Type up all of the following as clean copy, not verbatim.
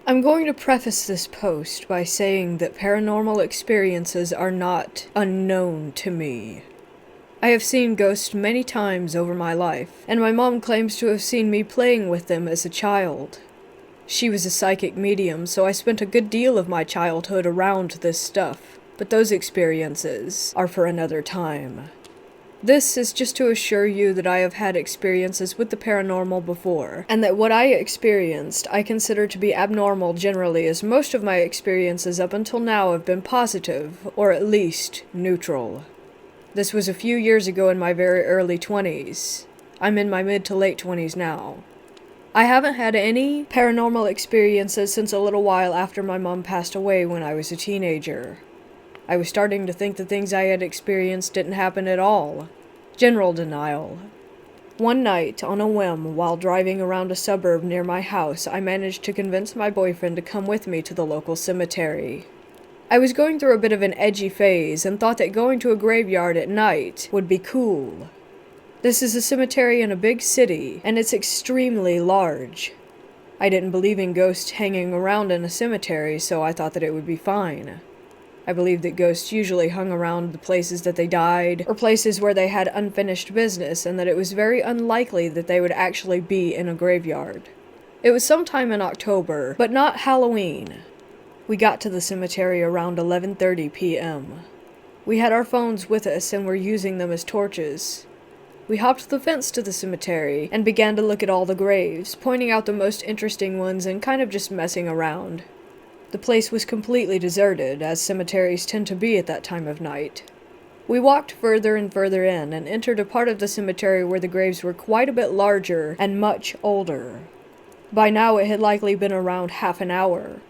I'm going to preface this post by saying that paranormal experiences are not unknown to me. I have seen ghosts many times over my life, and my mom claims to have seen me playing with them as a child. She was a psychic medium, so I spent a good deal of my childhood around this stuff, but those experiences are for another time. This is just to assure you that I have had experiences with the paranormal before, and that what I experienced I consider to be abnormal generally, as most of my experiences up until now have been positive, or at least neutral. This was a few years ago in my very early 20s. I'm in my mid to late 20s now. I haven't had any paranormal experiences since a little while after my mom passed away when I was a teenager. I was starting to think the things I had experienced didn't happen at all. General denial. One night, on a whim, while driving around a suburb near my house, I managed to convince my boyfriend to come with me to the local cemetery. I was going through a bit of an edgy phase and thought that going to a graveyard at night would be cool. This is a cemetery in a big city, and it's extremely large. I didn't believe in ghosts hanging around in a cemetery, so I thought that it would be fine. I believed that ghosts usually hung around the places that they died, or places where they had unfinished business, and that it was very unlikely that they would actually be in a graveyard. It was sometime in October, but not Halloween. We got to the cemetery around 11:30 p.m. We had our phones with us and were using them as torches. We hopped the fence to the cemetery and began to look at all the graves, pointing out the most interesting ones and kind of just messing around. The place was completely deserted, as cemeteries tend to be at that time of night. We walked further and further in and entered a part of the cemetery where the graves were quite a bit larger and much older. By now it had likely been around half an hour.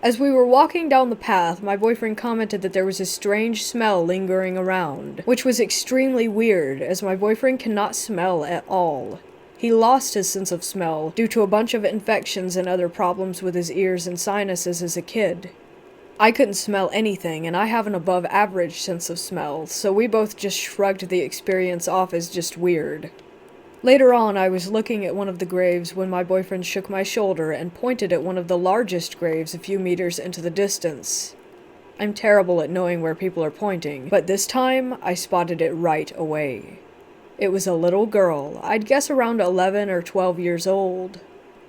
As we were walking down the path, my boyfriend commented that there was a strange smell lingering around, which was extremely weird, as my boyfriend cannot smell at all. He lost his sense of smell due to a bunch of infections and other problems with his ears and sinuses as a kid. I couldn't smell anything, and I have an above average sense of smell, so we both just shrugged the experience off as just weird. Later on, I was looking at one of the graves when my boyfriend shook my shoulder and pointed at one of the largest graves a few meters into the distance. I'm terrible at knowing where people are pointing, but this time I spotted it right away. It was a little girl, I'd guess around 11 or 12 years old.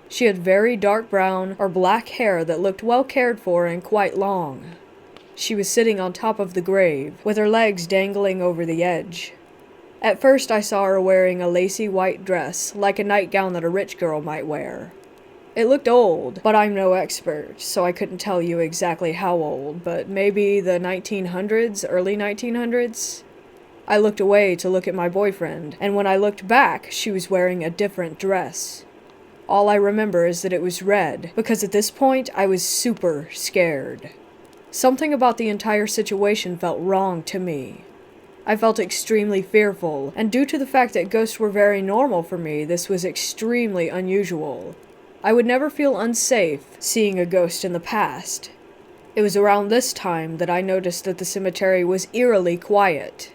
She had very dark brown or black hair that looked well cared for and quite long. She was sitting on top of the grave, with her legs dangling over the edge. At first I saw her wearing a lacy white dress, like a nightgown that a rich girl might wear. It looked old, but I'm no expert, so I couldn't tell you exactly how old, but maybe the 1900s, early 1900s? I looked away to look at my boyfriend, and when I looked back, she was wearing a different dress. All I remember is that it was red, because at this point, I was super scared. Something about the entire situation felt wrong to me. I felt extremely fearful, and due to the fact that ghosts were very normal for me, this was extremely unusual. I would never feel unsafe seeing a ghost in the past. It was around this time that I noticed that the cemetery was eerily quiet.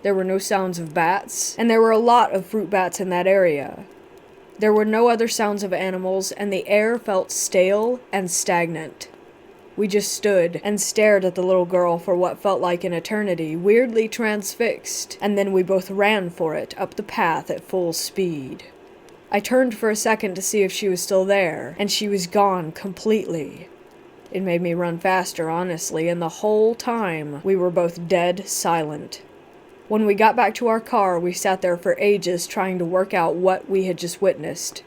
There were no sounds of bats, and there were a lot of fruit bats in that area. There were no other sounds of animals, and the air felt stale and stagnant. We just stood and stared at the little girl for what felt like an eternity, weirdly transfixed, and then we both ran for it up the path at full speed. I turned for a second to see if she was still there, and she was gone completely. It made me run faster, honestly, and the whole time we were both dead silent. When we got back to our car, we sat there for ages trying to work out what we had just witnessed.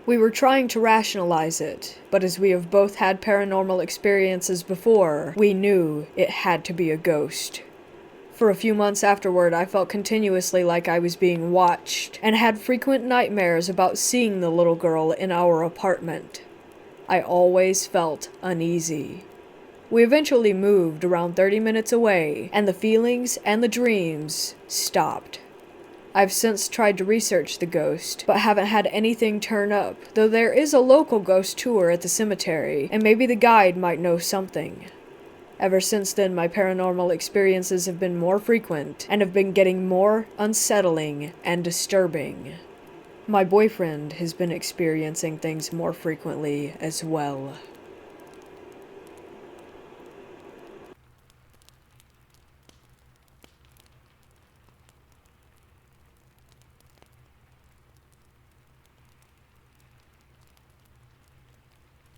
We were trying to rationalize it, but as we have both had paranormal experiences before, we knew it had to be a ghost. For a few months afterward, I felt continuously like I was being watched, and had frequent nightmares about seeing the little girl in our apartment. I always felt uneasy. We eventually moved around 30 minutes away, and the feelings and the dreams stopped. I've since tried to research the ghost, but haven't had anything turn up, though there is a local ghost tour at the cemetery, and maybe the guide might know something. Ever since then, my paranormal experiences have been more frequent, and have been getting more unsettling and disturbing. my boyfriend has been experiencing things more frequently as well.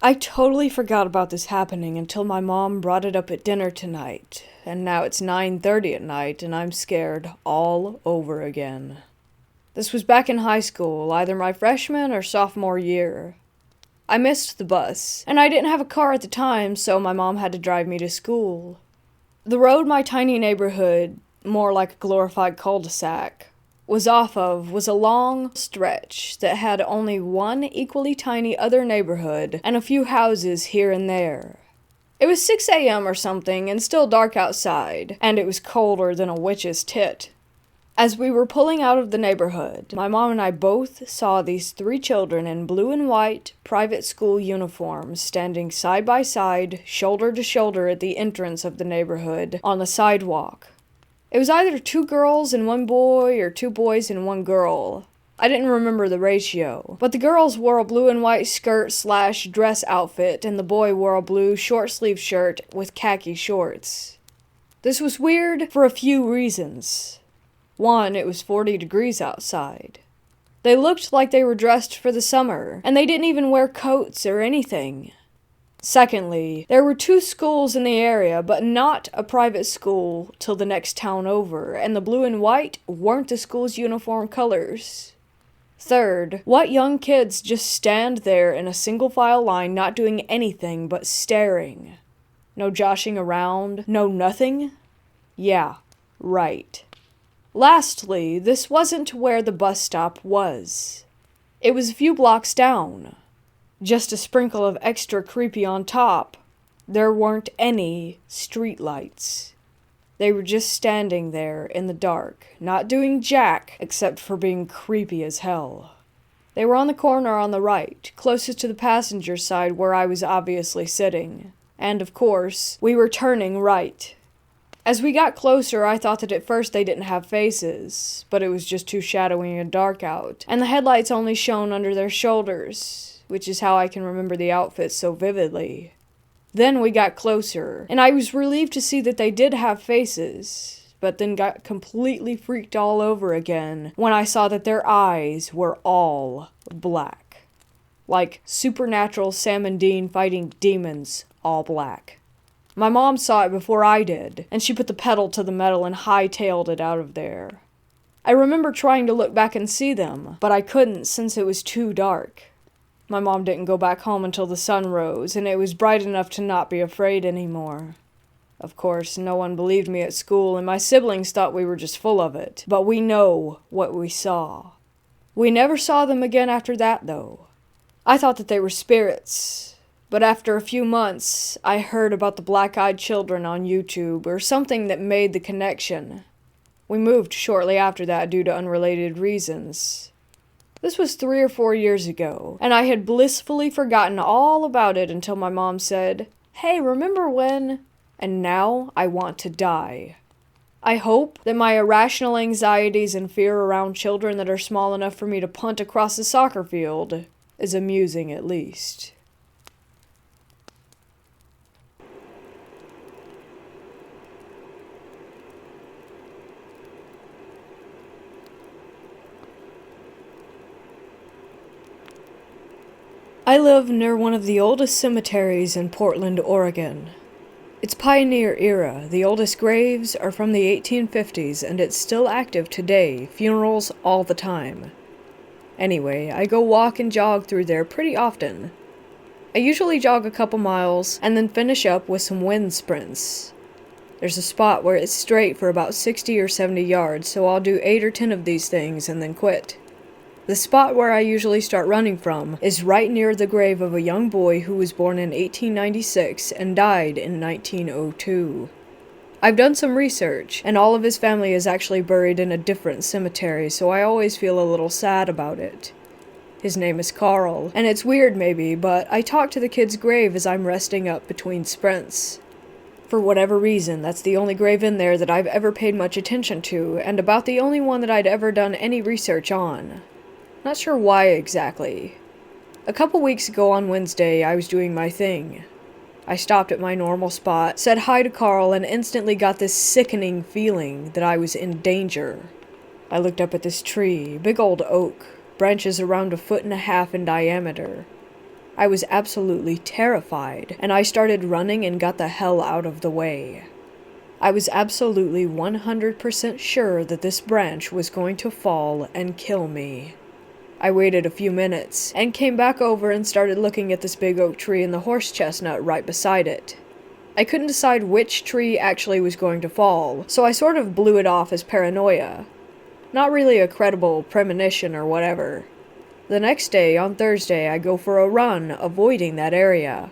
I totally forgot about this happening until my mom brought it up at dinner tonight, and now it's 9:30 at night and I'm scared all over again. This was back in high school, either my freshman or sophomore year. I missed the bus, and I didn't have a car at the time, so my mom had to drive me to school. The road my tiny neighborhood, more like a glorified cul-de-sac, was off of was a long stretch that had only one equally tiny other neighborhood and a few houses here and there. It was 6 a.m. or something and still dark outside, and it was colder than a witch's tit. As we were pulling out of the neighborhood, my mom and I both saw these 3 children in blue and white private school uniforms standing side by side, shoulder to shoulder at the entrance of the neighborhood on the sidewalk. It was either 2 girls and 1 boy or 2 boys and 1 girl. I didn't remember the ratio, but the girls wore a blue and white skirt/dress outfit and the boy wore a blue short-sleeved shirt with khaki shorts. This was weird for a few reasons. 1, it was 40 degrees outside. They looked like they were dressed for the summer, and they didn't even wear coats or anything. Secondly, there were 2 schools in the area, but not a private school till the next town over, and the blue and white weren't the school's uniform colors. Third, what young kids just stand there in a single file line not doing anything but staring? No joshing around, no nothing? Yeah, right. Lastly, this wasn't where the bus stop was. It was a few blocks down. Just a sprinkle of extra creepy on top. There weren't any streetlights. They were just standing there in the dark, not doing jack except for being creepy as hell. They were on the corner on the right, closest to the passenger side where I was obviously sitting. And of course, we were turning right. As we got closer, I thought that at first they didn't have faces, but it was just too shadowy and dark out, and the headlights only shone under their shoulders, which is how I can remember the outfits so vividly. Then we got closer, and I was relieved to see that they did have faces, but then got completely freaked all over again when I saw that their eyes were all black. Like supernatural Sam and Dean fighting demons, all black. My mom saw it before I did, and she put the pedal to the metal and hightailed it out of there. I remember trying to look back and see them, but I couldn't since it was too dark. My mom didn't go back home until the sun rose, and it was bright enough to not be afraid anymore. Of course, no one believed me at school, and my siblings thought we were just full of it, but we know what we saw. We never saw them again after that, though. I thought that they were spirits. But after a few months, I heard about the black-eyed children on YouTube, or something that made the connection. We moved shortly after that due to unrelated reasons. This was 3 or 4 years ago, and I had blissfully forgotten all about it until my mom said, "Hey, remember when?" And now I want to die. I hope that my irrational anxieties and fear around children that are small enough for me to punt across the soccer field is amusing at least. I live near one of the oldest cemeteries in Portland, Oregon. It's pioneer era. The oldest graves are from the 1850s, and it's still active today, funerals all the time. Anyway, I go walk and jog through there pretty often. I usually jog a couple miles, and then finish up with some wind sprints. There's a spot where it's straight for about 60 or 70 yards, so I'll do 8 or 10 of these things and then quit. The spot where I usually start running from is right near the grave of a young boy who was born in 1896 and died in 1902. I've done some research, and all of his family is actually buried in a different cemetery, so I always feel a little sad about it. His name is Carl, and it's weird maybe, but I talk to the kid's grave as I'm resting up between sprints. For whatever reason, that's the only grave in there that I've ever paid much attention to, and about the only one that I'd ever done any research on. Not sure why exactly. A couple weeks ago on Wednesday, I was doing my thing. I stopped at my normal spot, said hi to Carl, and instantly got this sickening feeling that I was in danger. I looked up at this tree, big old oak, branches around 1.5 feet in diameter. I was absolutely terrified, and I started running and got the hell out of the way. I was absolutely 100% sure that this branch was going to fall and kill me. I waited a few minutes, and came back over and started looking at this big oak tree and the horse chestnut right beside it. I couldn't decide which tree actually was going to fall, so I sort of blew it off as paranoia. Not really a credible premonition or whatever. The next day, on Thursday, I go for a run, avoiding that area.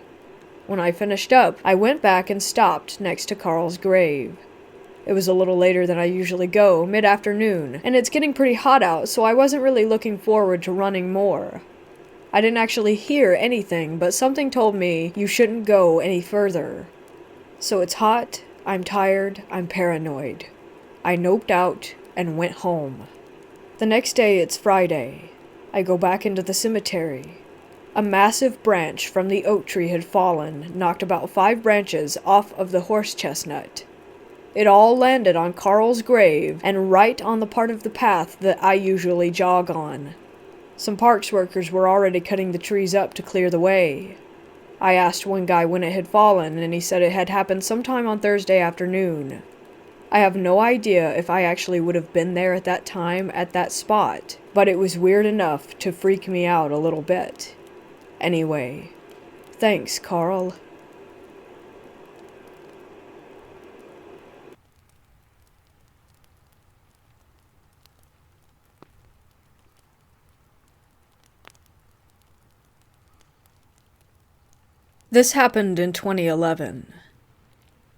When I finished up, I went back and stopped next to Carl's grave. It was a little later than I usually go, mid-afternoon, and it's getting pretty hot out, so I wasn't really looking forward to running more. I didn't actually hear anything, but something told me you shouldn't go any further. So it's hot, I'm tired, I'm paranoid. I noped out and went home. The next day, it's Friday. I go back into the cemetery. A massive branch from the oak tree had fallen, knocked about 5 branches off of the horse chestnut. It all landed on Carl's grave and right on the part of the path that I usually jog on. Some parks workers were already cutting the trees up to clear the way. I asked one guy when it had fallen, and he said it had happened sometime on Thursday afternoon. I have no idea if I actually would have been there at that time at that spot, but it was weird enough to freak me out a little bit. Anyway, thanks, Carl. This happened in 2011.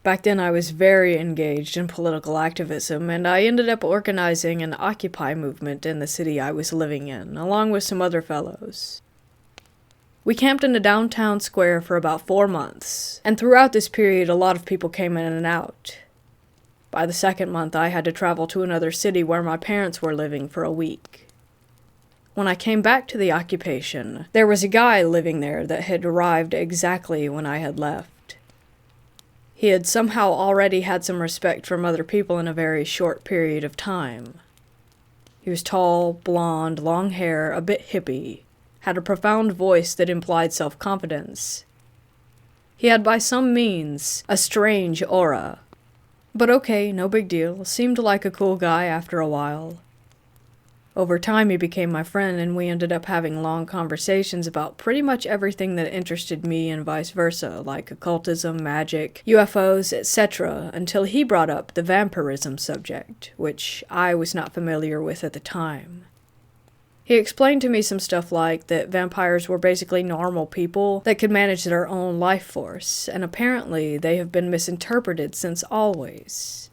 Back then I was very engaged in political activism, and I ended up organizing an Occupy movement in the city I was living in, along with some other fellows. We camped in a downtown square for about 4 months, and throughout this period a lot of people came in and out. By the second month I had to travel to another city where my parents were living for a week. When I came back to the occupation, there was a guy living there that had arrived exactly when I had left. He had somehow already had some respect from other people in a very short period of time. He was tall, blonde, long hair, a bit hippie, had a profound voice that implied self-confidence. He had by some means a strange aura. But okay, no big deal, seemed like a cool guy after a while. Over time, he became my friend, and we ended up having long conversations about pretty much everything that interested me and vice versa, like occultism, magic, UFOs, etc., until he brought up the vampirism subject, which I was not familiar with at the time. He explained to me some stuff like that vampires were basically normal people that could manage their own life force, and apparently they have been misinterpreted since always.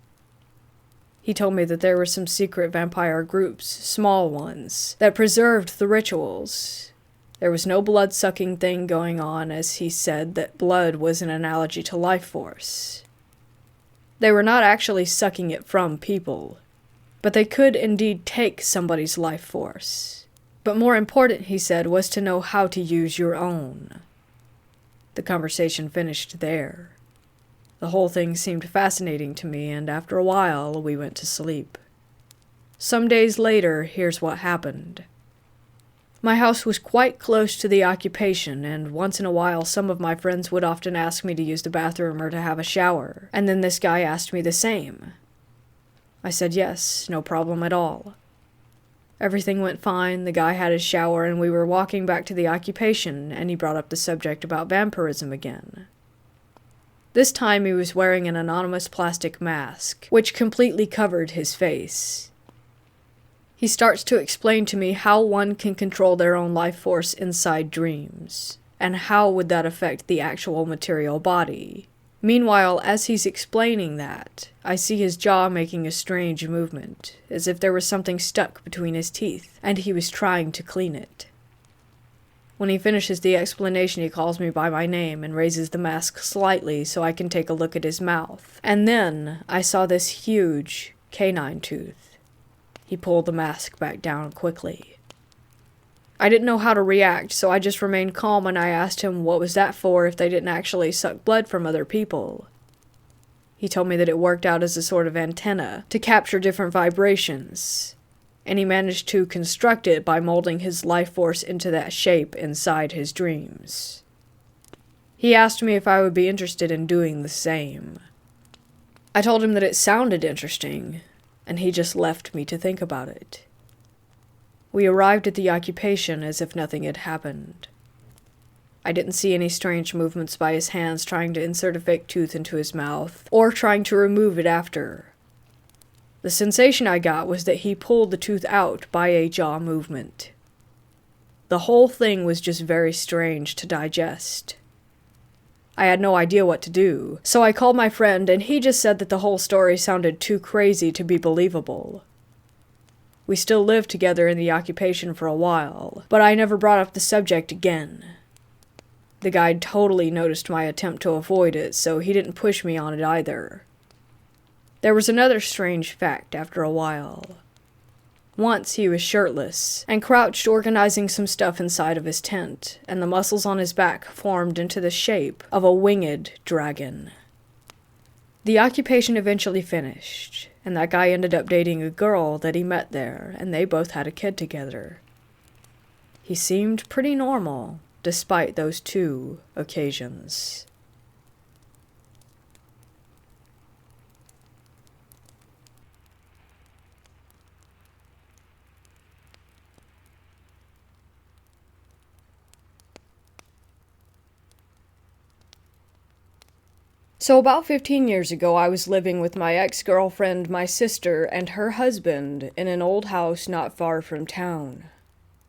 He told me that there were some secret vampire groups, small ones, that preserved the rituals. There was no blood-sucking thing going on, as he said that blood was an analogy to life force. They were not actually sucking it from people, but they could indeed take somebody's life force. But more important, he said, was to know how to use your own. The conversation finished there. The whole thing seemed fascinating to me, and after a while, we went to sleep. Some days later, here's what happened. My house was quite close to the occupation, and once in a while some of my friends would often ask me to use the bathroom or to have a shower, and then this guy asked me the same. I said yes, no problem at all. Everything went fine, the guy had his shower, and we were walking back to the occupation, and he brought up the subject about vampirism again. This time he was wearing an anonymous plastic mask, which completely covered his face. He starts to explain to me how one can control their own life force inside dreams, and how would that affect the actual material body. Meanwhile, as he's explaining that, I see his jaw making a strange movement, as if there was something stuck between his teeth, and he was trying to clean it. When he finishes the explanation, he calls me by my name and raises the mask slightly so I can take a look at his mouth. And then I saw this huge canine tooth. He pulled the mask back down quickly. I didn't know how to react, so I just remained calm and I asked him what was that for if they didn't actually suck blood from other people. He told me that it worked out as a sort of antenna to capture different vibrations, and he managed to construct it by molding his life force into that shape inside his dreams. He asked me if I would be interested in doing the same. I told him that it sounded interesting, and he just left me to think about it. We arrived at the occupation as if nothing had happened. I didn't see any strange movements by his hands trying to insert a fake tooth into his mouth, or trying to remove it after. The sensation I got was that he pulled the tooth out by a jaw movement. The whole thing was just very strange to digest. I had no idea what to do, so I called my friend and he just said that the whole story sounded too crazy to be believable. We still lived together in the occupation for a while, but I never brought up the subject again. The guide totally noticed my attempt to avoid it, so he didn't push me on it either. There was another strange fact after a while. Once he was shirtless, and crouched organizing some stuff inside of his tent, and the muscles on his back formed into the shape of a winged dragon. The occupation eventually finished, and that guy ended up dating a girl that he met there, and they both had a kid together. He seemed pretty normal, despite those 2 occasions. So about 15 years ago, I was living with my ex-girlfriend, my sister, and her husband in an old house not far from town.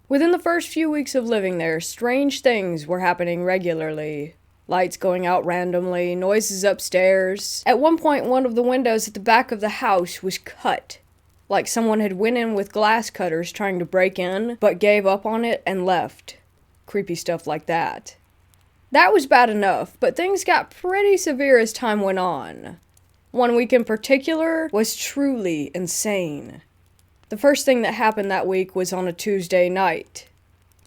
Within the first few weeks of living there, strange things were happening regularly. Lights going out randomly, noises upstairs. At one point, one of the windows at the back of the house was cut. Like someone had went in with glass cutters trying to break in, but gave up on it and left. Creepy stuff like that. That was bad enough, but things got pretty severe as time went on. One week in particular was truly insane. The first thing that happened that week was on a Tuesday night.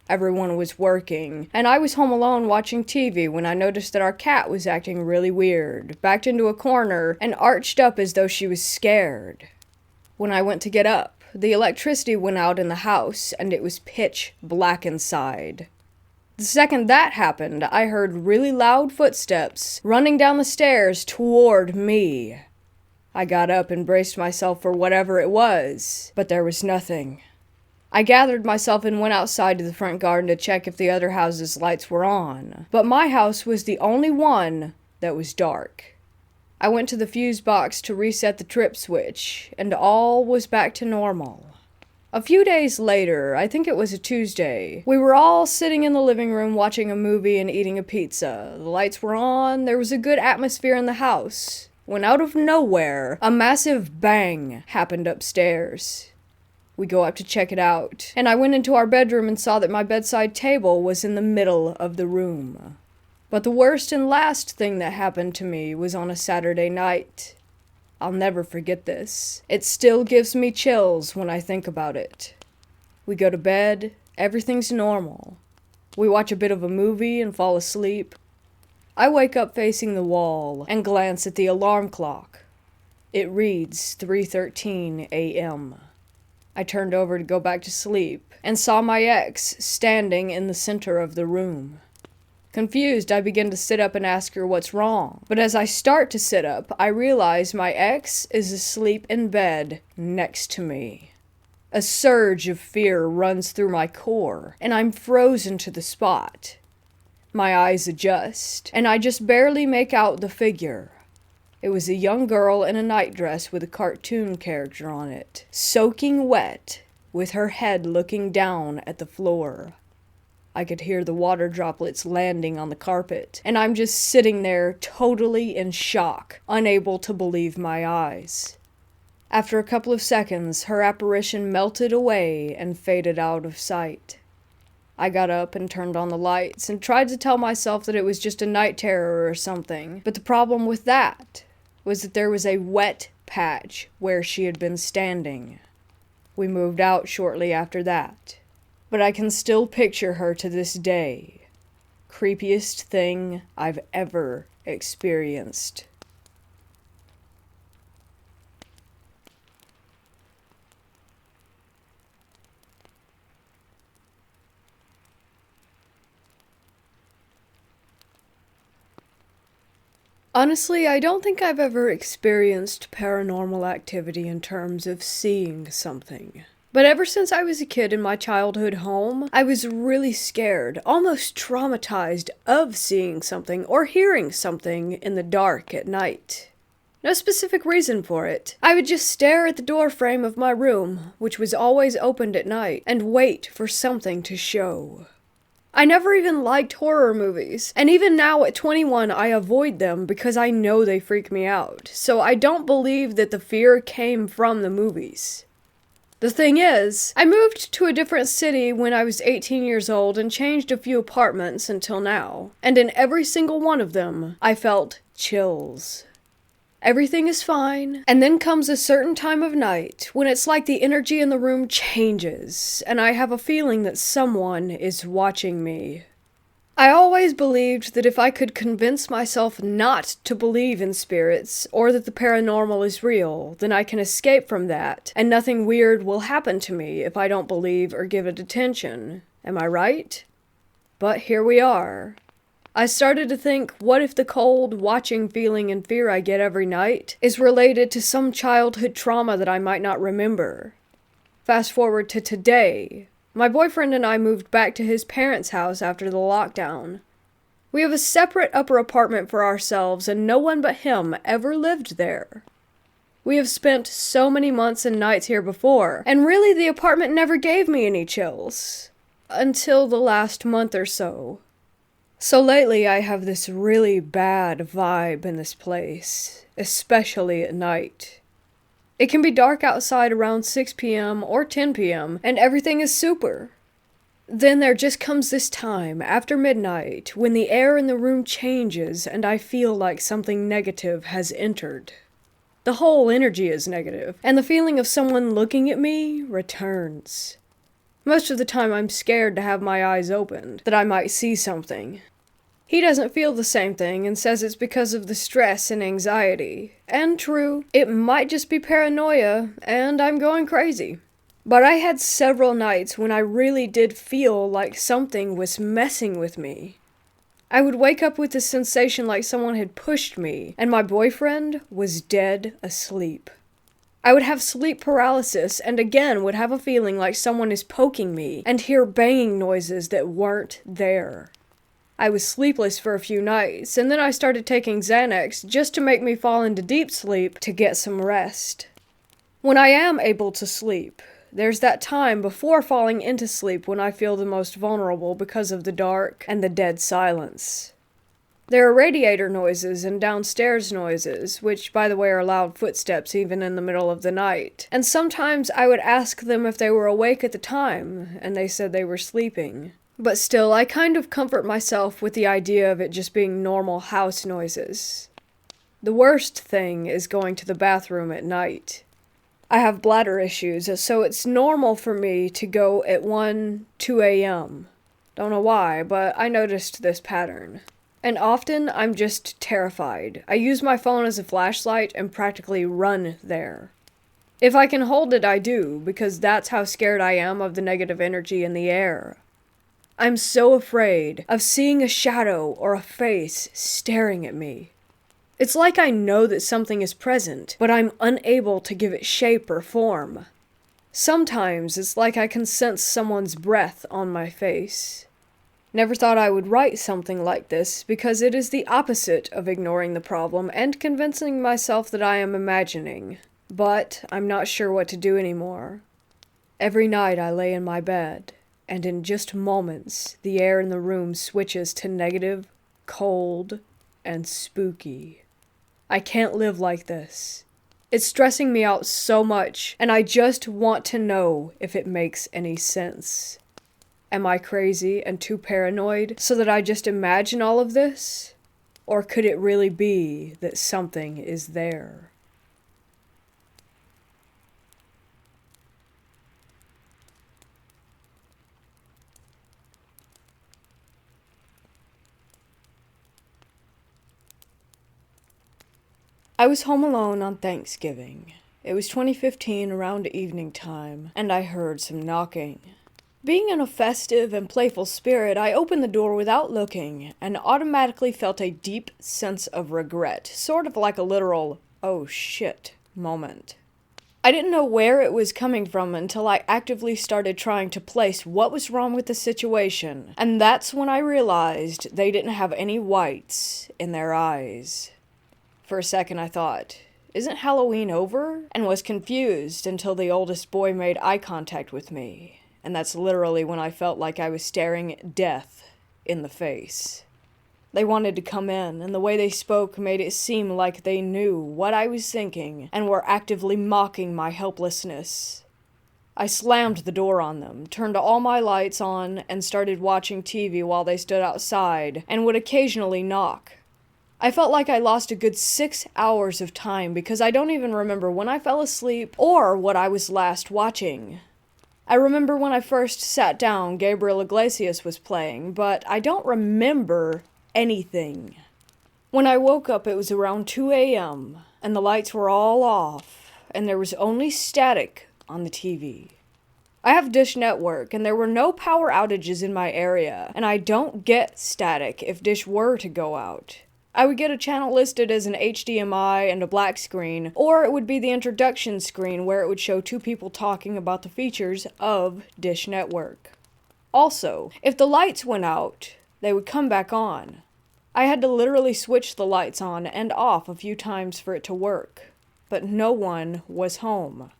Everyone was working, and I was home alone watching TV when I noticed that our cat was acting really weird, backed into a corner, and arched up as though she was scared. When I went to get up, the electricity went out in the house, and it was pitch black inside. The second that happened, I heard really loud footsteps running down the stairs toward me. I got up and braced myself for whatever it was, but there was nothing. I gathered myself and went outside to the front garden to check if the other houses' lights were on, but my house was the only one that was dark. I went to the fuse box to reset the trip switch, and all was back to normal. A few days later, I think it was a Tuesday, we were all sitting in the living room watching a movie and eating a pizza. The lights were on, there was a good atmosphere in the house, when out of nowhere, a massive bang happened upstairs. We go up to check it out, and I went into our bedroom and saw that my bedside table was in the middle of the room. But the worst and last thing that happened to me was on a Saturday night. I'll never forget this. It still gives me chills when I think about it. We go to bed, everything's normal. We watch a bit of a movie and fall asleep. I wake up facing the wall and glance at the alarm clock. It reads 3:13 a.m. I turned over to go back to sleep and saw my ex standing in the center of the room. Confused, I begin to sit up and ask her what's wrong. But as I start to sit up, I realize my ex is asleep in bed next to me. A surge of fear runs through my core, and I'm frozen to the spot. My eyes adjust, and I just barely make out the figure. It was a young girl in a nightdress with a cartoon character on it, soaking wet, with her head looking down at the floor. I could hear the water droplets landing on the carpet, and I'm just sitting there totally in shock, unable to believe my eyes. After a couple of seconds, her apparition melted away and faded out of sight. I got up and turned on the lights and tried to tell myself that it was just a night terror or something, but the problem with that was that there was a wet patch where she had been standing. We moved out shortly after that. But but I can still picture her to this day. Creepiest thing I've ever experienced. Honestly, I don't think I've ever experienced paranormal activity in terms of seeing something. But ever since I was a kid in my childhood home, I was really scared, almost traumatized of seeing something or hearing something in the dark at night. No specific reason for it. I would just stare at the door frame of my room, which was always opened at night, and wait for something to show. I never even liked horror movies, and even now at 21 I avoid them because I know they freak me out, so I don't believe that the fear came from the movies. The thing is, I moved to a different city when I was 18 years old and changed a few apartments until now, and in every single one of them, I felt chills. Everything is fine, and then comes a certain time of night when it's like the energy in the room changes, and I have a feeling that someone is watching me. I always believed that if I could convince myself not to believe in spirits, or that the paranormal is real, then I can escape from that, and nothing weird will happen to me if I don't believe or give it attention. Am I right? But here we are. I started to think, what if the cold, watching feeling and fear I get every night is related to some childhood trauma that I might not remember? Fast forward to today. My boyfriend and I moved back to his parents' house after the lockdown. We have a separate upper apartment for ourselves, and no one but him ever lived there. We have spent so many months and nights here before, and really the apartment never gave me any chills. Until the last month or so. So lately I have this really bad vibe in this place, especially at night. It can be dark outside around 6 p.m. or 10 p.m. and everything is super. Then there just comes this time, after midnight, when the air in the room changes and I feel like something negative has entered. The whole energy is negative, and the feeling of someone looking at me returns. Most of the time I'm scared to have my eyes opened, that I might see something. He doesn't feel the same thing and says it's because of the stress and anxiety. And true, it might just be paranoia, and I'm going crazy. But I had several nights when I really did feel like something was messing with me. I would wake up with the sensation like someone had pushed me, and my boyfriend was dead asleep. I would have sleep paralysis and again would have a feeling like someone is poking me and hear banging noises that weren't there. I was sleepless for a few nights, and then I started taking Xanax just to make me fall into deep sleep to get some rest. When I am able to sleep, there's that time before falling into sleep when I feel the most vulnerable because of the dark and the dead silence. There are radiator noises and downstairs noises, which, by the way, are loud footsteps even in the middle of the night. And sometimes I would ask them if they were awake at the time, and they said they were sleeping. But still, I kind of comfort myself with the idea of it just being normal house noises. The worst thing is going to the bathroom at night. I have bladder issues, so it's normal for me to go at 1, 2 a.m. Don't know why, but I noticed this pattern. And often, I'm just terrified. I use my phone as a flashlight and practically run there. If I can hold it, I do, because that's how scared I am of the negative energy in the air. I'm so afraid of seeing a shadow or a face staring at me. It's like I know that something is present, but I'm unable to give it shape or form. Sometimes it's like I can sense someone's breath on my face. Never thought I would write something like this because it is the opposite of ignoring the problem and convincing myself that I am imagining. But I'm not sure what to do anymore. Every night I lay in my bed, and in just moments the air in the room switches to negative, cold, and spooky. I can't live like this. It's stressing me out so much, and I just want to know if it makes any sense. Am I crazy and too paranoid so that I just imagine all of this? Or could it really be that something is there? I was home alone on Thanksgiving. It was 2015 around evening time, and I heard some knocking. Being in a festive and playful spirit, I opened the door without looking, and automatically felt a deep sense of regret, sort of like a literal, oh shit, moment. I didn't know where it was coming from until I actively started trying to place what was wrong with the situation, and that's when I realized they didn't have any whites in their eyes. For a second I thought, isn't Halloween over? And was confused until the oldest boy made eye contact with me, and that's literally when I felt like I was staring death in the face. They wanted to come in, and the way they spoke made it seem like they knew what I was thinking and were actively mocking my helplessness. I slammed the door on them, turned all my lights on, and started watching TV while they stood outside and would occasionally knock. I felt like I lost a good 6 hours of time because I don't even remember when I fell asleep or what I was last watching. I remember when I first sat down, Gabriel Iglesias was playing, but I don't remember anything. When I woke up, it was around 2 a.m., and the lights were all off, and there was only static on the TV. I have Dish Network, and there were no power outages in my area, and I don't get static if Dish were to go out. I would get a channel listed as an HDMI and a black screen, or it would be the introduction screen where it would show two people talking about the features of Dish Network. Also, if the lights went out, they would come back on. I had to literally switch the lights on and off a few times for it to work, but no one was home.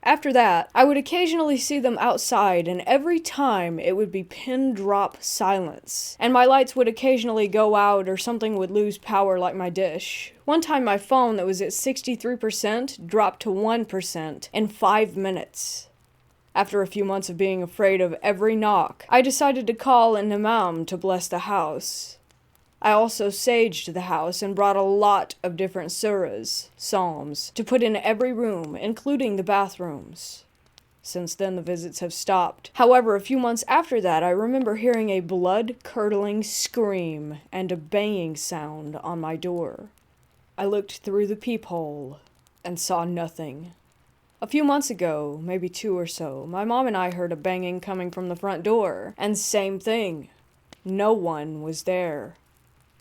After that, I would occasionally see them outside, and every time it would be pin drop silence, and my lights would occasionally go out or something would lose power like my dish. One time my phone that was at 63% dropped to 1% in 5 minutes. After a few months of being afraid of every knock, I decided to call an imam to bless the house. I also saged the house and brought a lot of different surahs, psalms, to put in every room, including the bathrooms. Since then, the visits have stopped. However, a few months after that, I remember hearing a blood-curdling scream and a banging sound on my door. I looked through the peephole and saw nothing. A few months ago, maybe 2 or so, my mom and I heard a banging coming from the front door, and same thing. No one was there.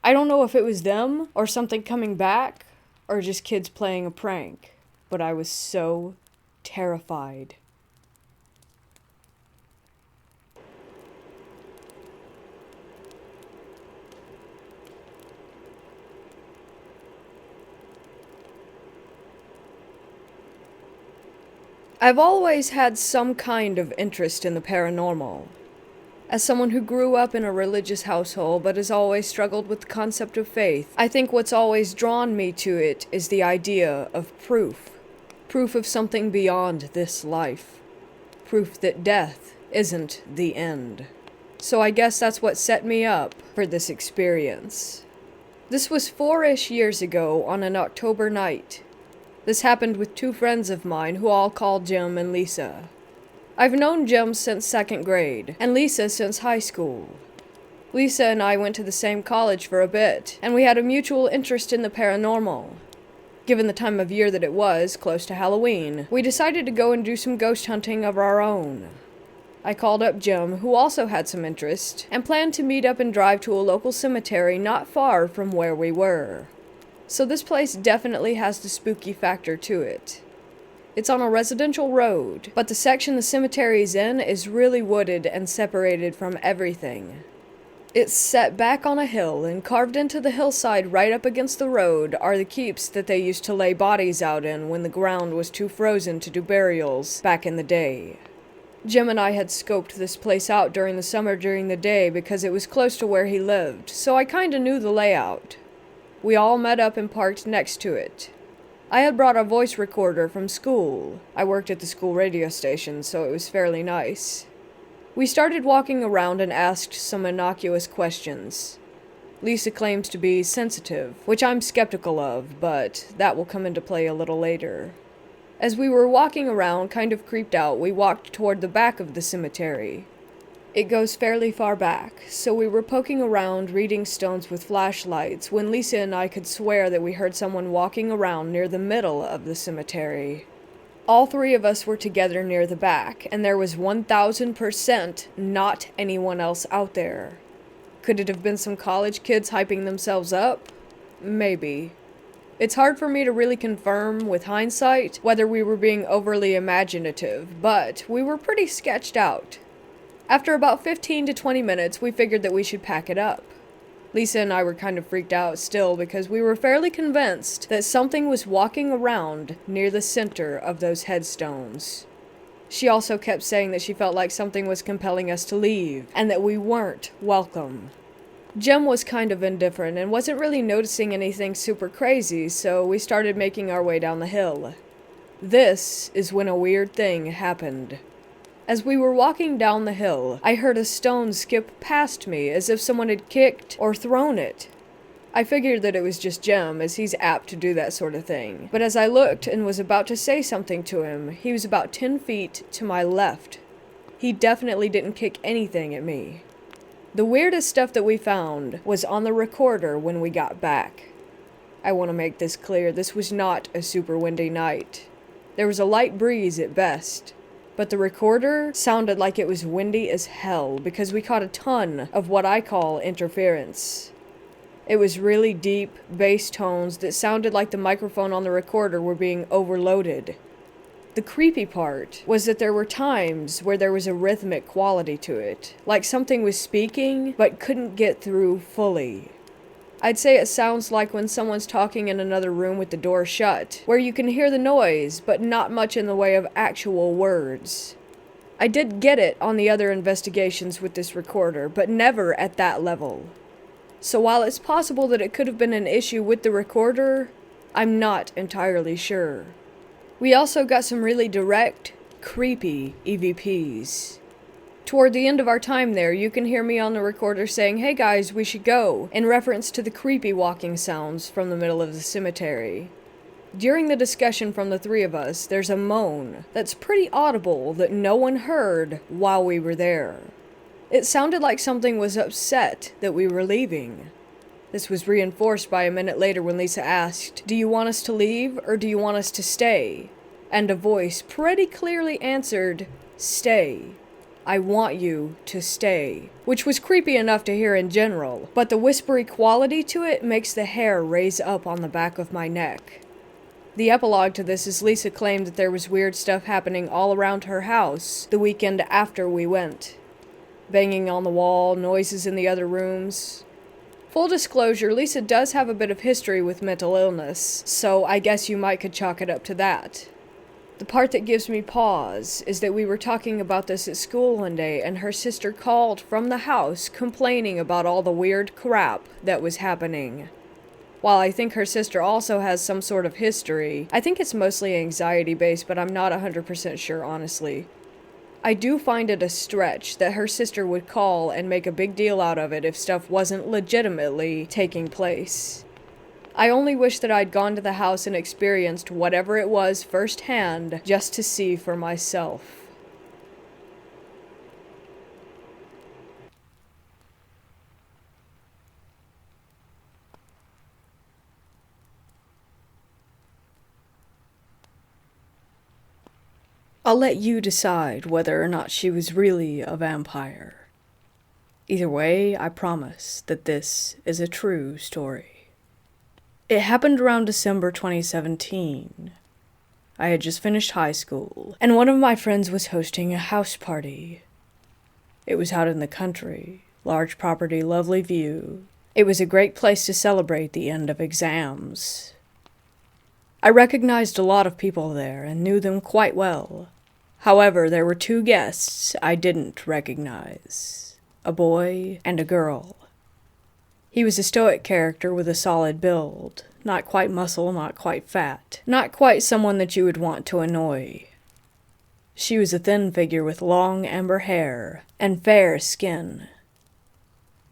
I don't know if it was them, or something coming back, or just kids playing a prank, but I was so terrified. I've always had some kind of interest in the paranormal. As someone who grew up in a religious household but has always struggled with the concept of faith, I think what's always drawn me to it is the idea of proof. Proof of something beyond this life. Proof that death isn't the end. So I guess that's what set me up for this experience. This was 4-ish years ago on an October night. This happened with 2 friends of mine who I'll call Jim and Lisa. I've known Jim since 2nd grade, and Lisa since high school. Lisa and I went to the same college for a bit, and we had a mutual interest in the paranormal. Given the time of year that it was, close to Halloween, we decided to go and do some ghost hunting of our own. I called up Jim, who also had some interest, and planned to meet up and drive to a local cemetery not far from where we were. So this place definitely has the spooky factor to it. It's on a residential road, but the section the cemetery is in is really wooded and separated from everything. It's set back on a hill, and carved into the hillside right up against the road are the keeps that they used to lay bodies out in when the ground was too frozen to do burials back in the day. Jim and I had scoped this place out during the summer during the day because it was close to where he lived, so I kinda knew the layout. We all met up and parked next to it. I had brought a voice recorder from school. I worked at the school radio station, so it was fairly nice. We started walking around and asked some innocuous questions. Lisa claims to be sensitive, which I'm skeptical of, but that will come into play a little later. As we were walking around, kind of creeped out, we walked toward the back of the cemetery. It goes fairly far back, so we were poking around reading stones with flashlights when Lisa and I could swear that we heard someone walking around near the middle of the cemetery. All three of us were together near the back, and there was 1000% not anyone else out there. Could it have been some college kids hyping themselves up? Maybe. It's hard for me to really confirm with hindsight whether we were being overly imaginative, but we were pretty sketched out. After about 15 to 20 minutes, we figured that we should pack it up. Lisa and I were kind of freaked out still because we were fairly convinced that something was walking around near the center of those headstones. She also kept saying that she felt like something was compelling us to leave, and that we weren't welcome. Jem was kind of indifferent and wasn't really noticing anything super crazy, so we started making our way down the hill. This is when a weird thing happened. As we were walking down the hill, I heard a stone skip past me as if someone had kicked or thrown it. I figured that it was just Jem, as he's apt to do that sort of thing. But as I looked and was about to say something to him, he was about 10 feet to my left. He definitely didn't kick anything at me. The weirdest stuff that we found was on the recorder when we got back. I want to make this clear, this was not a super windy night. There was a light breeze at best. But the recorder sounded like it was windy as hell because we caught a ton of what I call interference. It was really deep bass tones that sounded like the microphone on the recorder were being overloaded. The creepy part was that there were times where there was a rhythmic quality to it, like something was speaking but couldn't get through fully. I'd say it sounds like when someone's talking in another room with the door shut, where you can hear the noise, but not much in the way of actual words. I did get it on the other investigations with this recorder, but never at that level. So while it's possible that it could have been an issue with the recorder, I'm not entirely sure. We also got some really direct, creepy EVPs. Toward the end of our time there, you can hear me on the recorder saying, "Hey guys, we should go," in reference to the creepy walking sounds from the middle of the cemetery. During the discussion from the three of us, there's a moan that's pretty audible that no one heard while we were there. It sounded like something was upset that we were leaving. This was reinforced by a minute later when Lisa asked, "Do you want us to leave or do you want us to stay?" And a voice pretty clearly answered, "Stay. I want you to stay," which was creepy enough to hear in general, but the whispery quality to it makes the hair raise up on the back of my neck. The epilogue to this is Lisa claimed that there was weird stuff happening all around her house the weekend after we went. Banging on the wall, noises in the other rooms. Full disclosure, Lisa does have a bit of history with mental illness, so I guess you might could chalk it up to that. The part that gives me pause is that we were talking about this at school one day and her sister called from the house complaining about all the weird crap that was happening. While I think her sister also has some sort of history, I think it's mostly anxiety-based, but I'm not 100% sure, honestly. I do find it a stretch that her sister would call and make a big deal out of it if stuff wasn't legitimately taking place. I only wish that I'd gone to the house and experienced whatever it was firsthand just to see for myself. I'll let you decide whether or not she was really a vampire. Either way, I promise that this is a true story. It happened around December 2017. I had just finished high school, and one of my friends was hosting a house party. It was out in the country, large property, lovely view. It was a great place to celebrate the end of exams. I recognized a lot of people there and knew them quite well. However, there were two guests I didn't recognize, a boy and a girl. He was a stoic character with a solid build, not quite muscle, not quite fat, not quite someone that you would want to annoy. She was a thin figure with long amber hair and fair skin.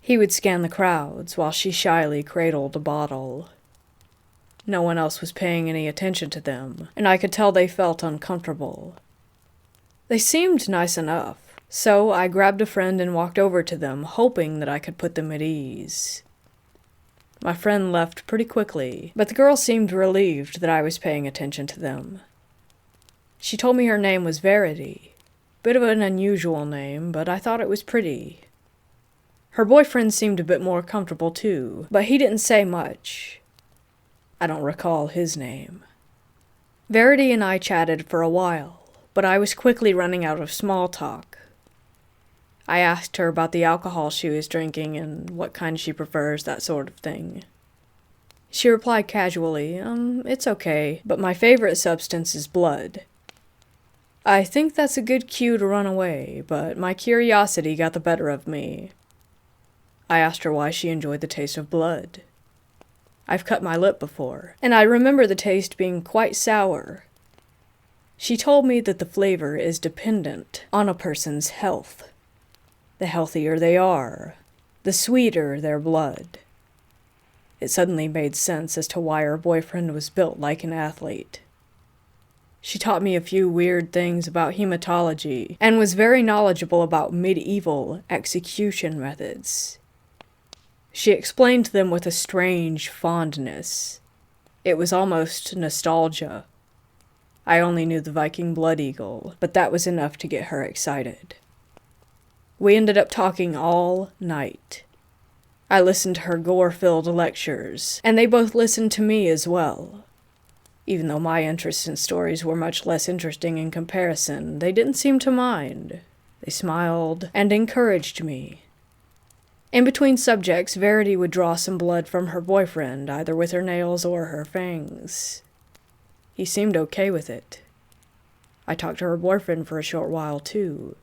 He would scan the crowds while she shyly cradled a bottle. No one else was paying any attention to them, and I could tell they felt uncomfortable. They seemed nice enough, So I grabbed a friend and walked over to them, hoping that I could put them at ease. My friend left pretty quickly, but the girl seemed relieved that I was paying attention to them. She told me her name was Verity. Bit of an unusual name, but I thought it was pretty. Her boyfriend seemed a bit more comfortable too, but he didn't say much. I don't recall his name. Verity and I chatted for a while, but I was quickly running out of small talk. I asked her about the alcohol she was drinking and what kind she prefers, that sort of thing. She replied casually, it's okay, but my favorite substance is blood. I think that's a good cue to run away, but my curiosity got the better of me. I asked her why she enjoyed the taste of blood. I've cut my lip before, and I remember the taste being quite sour. She told me that the flavor is dependent on a person's health. The healthier they are, the sweeter their blood. It suddenly made sense as to why her boyfriend was built like an athlete. She taught me a few weird things about hematology and was very knowledgeable about medieval execution methods. She explained them with a strange fondness. It was almost nostalgia. I only knew the Viking Blood Eagle, but that was enough to get her excited. We ended up talking all night. I listened to her gore-filled lectures, and they both listened to me as well. Even though my interests in stories were much less interesting in comparison, they didn't seem to mind. They smiled and encouraged me. In between subjects, Verity would draw some blood from her boyfriend, either with her nails or her fangs. He seemed okay with it. I talked to her boyfriend for a short while, too.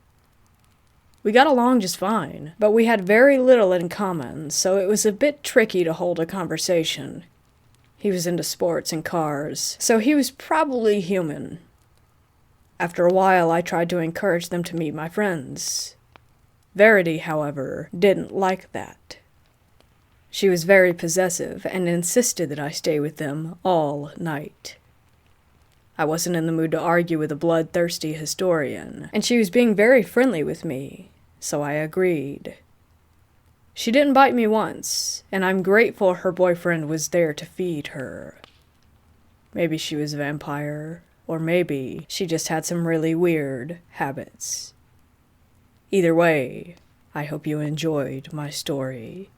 We got along just fine, but we had very little in common, so it was a bit tricky to hold a conversation. He was into sports and cars, so he was probably human. After a while, I tried to encourage them to meet my friends. Verity, however, didn't like that. She was very possessive and insisted that I stay with them all night. I wasn't in the mood to argue with a bloodthirsty historian, and she was being very friendly with me, so I agreed. She didn't bite me once, and I'm grateful her boyfriend was there to feed her. Maybe she was a vampire, or maybe she just had some really weird habits. Either way, I hope you enjoyed my story.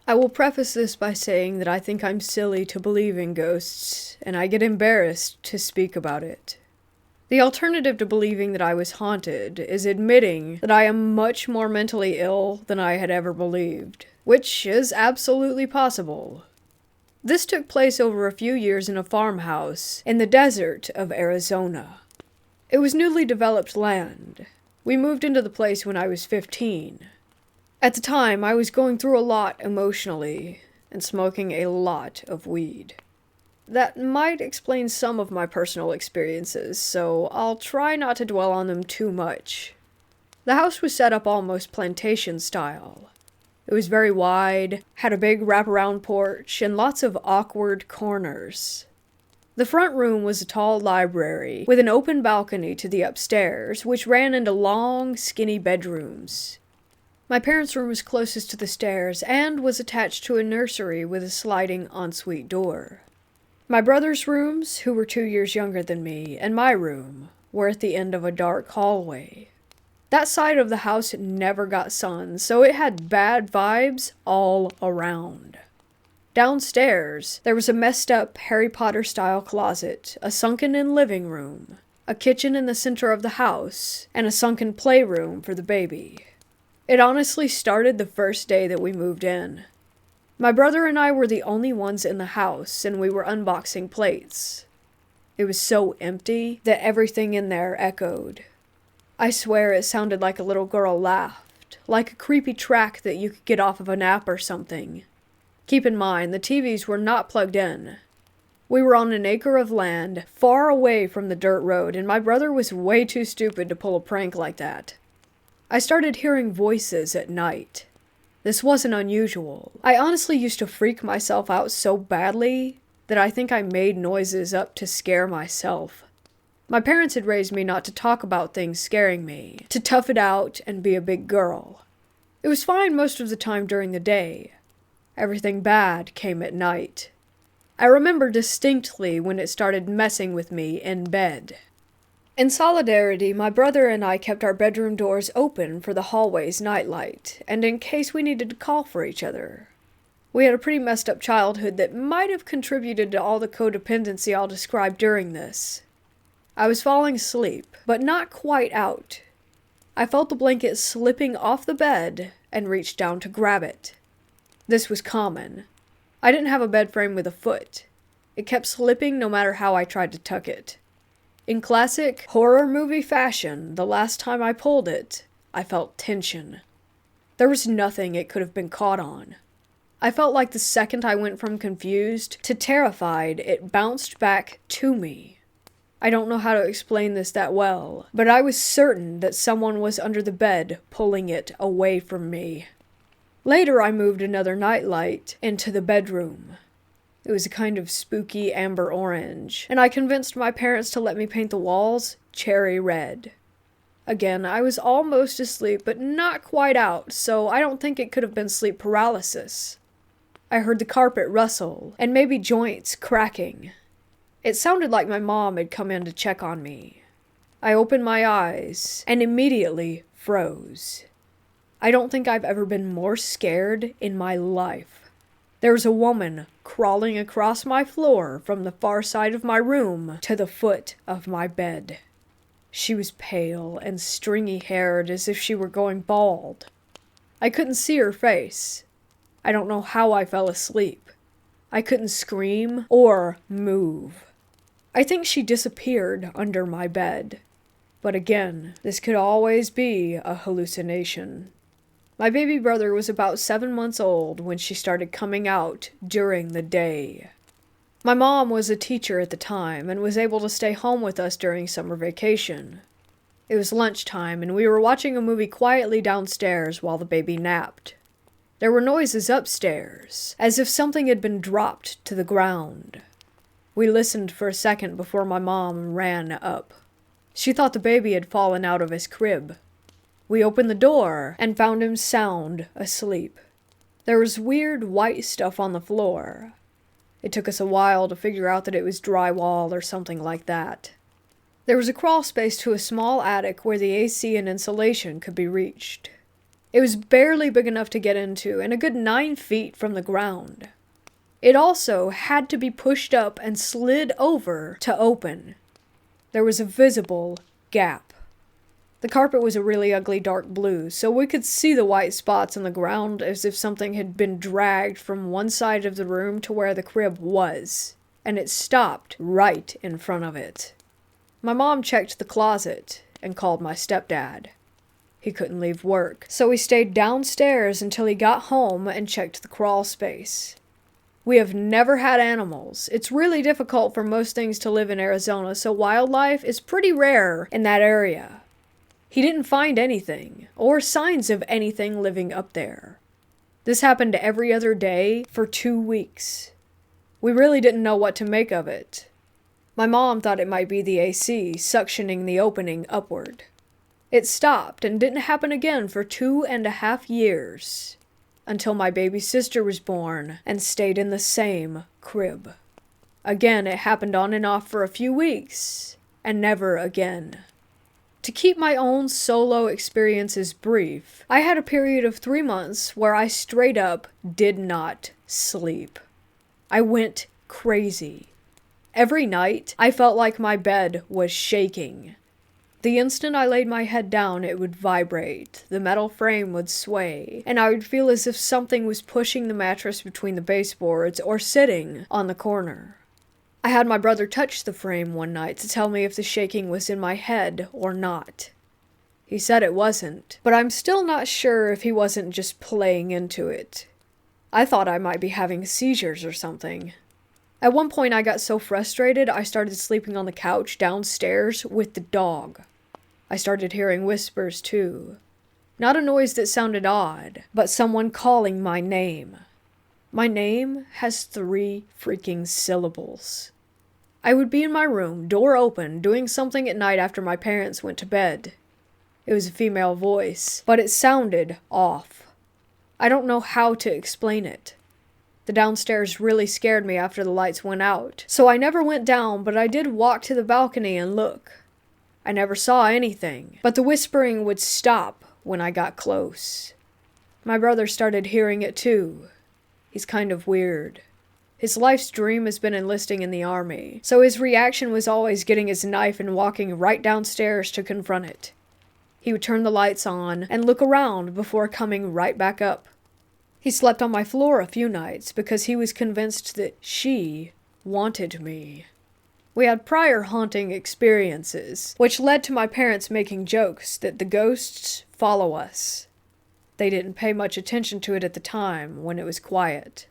I will preface this by saying that I think I'm silly to believe in ghosts, and I get embarrassed to speak about it. The alternative to believing that I was haunted is admitting that I am much more mentally ill than I had ever believed, which is absolutely possible. This took place over a few years in a farmhouse in the desert of Arizona. It was newly developed land. We moved into the place when I was 15. At the time, I was going through a lot emotionally and smoking a lot of weed. That might explain some of my personal experiences, so I'll try not to dwell on them too much. The house was set up almost plantation style. It was very wide, had a big wraparound porch, and lots of awkward corners. The front room was a tall library with an open balcony to the upstairs, which ran into long, skinny bedrooms. My parents' room was closest to the stairs and was attached to a nursery with a sliding ensuite door. My brother's rooms, who were 2 years younger than me, and my room were at the end of a dark hallway. That side of the house never got sun, so it had bad vibes all around. Downstairs, there was a messed up Harry Potter-style closet, a sunken-in living room, a kitchen in the center of the house, and a sunken playroom for the baby. It honestly started the first day that we moved in. My brother and I were the only ones in the house, and we were unboxing plates. It was so empty that everything in there echoed. I swear it sounded like a little girl laughed, like a creepy track that you could get off of an app or something. Keep in mind, the TVs were not plugged in. We were on an acre of land, far away from the dirt road, and my brother was way too stupid to pull a prank like that. I started hearing voices at night. This wasn't unusual. I honestly used to freak myself out so badly that I think I made noises up to scare myself. My parents had raised me not to talk about things scaring me, to tough it out and be a big girl. It was fine most of the time during the day. Everything bad came at night. I remember distinctly when it started messing with me in bed. In solidarity, my brother and I kept our bedroom doors open for the hallway's nightlight, and in case we needed to call for each other. We had a pretty messed up childhood that might have contributed to all the codependency I'll describe during this. I was falling asleep, but not quite out. I felt the blanket slipping off the bed and reached down to grab it. This was common. I didn't have a bed frame with a foot. It kept slipping no matter how I tried to tuck it. In classic horror movie fashion, the last time I pulled it, I felt tension. There was nothing it could have been caught on. I felt like the second I went from confused to terrified, it bounced back to me. I don't know how to explain this that well, but I was certain that someone was under the bed pulling it away from me. Later, I moved another nightlight into the bedroom. It was a kind of spooky amber orange, and I convinced my parents to let me paint the walls cherry red. Again, I was almost asleep, but not quite out, so I don't think it could have been sleep paralysis. I heard the carpet rustle, and maybe joints cracking. It sounded like my mom had come in to check on me. I opened my eyes, and immediately froze. I don't think I've ever been more scared in my life. There was a woman crawling across my floor from the far side of my room to the foot of my bed. She was pale and stringy-haired as if she were going bald. I couldn't see her face. I don't know how I fell asleep. I couldn't scream or move. I think she disappeared under my bed. But again, this could always be a hallucination. My baby brother was about 7 months old when she started coming out during the day. My mom was a teacher at the time and was able to stay home with us during summer vacation. It was lunchtime and we were watching a movie quietly downstairs while the baby napped. There were noises upstairs, as if something had been dropped to the ground. We listened for a second before my mom ran up. She thought the baby had fallen out of his crib. We opened the door and found him sound asleep. There was weird white stuff on the floor. It took us a while to figure out that it was drywall or something like that. There was a crawl space to a small attic where the AC and insulation could be reached. It was barely big enough to get into and a good 9 feet from the ground. It also had to be pushed up and slid over to open. There was a visible gap. The carpet was a really ugly dark blue, so we could see the white spots on the ground as if something had been dragged from one side of the room to where the crib was, and it stopped right in front of it. My mom checked the closet and called my stepdad. He couldn't leave work, so he stayed downstairs until he got home and checked the crawl space. We have never had animals. It's really difficult for most things to live in Arizona, so wildlife is pretty rare in that area. He didn't find anything, or signs of anything living up there. This happened every other day for 2 weeks. We really didn't know what to make of it. My mom thought it might be the AC suctioning the opening upward. It stopped and didn't happen again for 2.5 years, until my baby sister was born and stayed in the same crib. Again, it happened on and off for a few weeks, and never again. To keep my own solo experiences brief, I had a period of 3 months where I straight up did not sleep. I went crazy. Every night, I felt like my bed was shaking. The instant I laid my head down, it would vibrate, the metal frame would sway, and I would feel as if something was pushing the mattress between the baseboards or sitting on the corner. I had my brother touch the frame one night to tell me if the shaking was in my head or not. He said it wasn't, but I'm still not sure if he wasn't just playing into it. I thought I might be having seizures or something. At one point I got so frustrated I started sleeping on the couch downstairs with the dog. I started hearing whispers too. Not a noise that sounded odd, but someone calling my name. My name has 3 freaking syllables. I would be in my room, door open, doing something at night after my parents went to bed. It was a female voice, but it sounded off. I don't know how to explain it. The downstairs really scared me after the lights went out, so I never went down, but I did walk to the balcony and look. I never saw anything, but the whispering would stop when I got close. My brother started hearing it too. He's kind of weird. His life's dream has been enlisting in the army, so his reaction was always getting his knife and walking right downstairs to confront it. He would turn the lights on and look around before coming right back up. He slept on my floor a few nights because he was convinced that she wanted me. We had prior haunting experiences, which led to my parents making jokes that the ghosts follow us. They didn't pay much attention to it at the time when it was quiet.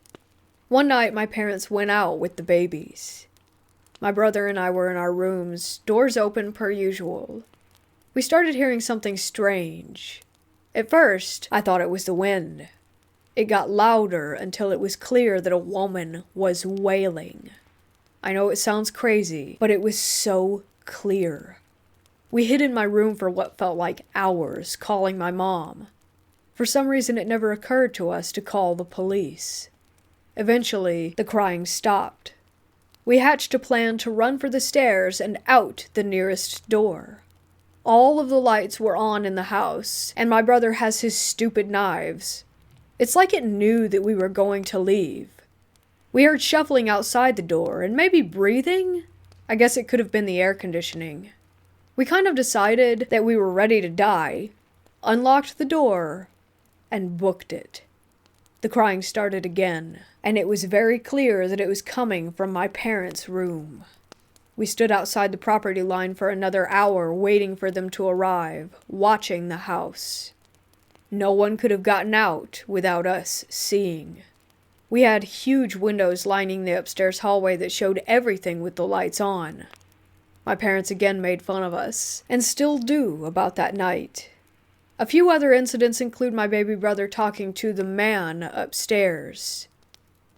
One night, my parents went out with the babies. My brother and I were in our rooms, doors open per usual. We started hearing something strange. At first, I thought it was the wind. It got louder until it was clear that a woman was wailing. I know it sounds crazy, but it was so clear. We hid in my room for what felt like hours, calling my mom. For some reason, it never occurred to us to call the police. Eventually, the crying stopped. We hatched a plan to run for the stairs and out the nearest door. All of the lights were on in the house, and my brother has his stupid knives. It's like it knew that we were going to leave. We heard shuffling outside the door, and maybe breathing? I guess it could have been the air conditioning. We kind of decided that we were ready to die, unlocked the door, and booked it. The crying started again, and it was very clear that it was coming from my parents' room. We stood outside the property line for another hour waiting for them to arrive, watching the house. No one could have gotten out without us seeing. We had huge windows lining the upstairs hallway that showed everything with the lights on. My parents again made fun of us, and still do about that night. A few other incidents include my baby brother talking to the man upstairs.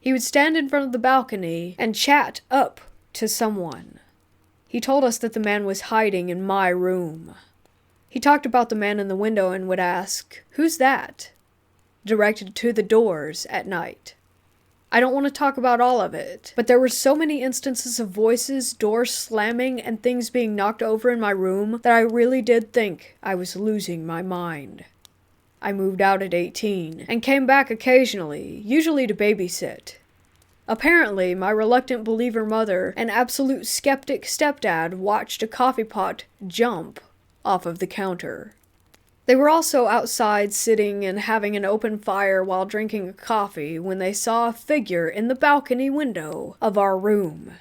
He would stand in front of the balcony and chat up to someone. He told us that the man was hiding in my room. He talked about the man in the window and would ask, "Who's that?" directed to the doors at night. I don't want to talk about all of it, but there were so many instances of voices, doors slamming, and things being knocked over in my room that I really did think I was losing my mind. I moved out at 18 and came back occasionally, usually to babysit. Apparently, my reluctant believer mother and absolute skeptic stepdad watched a coffee pot jump off of the counter. They were also outside sitting and having an open fire while drinking a coffee when they saw a figure in the balcony window of our room.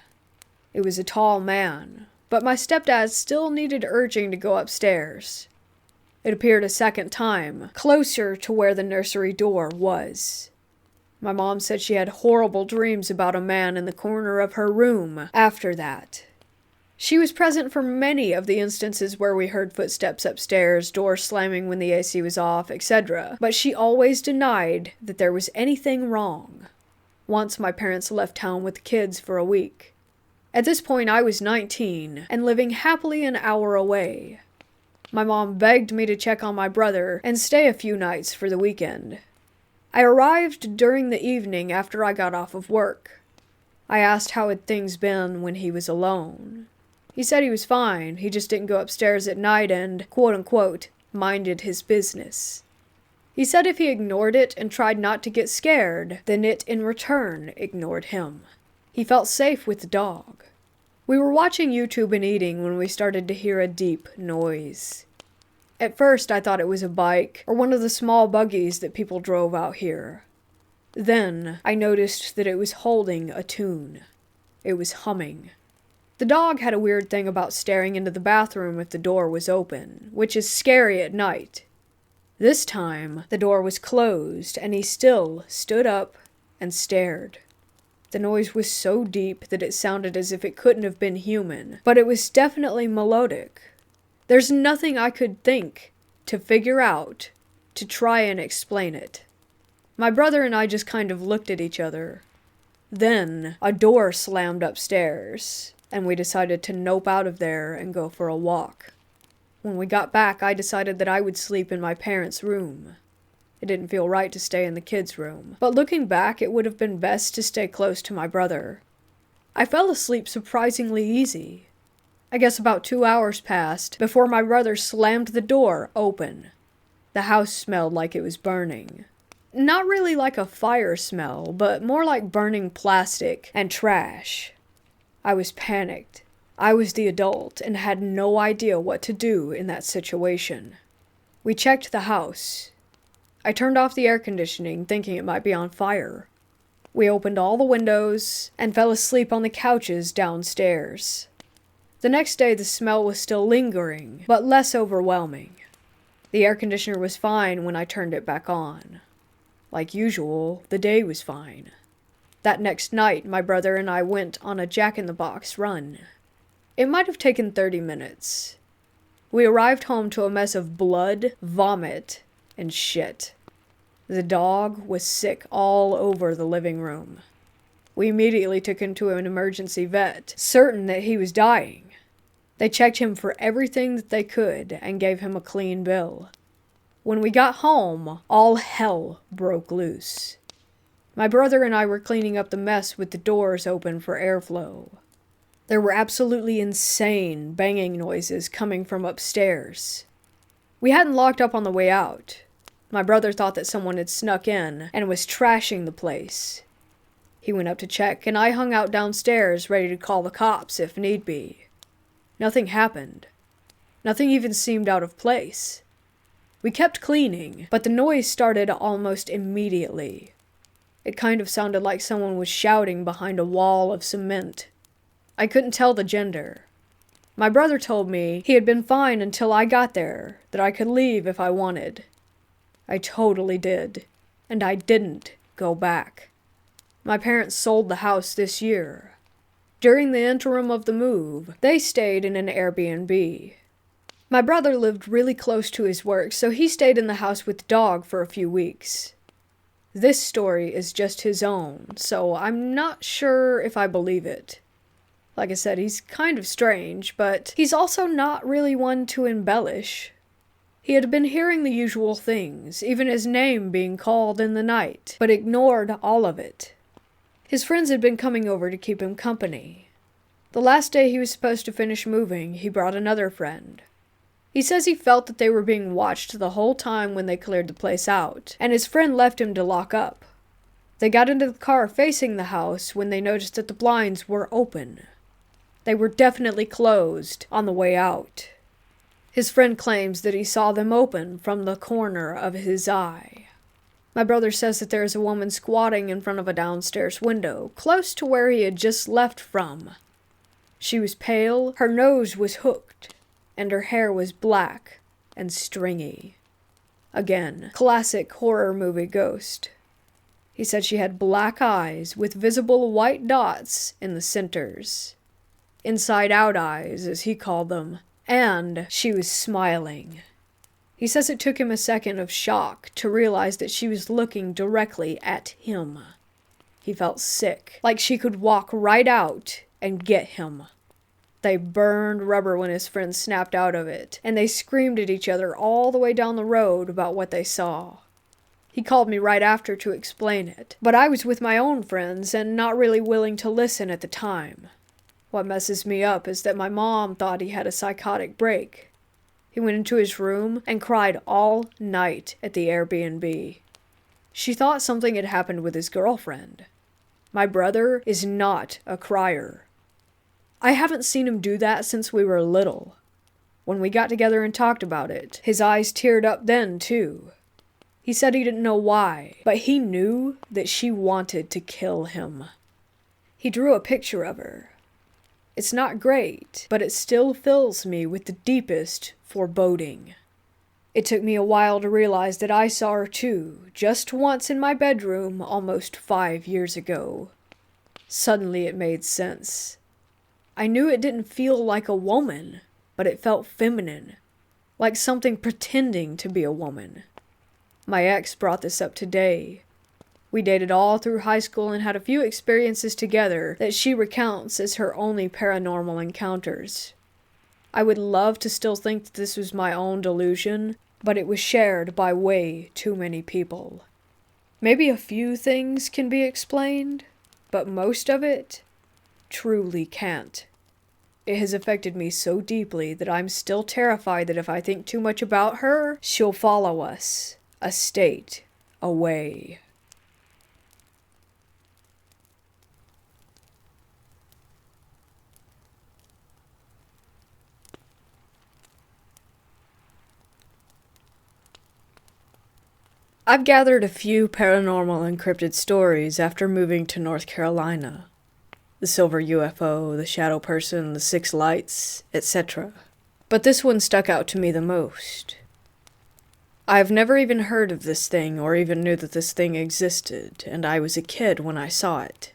It was a tall man, but my stepdad still needed urging to go upstairs. It appeared a second time, closer to where the nursery door was. My mom said she had horrible dreams about a man in the corner of her room after that. She was present for many of the instances where we heard footsteps upstairs, doors slamming when the AC was off, etc., but she always denied that there was anything wrong. Once my parents left town with the kids for a week. At this point I was 19 and living happily an hour away. My mom begged me to check on my brother and stay a few nights for the weekend. I arrived during the evening after I got off of work. I asked how had things been when he was alone. He said he was fine, he just didn't go upstairs at night and, quote-unquote, minded his business. He said if he ignored it and tried not to get scared, then it in return ignored him. He felt safe with the dog. We were watching YouTube and eating when we started to hear a deep noise. At first I thought it was a bike or one of the small buggies that people drove out here. Then I noticed that it was holding a tune. It was humming. The dog had a weird thing about staring into the bathroom if the door was open, which is scary at night. This time, the door was closed, and he still stood up and stared. The noise was so deep that it sounded as if it couldn't have been human, but it was definitely melodic. There's nothing I could think to figure out to try and explain it. My brother and I just kind of looked at each other. Then a door slammed upstairs, and we decided to nope out of there and go for a walk. When we got back, I decided that I would sleep in my parents' room. It didn't feel right to stay in the kids' room, but looking back, it would have been best to stay close to my brother. I fell asleep surprisingly easy. I guess about 2 hours passed before my brother slammed the door open. The house smelled like it was burning. Not really like a fire smell, but more like burning plastic and trash. I was panicked. I was the adult and had no idea what to do in that situation. We checked the house. I turned off the air conditioning, thinking it might be on fire. We opened all the windows and fell asleep on the couches downstairs. The next day, the smell was still lingering, but less overwhelming. The air conditioner was fine when I turned it back on. Like usual, the day was fine. That next night, my brother and I went on a Jack-in-the-Box run. It might have taken 30 minutes. We arrived home to a mess of blood, vomit, and shit. The dog was sick all over the living room. We immediately took him to an emergency vet, certain that he was dying. They checked him for everything that they could and gave him a clean bill. When we got home, all hell broke loose. My brother and I were cleaning up the mess with the doors open for airflow. There were absolutely insane banging noises coming from upstairs. We hadn't locked up on the way out. My brother thought that someone had snuck in and was trashing the place. He went up to check, and I hung out downstairs ready to call the cops if need be. Nothing happened. Nothing even seemed out of place. We kept cleaning, but the noise started almost immediately. It kind of sounded like someone was shouting behind a wall of cement. I couldn't tell the gender. My brother told me he had been fine until I got there, that I could leave if I wanted. I totally did, and I didn't go back. My parents sold the house this year. During the interim of the move, they stayed in an Airbnb. My brother lived really close to his work, so he stayed in the house with the dog for a few weeks. This story is just his own, so I'm not sure if I believe it. Like I said, he's kind of strange, but he's also not really one to embellish. He had been hearing the usual things, even his name being called in the night, but ignored all of it. His friends had been coming over to keep him company. The last day he was supposed to finish moving, he brought another friend. He says he felt that they were being watched the whole time when they cleared the place out, and his friend left him to lock up. They got into the car facing the house when they noticed that the blinds were open. They were definitely closed on the way out. His friend claims that he saw them open from the corner of his eye. My brother says that there is a woman squatting in front of a downstairs window, close to where he had just left from. She was pale, her nose was hooked, and her hair was black and stringy. Again, classic horror movie ghost. He said she had black eyes with visible white dots in the centers. Inside-out eyes, as he called them. And she was smiling. He says it took him a second of shock to realize that she was looking directly at him. He felt sick, like she could walk right out and get him. They burned rubber when his friend snapped out of it, and they screamed at each other all the way down the road about what they saw. He called me right after to explain it, but I was with my own friends and not really willing to listen at the time. What messes me up is that my mom thought he had a psychotic break. He went into his room and cried all night at the Airbnb. She thought something had happened with his girlfriend. My brother is not a crier. I haven't seen him do that since we were little. When we got together and talked about it, his eyes teared up then, too. He said he didn't know why, but he knew that she wanted to kill him. He drew a picture of her. It's not great, but it still fills me with the deepest foreboding. It took me a while to realize that I saw her too, just once in my bedroom almost 5 years ago. Suddenly it made sense. I knew it didn't feel like a woman, but it felt feminine, like something pretending to be a woman. My ex brought this up today. We dated all through high school and had a few experiences together that she recounts as her only paranormal encounters. I would love to still think that this was my own delusion, but it was shared by way too many people. Maybe a few things can be explained, but most of it truly can't. It has affected me so deeply that I'm still terrified that if I think too much about her, she'll follow us a state away. I've gathered a few paranormal encrypted stories after moving to North Carolina. The silver UFO, the shadow person, the six lights, etc. But this one stuck out to me the most. I've never even heard of this thing or even knew that this thing existed, and I was a kid when I saw it.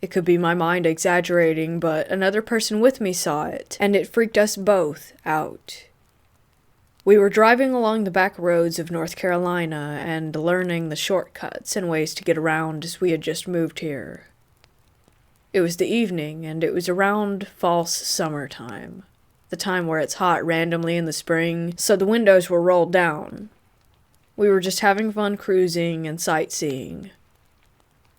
It could be my mind exaggerating, but another person with me saw it, and it freaked us both out. We were driving along the back roads of North Carolina and learning the shortcuts and ways to get around as we had just moved here. It was the evening, and it was around false summertime, the time where it's hot randomly in the spring, so the windows were rolled down. We were just having fun cruising and sightseeing.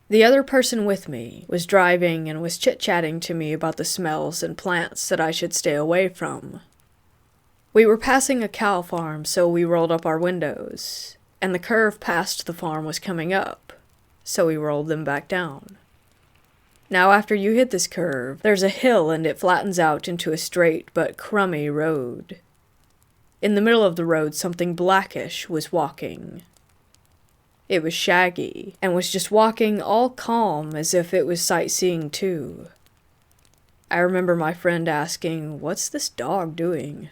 The other person with me was driving and was chit-chatting to me about the smells and plants that I should stay away from. We were passing a cow farm, so we rolled up our windows, and the curve past the farm was coming up, so we rolled them back down. Now after you hit this curve, there's a hill and it flattens out into a straight but crummy road. In the middle of the road, something blackish was walking. It was shaggy, and was just walking all calm as if it was sightseeing too. I remember my friend asking, "What's this dog doing?"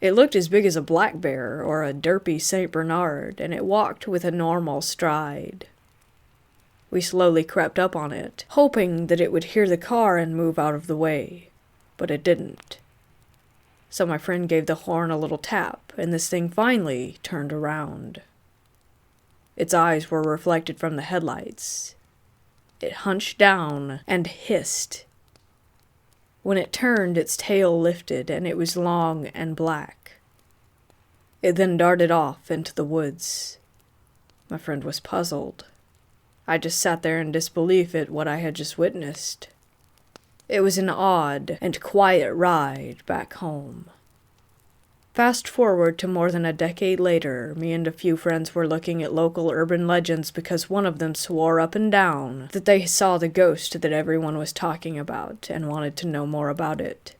It looked as big as a black bear or a derpy Saint Bernard, and it walked with a normal stride. We slowly crept up on it, hoping that it would hear the car and move out of the way, but it didn't. So my friend gave the horn a little tap, and this thing finally turned around. Its eyes were reflected from the headlights. It hunched down and hissed. When it turned, its tail lifted, and it was long and black. It then darted off into the woods. My friend was puzzled. I just sat there in disbelief at what I had just witnessed. It was an odd and quiet ride back home. Fast forward to more than a decade later, me and a few friends were looking at local urban legends because one of them swore up and down that they saw the ghost that everyone was talking about and wanted to know more about it.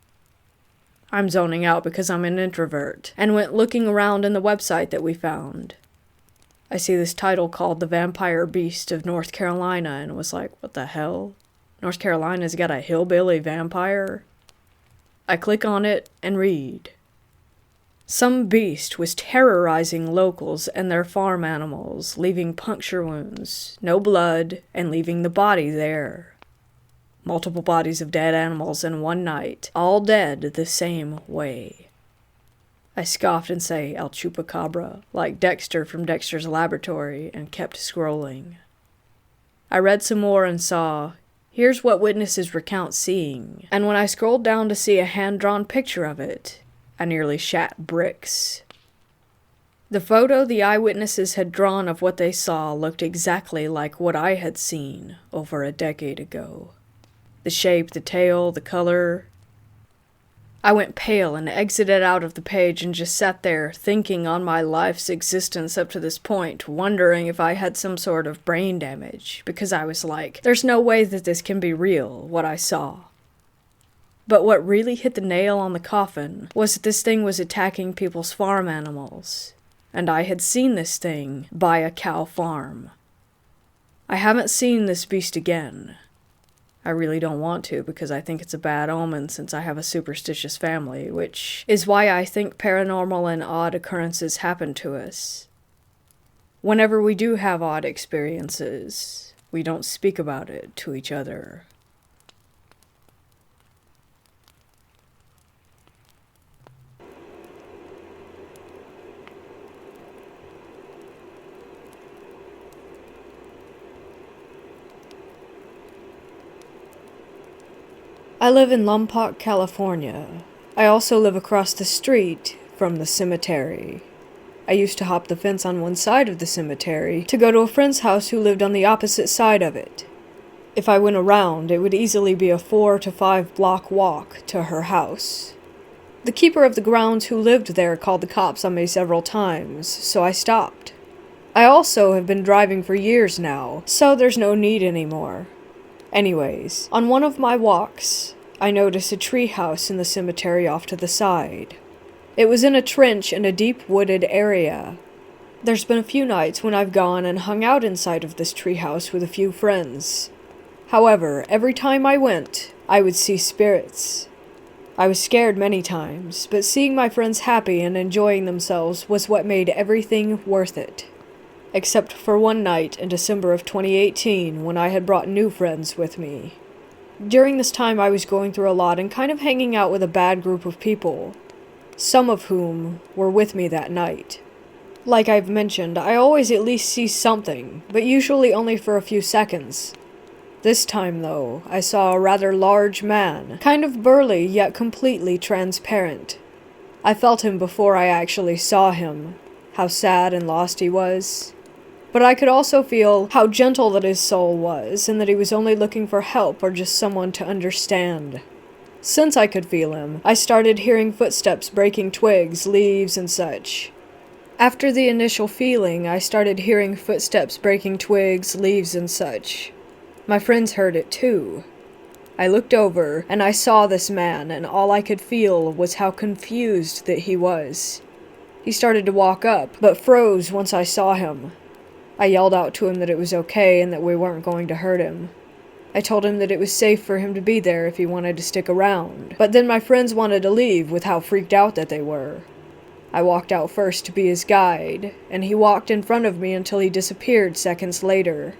I'm zoning out because I'm an introvert, and went looking around in the website that we found. I see this title called The Vampire Beast of North Carolina, and was like, what the hell? North Carolina's got a hillbilly vampire? I click on it and read. Some beast was terrorizing locals and their farm animals, leaving puncture wounds, no blood, and leaving the body there. Multiple bodies of dead animals in one night, all dead the same way. I scoffed and say El Chupacabra, like Dexter from Dexter's Laboratory, and kept scrolling. I read some more and saw, here's what witnesses recount seeing, and when I scrolled down to see a hand-drawn picture of it, I nearly shat bricks. The photo the eyewitnesses had drawn of what they saw looked exactly like what I had seen over a decade ago. The shape, the tail, the color. I went pale and exited out of the page and just sat there thinking on my life's existence up to this point, wondering if I had some sort of brain damage, because I was like, there's no way that this can be real, what I saw. But what really hit the nail on the coffin was that this thing was attacking people's farm animals, and I had seen this thing by a cow farm. I haven't seen this beast again. I really don't want to because I think it's a bad omen since I have a superstitious family, which is why I think paranormal and odd occurrences happen to us. Whenever we do have odd experiences, We don't speak about it to each other. I live in Lompoc, California. I also live across the street from the cemetery. I used to hop the fence on one side of the cemetery to go to a friend's house who lived on the opposite side of it. If I went around, it would easily be a 4 to 5 block walk to her house. The keeper of the grounds who lived there called the cops on me several times, so I stopped. I also have been driving for years now, so there's no need anymore. Anyways, on one of my walks, I noticed a tree house in the cemetery off to the side. It was in a trench in a deep wooded area. There's been a few nights when I've gone and hung out inside of this tree house with a few friends. However, every time I went, I would see spirits. I was scared many times, but seeing my friends happy and enjoying themselves was what made everything worth it. Except for one night in December of 2018 when I had brought new friends with me. During this time I was going through a lot and kind of hanging out with a bad group of people, some of whom were with me that night. Like I've mentioned, I always at least see something, but usually only for a few seconds. This time, though, I saw a rather large man, kind of burly yet completely transparent. I felt him before I actually saw him, how sad and lost he was. But I could also feel how gentle that his soul was, and that he was only looking for help or just someone to understand. Since I could feel him, I started hearing footsteps breaking twigs, leaves, and such. After the initial feeling, I started hearing footsteps breaking twigs, leaves, and such. My friends heard it too. I looked over, and I saw this man, and all I could feel was how confused that he was. He started to walk up, but froze once I saw him. I yelled out to him that it was okay and that we weren't going to hurt him. I told him that it was safe for him to be there if he wanted to stick around, but then my friends wanted to leave with how freaked out that they were. I walked out first to be his guide, and he walked in front of me until he disappeared seconds later.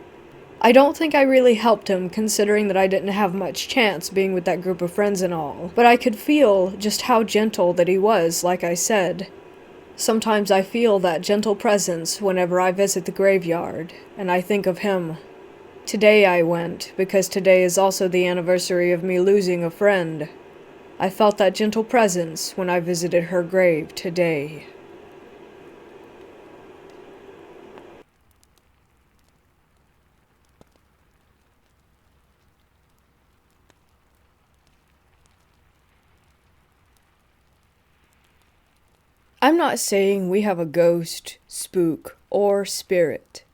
I don't think I really helped him, considering that I didn't have much chance being with that group of friends and all, but I could feel just how gentle that he was, like I said. Sometimes I feel that gentle presence whenever I visit the graveyard, and I think of him. Today I went, because today is also the anniversary of me losing a friend. I felt that gentle presence when I visited her grave today. I'm not saying we have a ghost, spook, or spirit,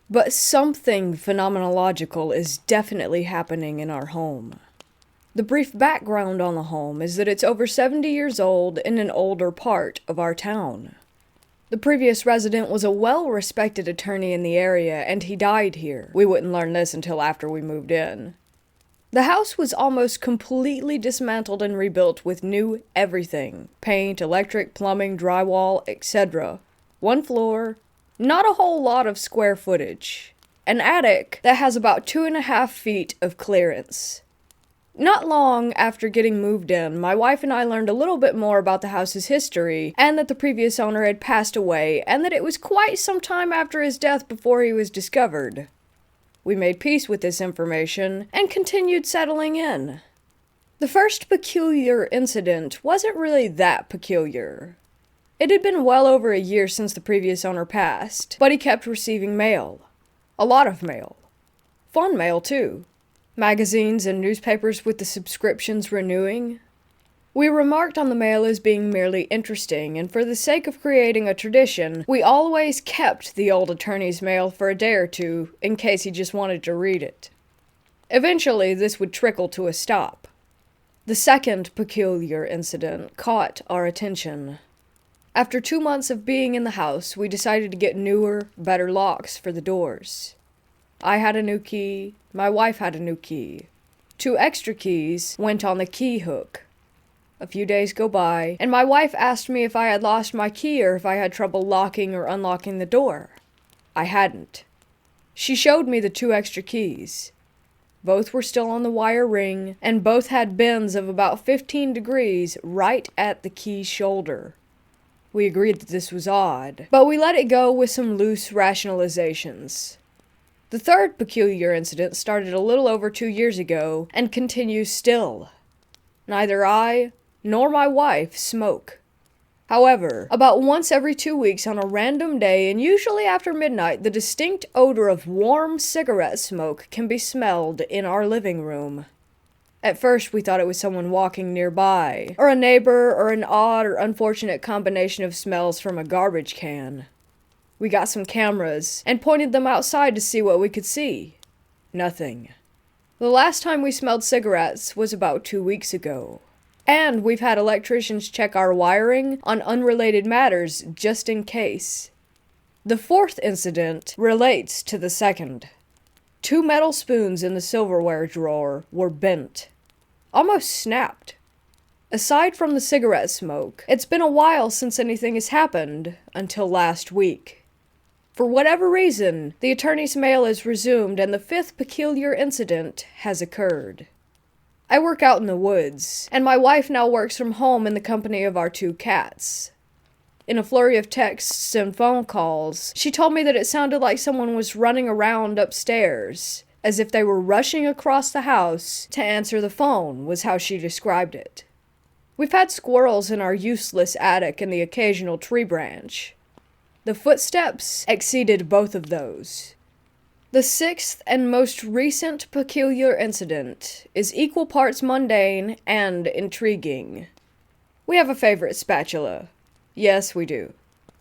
but something phenomenological is definitely happening in our home. The brief background on the home is that it's over 70 years old in an older part of our town. The previous resident was a well-respected attorney in the area, and he died here. We wouldn't learn this until after we moved in. The house was almost completely dismantled and rebuilt with new everything. Paint, electric, plumbing, drywall, etc. One floor, not a whole lot of square footage. An attic that has about 2.5 feet of clearance. Not long after getting moved in, my wife and I learned a little bit more about the house's history, and that the previous owner had passed away, and that it was quite some time after his death before he was discovered. We made peace with this information, and continued settling in. The first peculiar incident wasn't really that peculiar. It had been well over a year since the previous owner passed, but he kept receiving mail. A lot of mail. Fun mail, too. Magazines and newspapers with the subscriptions renewing. We remarked on the mail as being merely interesting, and for the sake of creating a tradition, we always kept the old attorney's mail for a day or two, in case he just wanted to read it. Eventually, this would trickle to a stop. The second peculiar incident caught our attention. After 2 months of being in the house, we decided to get newer, better locks for the doors. I had a new key, my wife had a new key. 2 extra keys went on the key hook. A few days go by, and my wife asked me if I had lost my key or if I had trouble locking or unlocking the door. I hadn't. She showed me the 2 extra keys. Both were still on the wire ring, and both had bends of about 15 degrees right at the key shoulder. We agreed that this was odd, but we let it go with some loose rationalizations. The third peculiar incident started a little over 2 years ago and continues still. Neither I nor my wife smoke. However, about once every 2 weeks on a random day, and usually after midnight, the distinct odor of warm cigarette smoke can be smelled in our living room. At first, we thought it was someone walking nearby, or a neighbor, or an odd or unfortunate combination of smells from a garbage can. We got some cameras and pointed them outside to see what we could see. Nothing. The last time we smelled cigarettes was about 2 weeks ago. And we've had electricians check our wiring on unrelated matters just in case. The fourth incident relates to the second. 2 metal spoons in the silverware drawer were bent. Almost snapped. Aside from the cigarette smoke, it's been a while since anything has happened, until last week. For whatever reason, the attorney's mail is resumed and the 5th peculiar incident has occurred. I work out in the woods, and my wife now works from home in the company of our 2 cats. In a flurry of texts and phone calls, she told me that it sounded like someone was running around upstairs, as if they were rushing across the house to answer the phone, was how she described it. We've had squirrels in our useless attic and the occasional tree branch. The footsteps exceeded both of those. The 6th and most recent peculiar incident is equal parts mundane and intriguing. We have a favorite spatula. Yes, we do.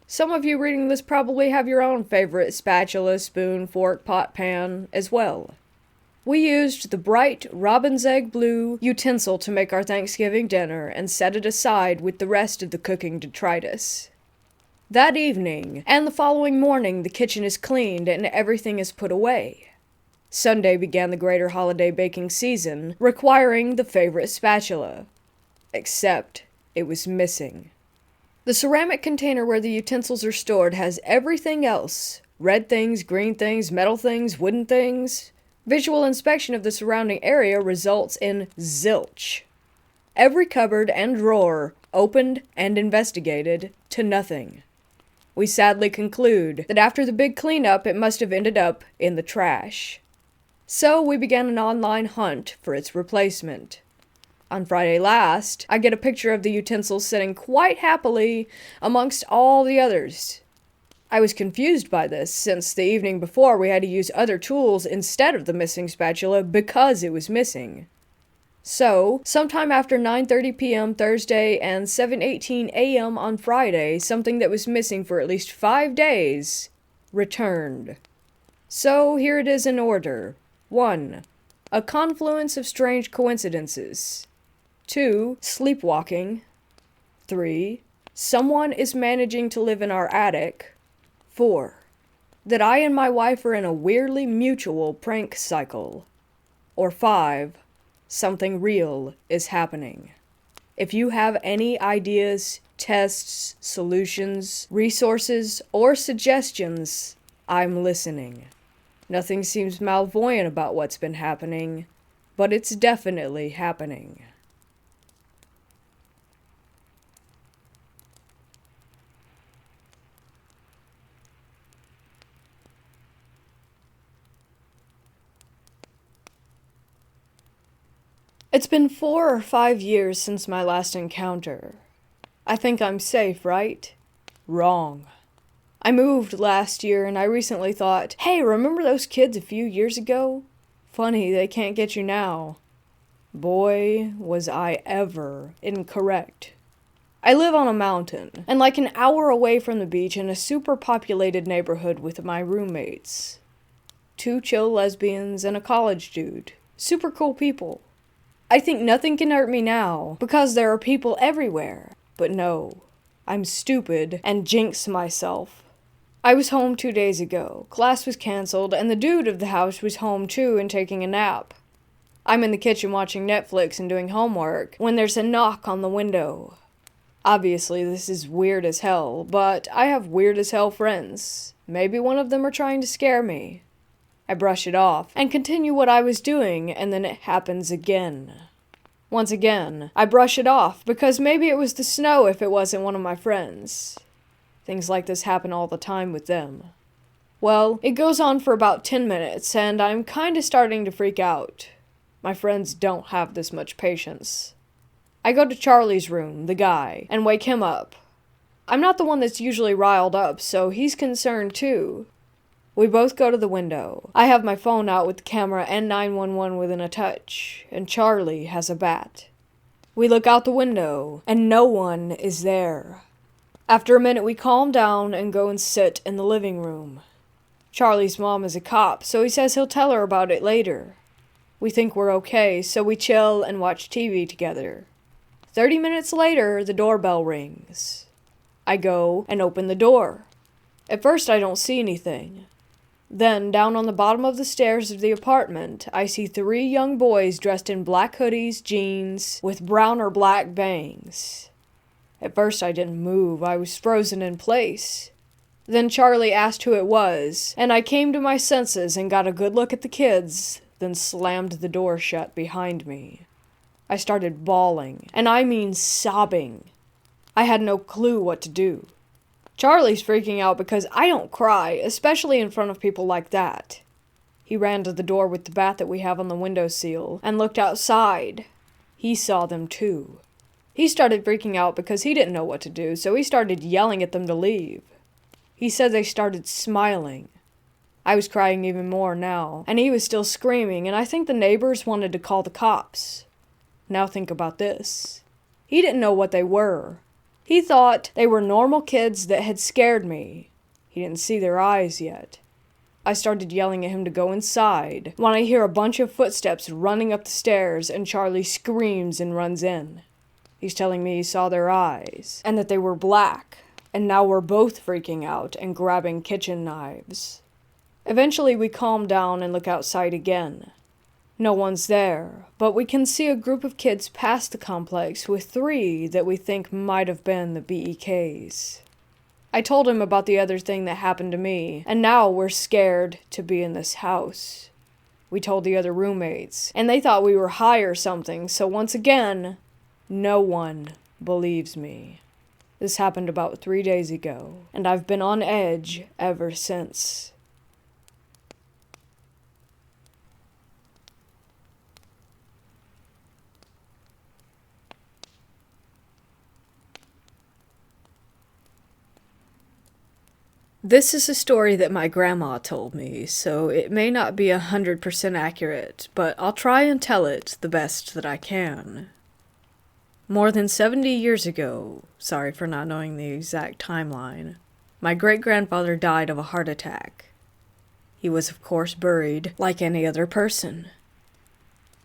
Some of you reading this probably have your own favorite spatula, spoon, fork, pot, pan as well. We used the bright robin's egg blue utensil to make our Thanksgiving dinner and set it aside with the rest of the cooking detritus. That evening, and the following morning, the kitchen is cleaned and everything is put away. Sunday began the greater holiday baking season, requiring the favorite spatula. Except, it was missing. The ceramic container where the utensils are stored has everything else. Red things, green things, metal things, wooden things. Visual inspection of the surrounding area results in zilch. Every cupboard and drawer opened and investigated to nothing. We sadly conclude that after the big cleanup, it must have ended up in the trash. So we began an online hunt for its replacement. On Friday last, I get a picture of the utensils sitting quite happily amongst all the others. I was confused by this, since the evening before we had to use other tools instead of the missing spatula because it was missing. So, sometime after 9:30 p.m. Thursday and 7:18 a.m. on Friday, something that was missing for at least 5 days returned. So, here it is in order. 1. A confluence of strange coincidences. 2. Sleepwalking. 3. Someone is managing to live in our attic. 4. That I and my wife are in a weirdly mutual prank cycle. Or 5. Something real is happening. If you have any ideas, tests, solutions, resources, or suggestions, I'm listening. Nothing seems malvoyant about what's been happening, but it's definitely happening. It's been 4 or 5 years since my last encounter. I think I'm safe, right? Wrong. I moved last year and I recently thought, hey, remember those kids a few years ago? Funny, they can't get you now. Boy, was I ever incorrect. I live on a mountain, and like an hour away from the beach in a super populated neighborhood with my roommates. 2 chill lesbians and a college dude. Super cool people. I think nothing can hurt me now, because there are people everywhere. But no, I'm stupid and jinx myself. I was home 2 days ago. Class was canceled, and the dude of the house was home too and taking a nap. I'm in the kitchen watching Netflix and doing homework when there's a knock on the window. Obviously, this is weird as hell, but I have weird as hell friends. Maybe one of them are trying to scare me. I brush it off and continue what I was doing, and then it happens again. Once again, I brush it off because maybe it was the snow if it wasn't one of my friends. Things like this happen all the time with them. Well, it goes on for about 10 minutes, and I'm kinda starting to freak out. My friends don't have this much patience. I go to Charlie's room, the guy, and wake him up. I'm not the one that's usually riled up, so he's concerned too. We both go to the window. I have my phone out with the camera and 911 within a touch, and Charlie has a bat. We look out the window, and no one is there. After a minute, we calm down and go and sit in the living room. Charlie's mom is a cop, so he says he'll tell her about it later. We think we're okay, so we chill and watch TV together. 30 minutes later, the doorbell rings. I go and open the door. At first, I don't see anything. Then, down on the bottom of the stairs of the apartment, I see 3 young boys dressed in black hoodies, jeans, with brown or black bangs. At first, I didn't move. I was frozen in place. Then Charlie asked who it was, and I came to my senses and got a good look at the kids, then slammed the door shut behind me. I started bawling, and I mean sobbing. I had no clue what to do. Charlie's freaking out because I don't cry, especially in front of people like that. He ran to the door with the bat that we have on the windowsill and looked outside. He saw them too. He started freaking out because he didn't know what to do, so he started yelling at them to leave. He said they started smiling. I was crying even more now, and he was still screaming, and I think the neighbors wanted to call the cops. Now think about this. He didn't know what they were. He thought they were normal kids that had scared me. He didn't see their eyes yet. I started yelling at him to go inside when I hear a bunch of footsteps running up the stairs and Charlie screams and runs in. He's telling me he saw their eyes and that they were black, and now we're both freaking out and grabbing kitchen knives. Eventually we calm down and look outside again. No one's there, but we can see a group of kids past the complex with 3 that we think might have been the BEKs. I told him about the other thing that happened to me, and now we're scared to be in this house. We told the other roommates, and they thought we were high or something, so once again, no one believes me. This happened about 3 days ago, and I've been on edge ever since. This is a story that my grandma told me, so it may not be 100% accurate, but I'll try and tell it the best that I can. More than 70 years ago, sorry for not knowing the exact timeline, my great-grandfather died of a heart attack. He was, of course, buried like any other person.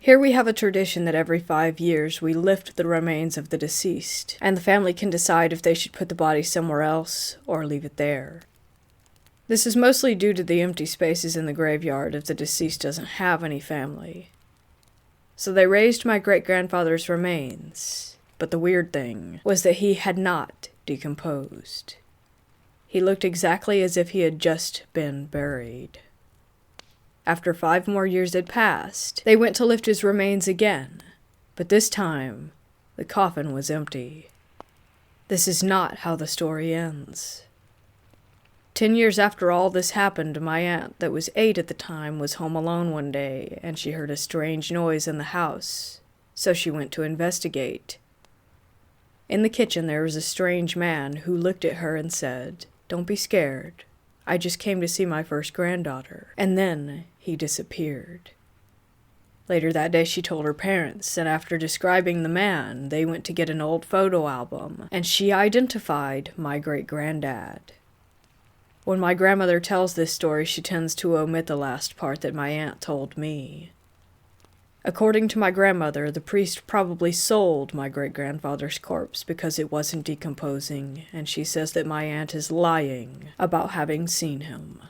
Here we have a tradition that every 5 years we lift the remains of the deceased, and the family can decide if they should put the body somewhere else or leave it there. This is mostly due to the empty spaces in the graveyard if the deceased doesn't have any family. So they raised my great-grandfather's remains, but the weird thing was that he had not decomposed. He looked exactly as if he had just been buried. After 5 more years had passed, they went to lift his remains again, but this time, the coffin was empty. This is not how the story ends. 10 years after all this happened, my aunt, that was 8 at the time, was home alone one day, and she heard a strange noise in the house, so she went to investigate. In the kitchen there was a strange man who looked at her and said, "Don't be scared. I just came to see my first granddaughter." And then he disappeared. Later that day she told her parents, and after describing the man, they went to get an old photo album, and she identified my great-granddad. When my grandmother tells this story, she tends to omit the last part that my aunt told me. According to my grandmother, the priest probably sold my great-grandfather's corpse because it wasn't decomposing, and she says that my aunt is lying about having seen him.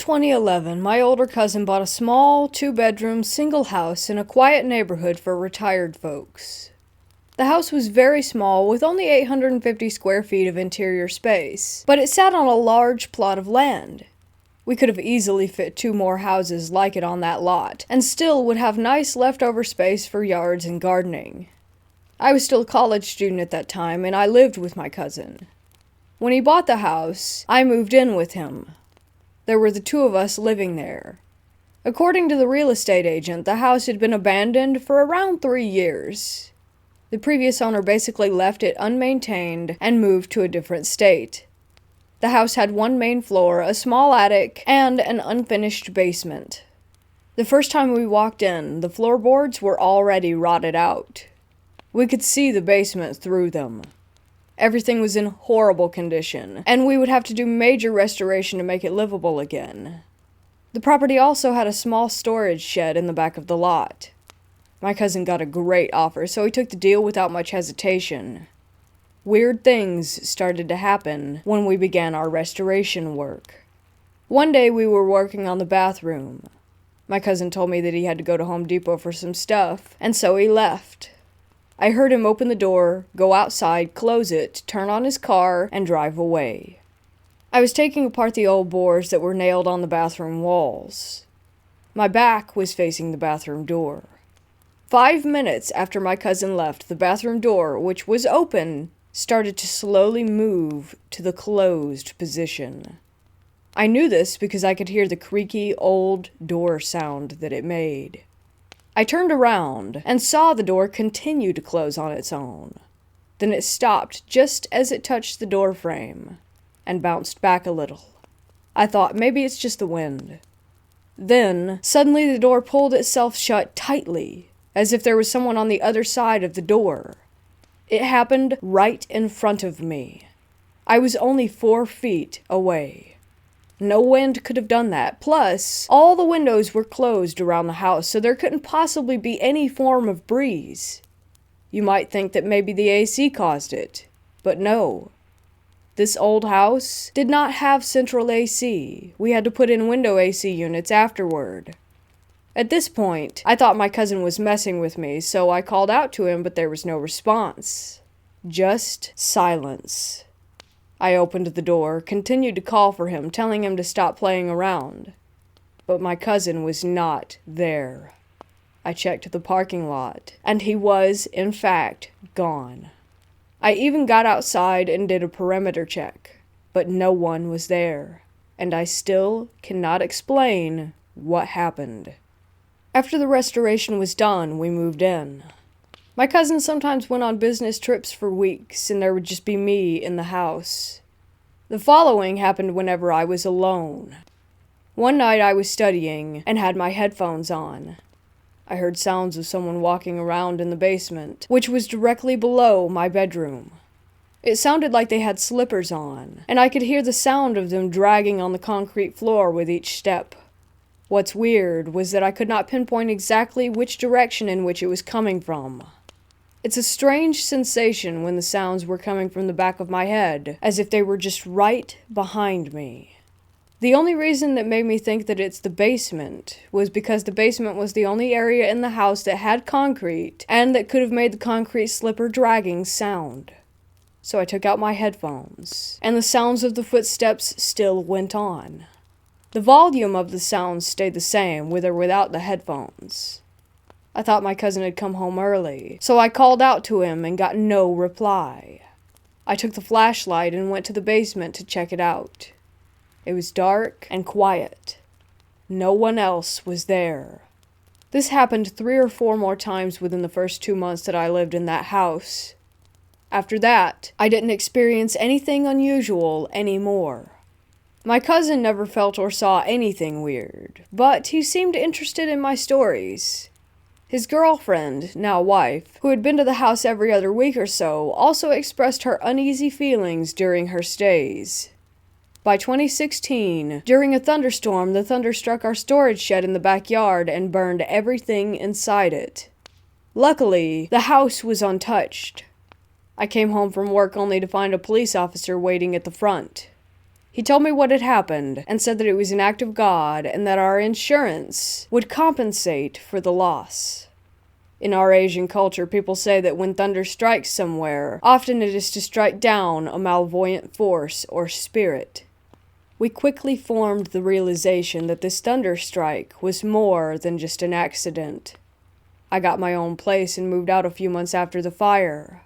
2011, my older cousin bought a small, two-bedroom, single house in a quiet neighborhood for retired folks. The house was very small, with only 850 square feet of interior space, but it sat on a large plot of land. We could have easily fit 2 more houses like it on that lot, and still would have nice leftover space for yards and gardening. I was still a college student at that time, and I lived with my cousin. When he bought the house, I moved in with him. There were the 2 of us living there. According to the real estate agent, the house had been abandoned for around 3 years. The previous owner basically left it unmaintained and moved to a different state. The house had 1 main floor, a small attic, and an unfinished basement. The first time we walked in, the floorboards were already rotted out. We could see the basement through them. Everything was in horrible condition, and we would have to do major restoration to make it livable again. The property also had a small storage shed in the back of the lot. My cousin got a great offer, so he took the deal without much hesitation. Weird things started to happen when we began our restoration work. One day we were working on the bathroom. My cousin told me that he had to go to Home Depot for some stuff, and so he left. I heard him open the door, go outside, close it, turn on his car, and drive away. I was taking apart the old boards that were nailed on the bathroom walls. My back was facing the bathroom door. 5 minutes after my cousin left, the bathroom door, which was open, started to slowly move to the closed position. I knew this because I could hear the creaky old door sound that it made. I turned around and saw the door continue to close on its own. Then it stopped just as it touched the door frame and bounced back a little. I thought maybe it's just the wind. Then, suddenly the door pulled itself shut tightly, as if there was someone on the other side of the door. It happened right in front of me. I was only 4 feet away. No wind could have done that. Plus, all the windows were closed around the house, so there couldn't possibly be any form of breeze. You might think that maybe the AC caused it, but no. This old house did not have central AC. We had to put in window AC units afterward. At this point, I thought my cousin was messing with me, so I called out to him, but there was no response. Just silence. I opened the door, continued to call for him, telling him to stop playing around. But my cousin was not there. I checked the parking lot, and he was, in fact, gone. I even got outside and did a perimeter check, but no one was there, and I still cannot explain what happened. After the restoration was done, we moved in. My cousin sometimes went on business trips for weeks, and there would just be me in the house. The following happened whenever I was alone. One night I was studying and had my headphones on. I heard sounds of someone walking around in the basement, which was directly below my bedroom. It sounded like they had slippers on, and I could hear the sound of them dragging on the concrete floor with each step. What's weird was that I could not pinpoint exactly which direction in which it was coming from. It's a strange sensation when the sounds were coming from the back of my head, as if they were just right behind me. The only reason that made me think that it's the basement was because the basement was the only area in the house that had concrete and that could have made the concrete slipper dragging sound. So I took out my headphones, and the sounds of the footsteps still went on. The volume of the sounds stayed the same, with or without the headphones. I thought my cousin had come home early, so I called out to him and got no reply. I took the flashlight and went to the basement to check it out. It was dark and quiet. No one else was there. This happened 3 or 4 more times within the first 2 months that I lived in that house. After that, I didn't experience anything unusual anymore. My cousin never felt or saw anything weird, but he seemed interested in my stories. His girlfriend, now wife, who had been to the house every other week or so, also expressed her uneasy feelings during her stays. By 2016, during a thunderstorm, the thunder struck our storage shed in the backyard and burned everything inside it. Luckily, the house was untouched. I came home from work only to find a police officer waiting at the front. He told me what had happened and said that it was an act of God and that our insurance would compensate for the loss. In our Asian culture, people say that when thunder strikes somewhere, often it is to strike down a malevolent force or spirit. We quickly formed the realization that this thunder strike was more than just an accident. I got my own place and moved out a few months after the fire.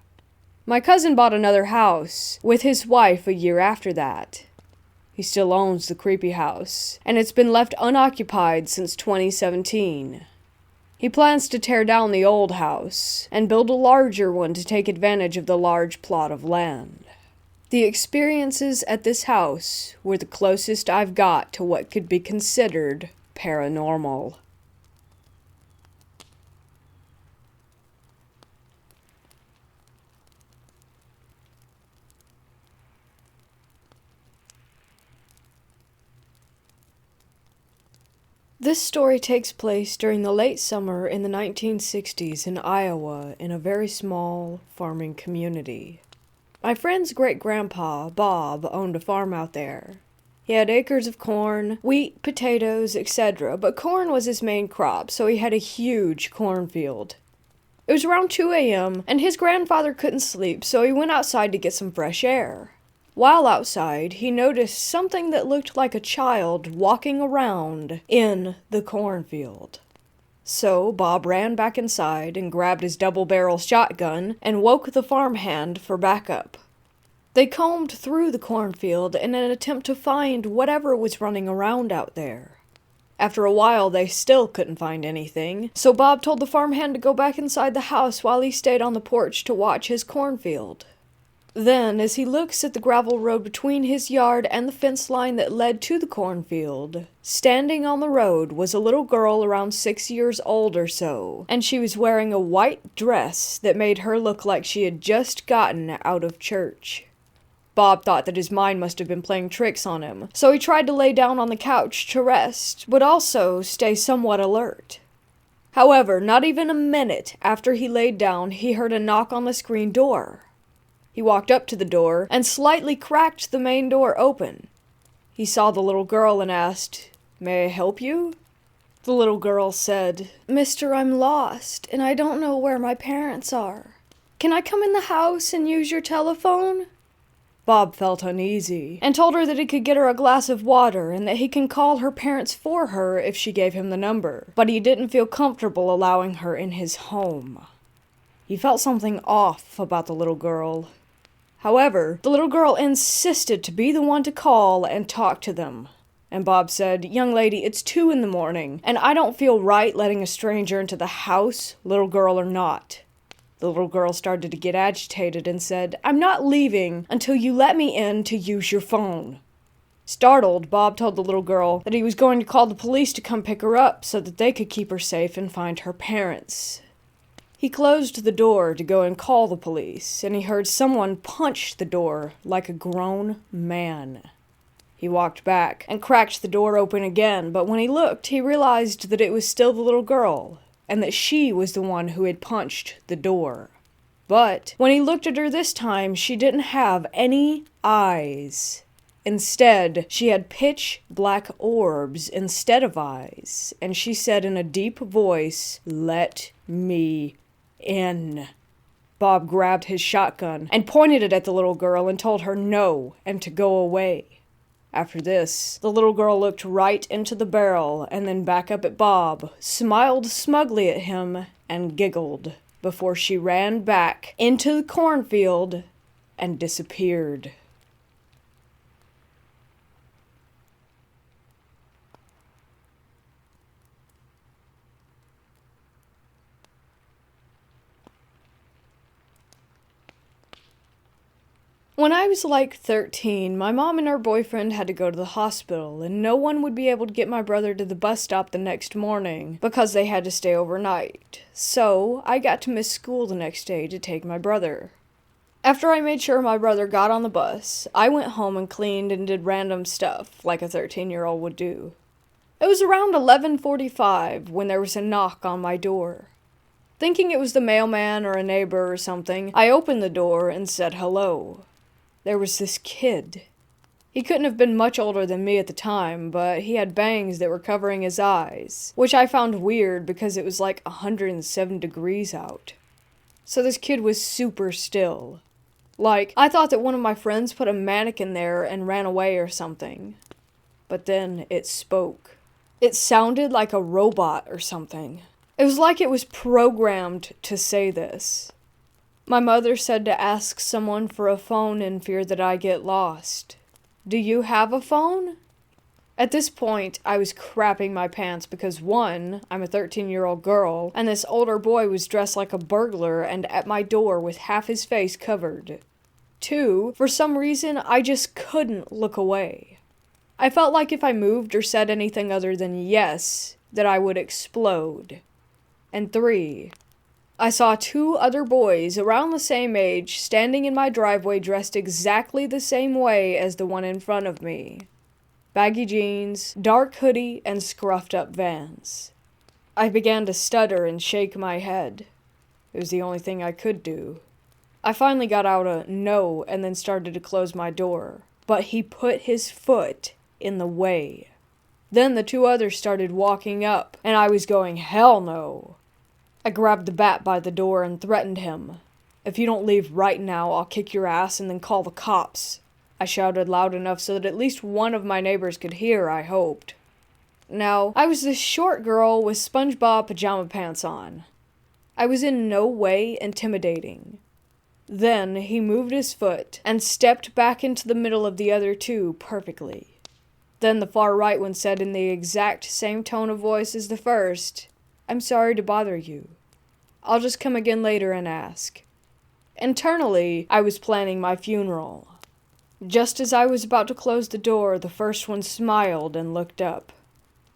My cousin bought another house with his wife a year after that. He still owns the creepy house, and it's been left unoccupied since 2017. He plans to tear down the old house and build a larger one to take advantage of the large plot of land. The experiences at this house were the closest I've got to what could be considered paranormal. This story takes place during the late summer in the 1960s in Iowa in a very small farming community. My friend's great-grandpa, Bob, owned a farm out there. He had acres of corn, wheat, potatoes, etc., but corn was his main crop, so he had a huge cornfield. It was around 2 a.m., and his grandfather couldn't sleep, so he went outside to get some fresh air. While outside, he noticed something that looked like a child walking around in the cornfield. So Bob ran back inside and grabbed his double-barrel shotgun and woke the farmhand for backup. They combed through the cornfield in an attempt to find whatever was running around out there. After a while, they still couldn't find anything, so Bob told the farmhand to go back inside the house while he stayed on the porch to watch his cornfield. Then, as he looks at the gravel road between his yard and the fence line that led to the cornfield, standing on the road was a little girl around 6 years old or so, and she was wearing a white dress that made her look like she had just gotten out of church. Bob thought that his mind must have been playing tricks on him, so he tried to lay down on the couch to rest, but also stay somewhat alert. However, not even a minute after he laid down, he heard a knock on the screen door. He walked up to the door and slightly cracked the main door open. He saw the little girl and asked, "May I help you?" The little girl said, "Mister, I'm lost, and I don't know where my parents are. Can I come in the house and use your telephone?" Bob felt uneasy, and told her that he could get her a glass of water and that he can call her parents for her if she gave him the number, but he didn't feel comfortable allowing her in his home. He felt something off about the little girl. However, the little girl insisted to be the one to call and talk to them. And Bob said, "Young lady, it's 2 a.m, and I don't feel right letting a stranger into the house, little girl or not." The little girl started to get agitated and said, "I'm not leaving until you let me in to use your phone." Startled, Bob told the little girl that he was going to call the police to come pick her up so that they could keep her safe and find her parents. He closed the door to go and call the police, and he heard someone punch the door like a grown man. He walked back and cracked the door open again, but when he looked, he realized that it was still the little girl, and that she was the one who had punched the door. But when he looked at her this time, she didn't have any eyes. Instead, she had pitch black orbs instead of eyes, and she said in a deep voice, "Let me in." Bob grabbed his shotgun and pointed it at the little girl and told her no and to go away. After this, the little girl looked right into the barrel and then back up at Bob, smiled smugly at him, and giggled before she ran back into the cornfield and disappeared. When I was like 13, my mom and her boyfriend had to go to the hospital, and no one would be able to get my brother to the bus stop the next morning because they had to stay overnight. So I got to miss school the next day to take my brother. After I made sure my brother got on the bus, I went home and cleaned and did random stuff like a 13-year-old would do. It was around 11:45 when there was a knock on my door. Thinking it was the mailman or a neighbor or something, I opened the door and said hello. There was this kid. He couldn't have been much older than me at the time, but he had bangs that were covering his eyes, which I found weird because it was like 107 degrees out. So this kid was super still. Like, I thought that one of my friends put a mannequin there and ran away or something. But then it spoke. It sounded like a robot or something. It was like it was programmed to say this. My mother said to ask someone for a phone in fear that I get lost. Do you have a phone? At this point, I was crapping my pants because 1, I'm a 13-year-old girl, and this older boy was dressed like a burglar and at my door with half his face covered. 2, for some reason, I just couldn't look away. I felt like if I moved or said anything other than yes, that I would explode. And 3, I saw 2 other boys around the same age standing in my driveway dressed exactly the same way as the one in front of me. Baggy jeans, dark hoodie, and scruffed up Vans. I began to stutter and shake my head. It was the only thing I could do. I finally got out a no and then started to close my door, but he put his foot in the way. Then the 2 others started walking up, and I was going, hell no. I grabbed the bat by the door and threatened him. If you don't leave right now, I'll kick your ass and then call the cops. I shouted loud enough so that at least one of my neighbors could hear, I hoped. Now, I was this short girl with SpongeBob pajama pants on. I was in no way intimidating. Then he moved his foot and stepped back into the middle of the other 2 perfectly. Then the far right one said in the exact same tone of voice as the first, I'm sorry to bother you. I'll just come again later and ask. Internally, I was planning my funeral. Just as I was about to close the door, the first one smiled and looked up.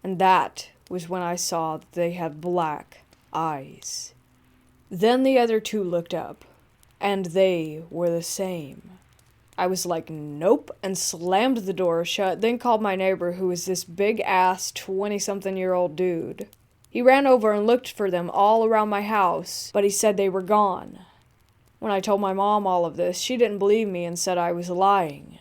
And that was when I saw that they had black eyes. Then the other 2 looked up, and they were the same. I was like, nope, and slammed the door shut, then called my neighbor, who was this big-ass 20-something-year-old dude. He ran over and looked for them all around my house, but he said they were gone. When I told my mom all of this, she didn't believe me and said I was lying.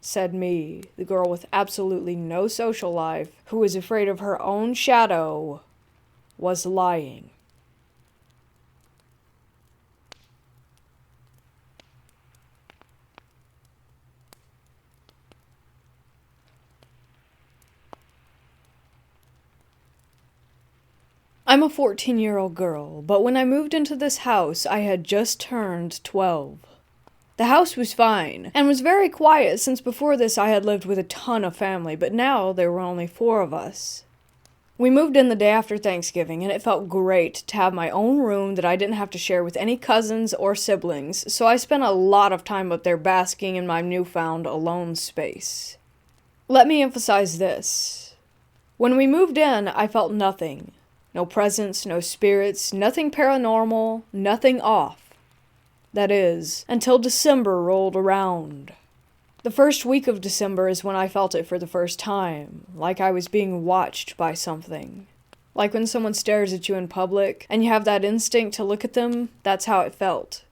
Said me, the girl with absolutely no social life, who was afraid of her own shadow, was lying. I'm a 14-year-old girl, but when I moved into this house, I had just turned 12. The house was fine, and was very quiet since before this I had lived with a ton of family, but now there were only 4 of us. We moved in the day after Thanksgiving, and it felt great to have my own room that I didn't have to share with any cousins or siblings, so I spent a lot of time up there basking in my newfound alone space. Let me emphasize this. When we moved in, I felt nothing. No presence, no spirits, nothing paranormal, nothing off. That is, until December rolled around. The first week of December is when I felt it for the first time, like I was being watched by something. Like when someone stares at you in public, and you have that instinct to look at them, that's how it felt.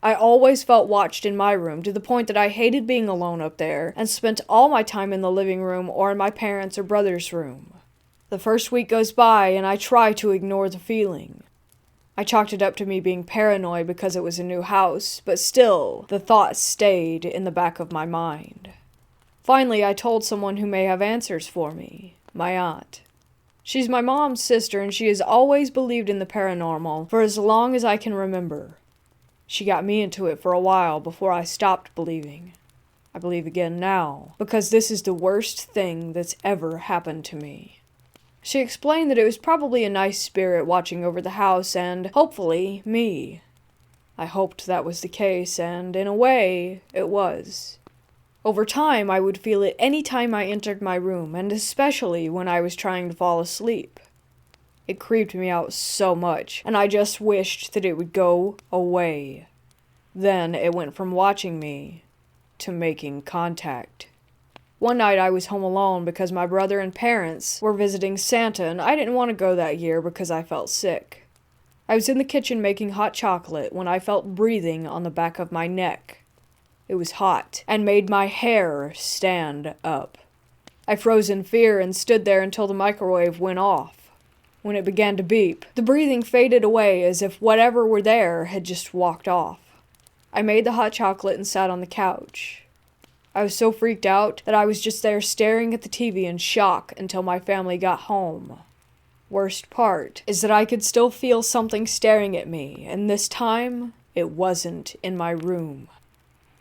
I always felt watched in my room, to the point that I hated being alone up there, and spent all my time in the living room or in my parents' or brother's room. The first week goes by, and I try to ignore the feeling. I chalked it up to me being paranoid because it was a new house, but still, the thought stayed in the back of my mind. Finally, I told someone who may have answers for me, my aunt. She's my mom's sister, and she has always believed in the paranormal for as long as I can remember. She got me into it for a while before I stopped believing. I believe again now, because this is the worst thing that's ever happened to me. She explained that it was probably a nice spirit watching over the house and, hopefully, me. I hoped that was the case, and in a way, it was. Over time, I would feel it any time I entered my room, and especially when I was trying to fall asleep. It creeped me out so much, and I just wished that it would go away. Then it went from watching me to making contact. One night I was home alone because my brother and parents were visiting Santa, and I didn't want to go that year because I felt sick. I was in the kitchen making hot chocolate when I felt breathing on the back of my neck. It was hot, and made my hair stand up. I froze in fear and stood there until the microwave went off. When it began to beep, the breathing faded away as if whatever were there had just walked off. I made the hot chocolate and sat on the couch. I was so freaked out that I was just there staring at the TV in shock until my family got home. Worst part is that I could still feel something staring at me, and this time, it wasn't in my room.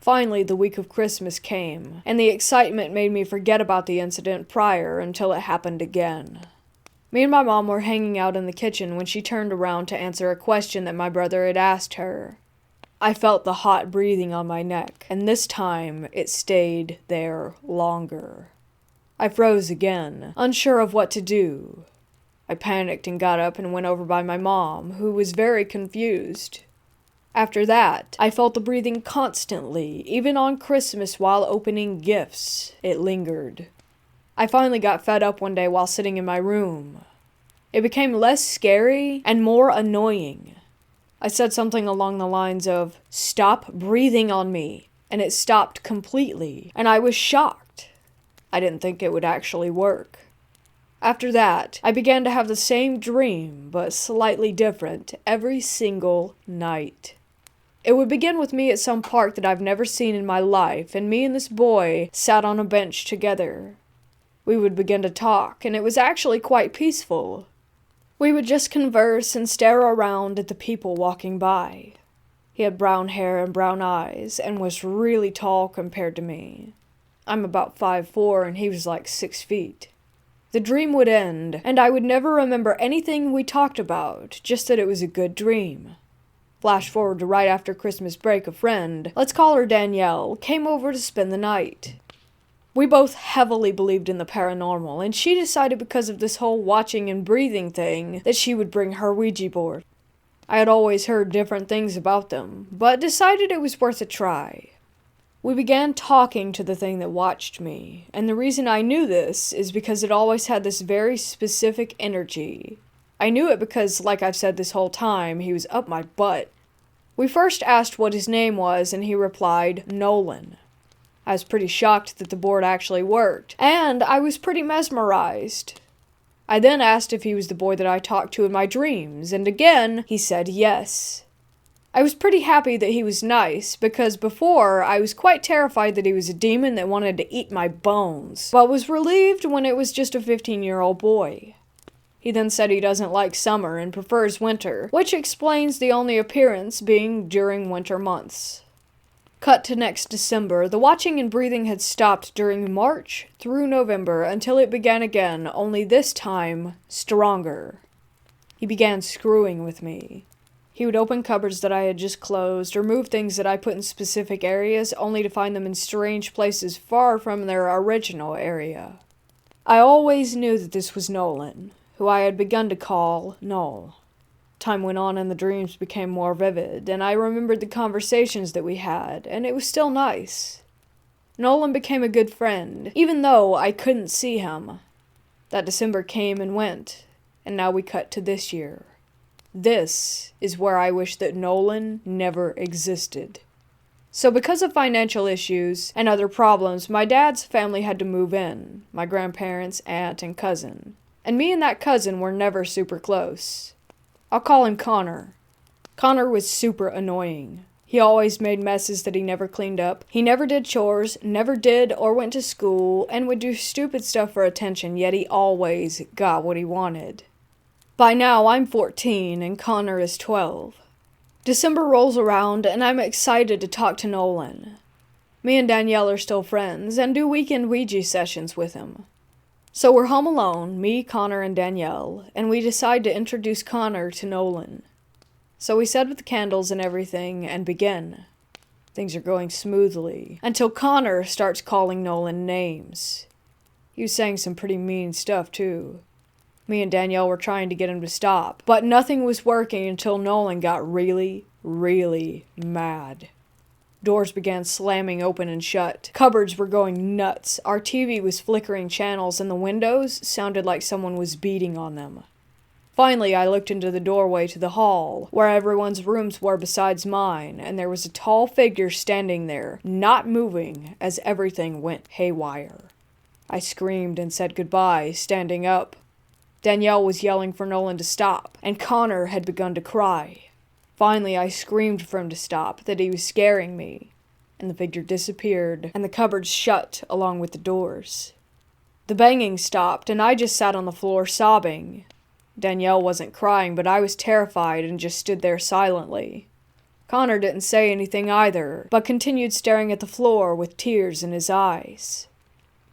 Finally, the week of Christmas came, and the excitement made me forget about the incident prior until it happened again. Me and my mom were hanging out in the kitchen when she turned around to answer a question that my brother had asked her. I felt the hot breathing on my neck, and this time it stayed there longer. I froze again, unsure of what to do. I panicked and got up and went over by my mom, who was very confused. After that, I felt the breathing constantly, even on Christmas while opening gifts. It lingered. I finally got fed up one day while sitting in my room. It became less scary and more annoying. I said something along the lines of, "Stop breathing on me," and it stopped completely, and I was shocked. I didn't think it would actually work. After that, I began to have the same dream, but slightly different, every single night. It would begin with me at some park that I've never seen in my life, and me and this boy sat on a bench together. We would begin to talk, and it was actually quite peaceful. We would just converse and stare around at the people walking by. He had brown hair and brown eyes, and was really tall compared to me. I'm about 5'4", and he was like 6 feet. The dream would end, and I would never remember anything we talked about, just that it was a good dream. Flash forward to right after Christmas break, a friend, let's call her Danielle, came over to spend the night. We both heavily believed in the paranormal, and she decided because of this whole watching and breathing thing that she would bring her Ouija board. I had always heard different things about them, but decided it was worth a try. We began talking to the thing that watched me, and the reason I knew this is because it always had this very specific energy. I knew it because, like I've said this whole time, he was up my butt. We first asked what his name was, and he replied, Nolan. I was pretty shocked that the board actually worked, and I was pretty mesmerized. I then asked if he was the boy that I talked to in my dreams, and again, he said yes. I was pretty happy that he was nice, because before, I was quite terrified that he was a demon that wanted to eat my bones, but was relieved when it was just a 15-year-old boy. He then said he doesn't like summer and prefers winter, which explains the only appearance being during winter months. Cut to next December, the watching and breathing had stopped during March through November until it began again, only this time stronger. He began screwing with me. He would open cupboards that I had just closed, or move things that I put in specific areas, only to find them in strange places far from their original area. I always knew that this was Nolan, who I had begun to call Noel. Time went on and the dreams became more vivid, and I remembered the conversations that we had, and it was still nice. Nolan became a good friend, even though I couldn't see him. That December came and went, and now we cut to this year. This is where I wish that Nolan never existed. So because of financial issues and other problems, my dad's family had to move in, my grandparents, aunt, and cousin. And me and that cousin were never super close. I'll call him Connor. Connor was super annoying. He always made messes that he never cleaned up. He never did chores, never did or went to school, and would do stupid stuff for attention, yet he always got what he wanted. By now, I'm 14 and Connor is 12. December rolls around and I'm excited to talk to Nolan. Me and Danielle are still friends and do weekend Ouija sessions with him. So we're home alone, me, Connor, and Danielle, and we decide to introduce Connor to Nolan. So we set up the candles and everything and begin. Things are going smoothly, until Connor starts calling Nolan names. He was saying some pretty mean stuff too. Me and Danielle were trying to get him to stop, but nothing was working until Nolan got really, really mad. Doors began slamming open and shut. Cupboards were going nuts. Our TV was flickering channels, and the windows sounded like someone was beating on them. Finally, I looked into the doorway to the hall, where everyone's rooms were besides mine, and there was a tall figure standing there, not moving, as everything went haywire. I screamed and said goodbye, standing up. Danielle was yelling for Nolan to stop, and Connor had begun to cry. Finally, I screamed for him to stop, that he was scaring me, and the figure disappeared, and the cupboards shut along with the doors. The banging stopped, and I just sat on the floor sobbing. Danielle wasn't crying, but I was terrified and just stood there silently. Connor didn't say anything either, but continued staring at the floor with tears in his eyes.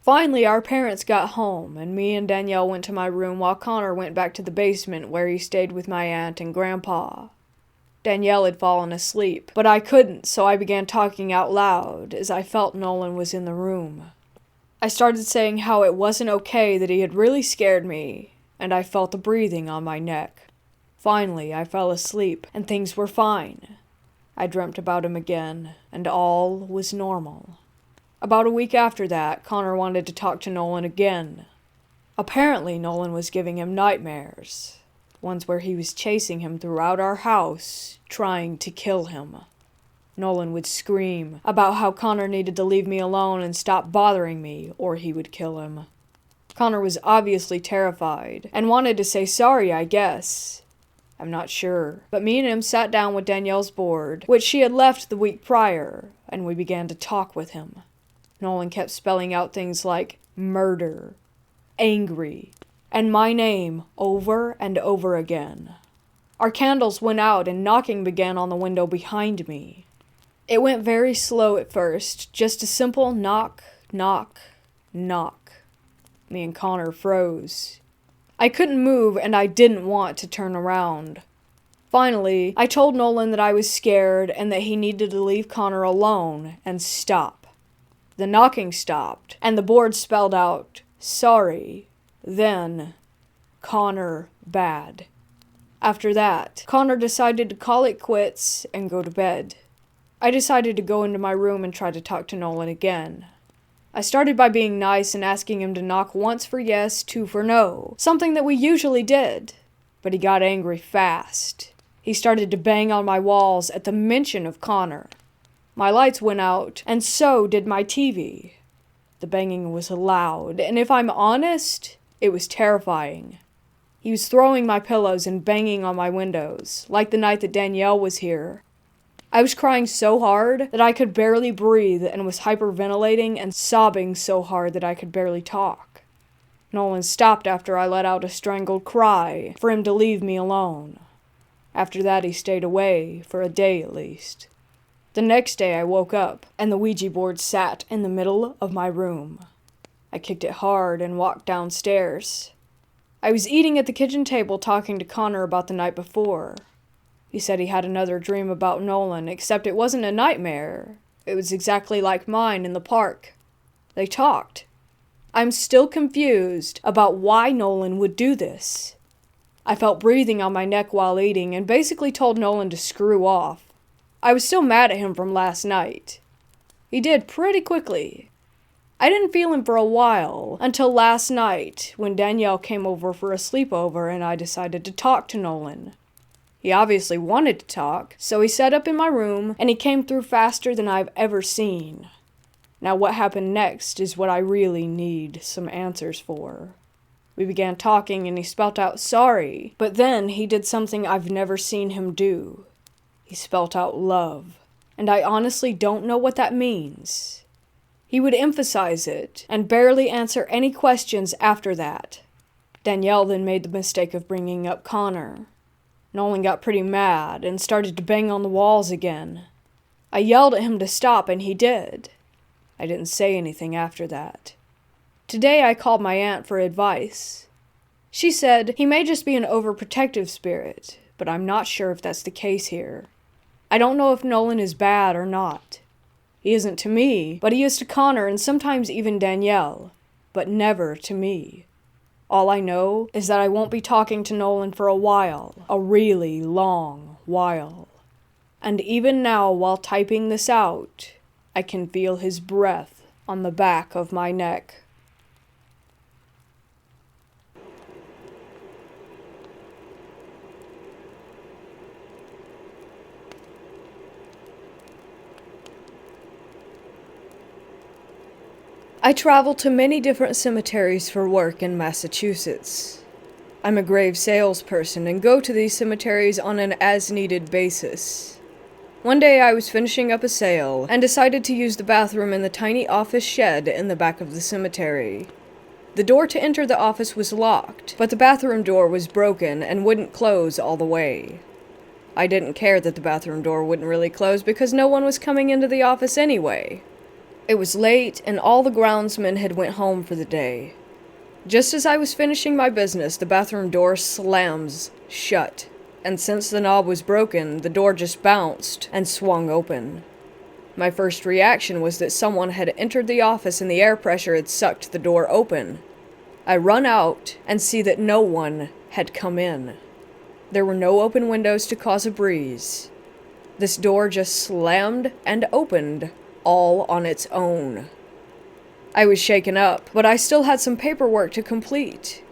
Finally, our parents got home, and me and Danielle went to my room while Connor went back to the basement where he stayed with my aunt and grandpa. Danielle had fallen asleep, but I couldn't, so I began talking out loud as I felt Nolan was in the room. I started saying how it wasn't okay that he had really scared me, and I felt the breathing on my neck. Finally, I fell asleep, and things were fine. I dreamt about him again, and all was normal. About a week after that, Connor wanted to talk to Nolan again. Apparently, Nolan was giving him nightmares, ones where he was chasing him throughout our house, trying to kill him. Nolan would scream about how Connor needed to leave me alone and stop bothering me, or he would kill him. Connor was obviously terrified, and wanted to say sorry, I guess. I'm not sure, but me and him sat down with Danielle's board, which she had left the week prior, and we began to talk with him. Nolan kept spelling out things like murder, angry, and my name over and over again. Our candles went out and knocking began on the window behind me. It went very slow at first, just a simple knock, knock, knock. Me and Connor froze. I couldn't move and I didn't want to turn around. Finally, I told Nolan that I was scared and that he needed to leave Connor alone and stop. The knocking stopped, and the board spelled out, sorry, then, Connor bad. After that, Connor decided to call it quits and go to bed. I decided to go into my room and try to talk to Nolan again. I started by being nice and asking him to knock once for yes, two for no, something that we usually did. But he got angry fast. He started to bang on my walls at the mention of Connor. My lights went out, and so did my TV. The banging was loud, and if I'm honest, it was terrifying. He was throwing my pillows and banging on my windows, like the night that Danielle was here. I was crying so hard that I could barely breathe and was hyperventilating and sobbing so hard that I could barely talk. Nolan stopped after I let out a strangled cry for him to leave me alone. After that, he stayed away, for a day at least. The next day I woke up, and the Ouija board sat in the middle of my room. I kicked it hard and walked downstairs. I was eating at the kitchen table talking to Connor about the night before. He said he had another dream about Nolan, except it wasn't a nightmare. It was exactly like mine in the park. They talked. I'm still confused about why Nolan would do this. I felt breathing on my neck while eating and basically told Nolan to screw off. I was still mad at him from last night. He did pretty quickly. I didn't feel him for a while, until last night, when Danielle came over for a sleepover and I decided to talk to Nolan. He obviously wanted to talk, so he sat up in my room, and he came through faster than I've ever seen. Now what happened next is what I really need some answers for. We began talking and he spelt out sorry, but then he did something I've never seen him do. He spelt out love, and I honestly don't know what that means. He would emphasize it, and barely answer any questions after that. Danielle then made the mistake of bringing up Connor. Nolan got pretty mad, and started to bang on the walls again. I yelled at him to stop, and he did. I didn't say anything after that. Today I called my aunt for advice. She said he may just be an overprotective spirit, but I'm not sure if that's the case here. I don't know if Nolan is bad or not. He isn't to me, but he is to Connor and sometimes even Danielle, but never to me. All I know is that I won't be talking to Nolan for a while, a really long while. And even now, while typing this out, I can feel his breath on the back of my neck. I travel to many different cemeteries for work in Massachusetts. I'm a grave salesperson and go to these cemeteries on an as-needed basis. One day I was finishing up a sale and decided to use the bathroom in the tiny office shed in the back of the cemetery. The door to enter the office was locked, but the bathroom door was broken and wouldn't close all the way. I didn't care that the bathroom door wouldn't really close because no one was coming into the office anyway. It was late and all the groundsmen had went home for the day. Just as I was finishing my business, the bathroom door slams shut, and since the knob was broken, the door just bounced and swung open. My first reaction was that someone had entered the office and the air pressure had sucked the door open. I run out and see that no one had come in. There were no open windows to cause a breeze. This door just slammed and opened all on its own. I was shaken up, but I still had some paperwork to complete.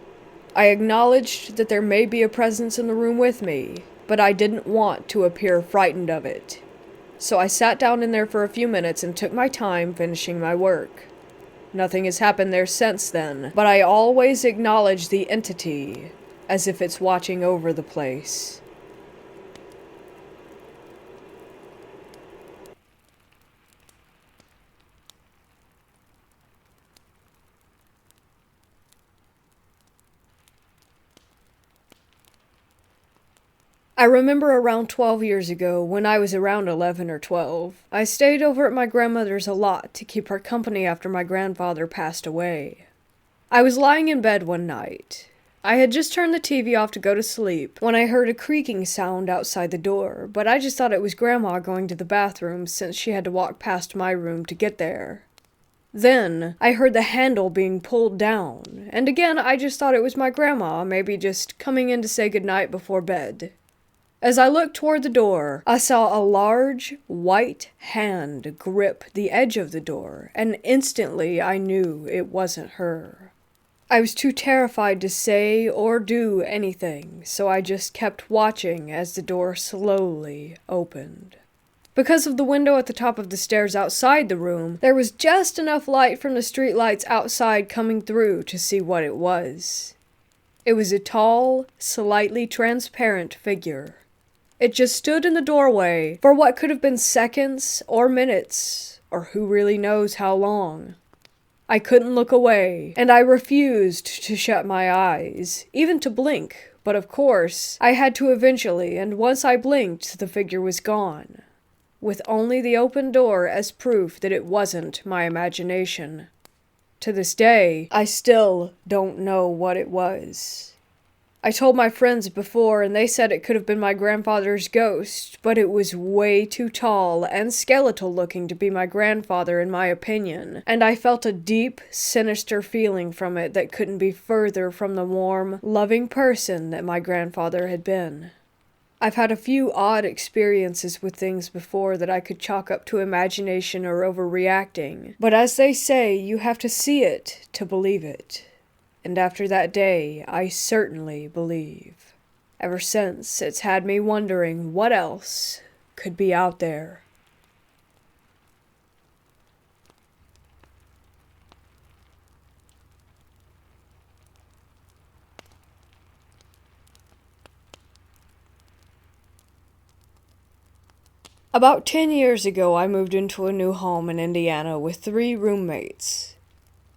I acknowledged that there may be a presence in the room with me, but I didn't want to appear frightened of it. So I sat down in there for a few minutes and took my time finishing my work. Nothing has happened there since then, but I always acknowledge the entity as if it's watching over the place. I remember around 12 years ago, when I was around 11 or 12, I stayed over at my grandmother's a lot to keep her company after my grandfather passed away. I was lying in bed one night. I had just turned the TV off to go to sleep when I heard a creaking sound outside the door, but I just thought it was Grandma going to the bathroom since she had to walk past my room to get there. Then, I heard the handle being pulled down, and again I just thought it was my grandma, maybe just coming in to say goodnight before bed. As I looked toward the door, I saw a large, white hand grip the edge of the door, and instantly I knew it wasn't her. I was too terrified to say or do anything, so I just kept watching as the door slowly opened. Because of the window at the top of the stairs outside the room, there was just enough light from the streetlights outside coming through to see what it was. It was a tall, slightly transparent figure. It just stood in the doorway for what could have been seconds or minutes, or who really knows how long. I couldn't look away, and I refused to shut my eyes, even to blink, but of course, I had to eventually, and once I blinked, the figure was gone, with only the open door as proof that it wasn't my imagination. To this day, I still don't know what it was. I told my friends before, and they said it could have been my grandfather's ghost, but it was way too tall and skeletal looking to be my grandfather in my opinion, and I felt a deep, sinister feeling from it that couldn't be further from the warm, loving person that my grandfather had been. I've had a few odd experiences with things before that I could chalk up to imagination or overreacting, but as they say, you have to see it to believe it. And after that day, I certainly believe. Ever since, it's had me wondering what else could be out there. About 10 years ago, I moved into a new home in Indiana with 3 roommates.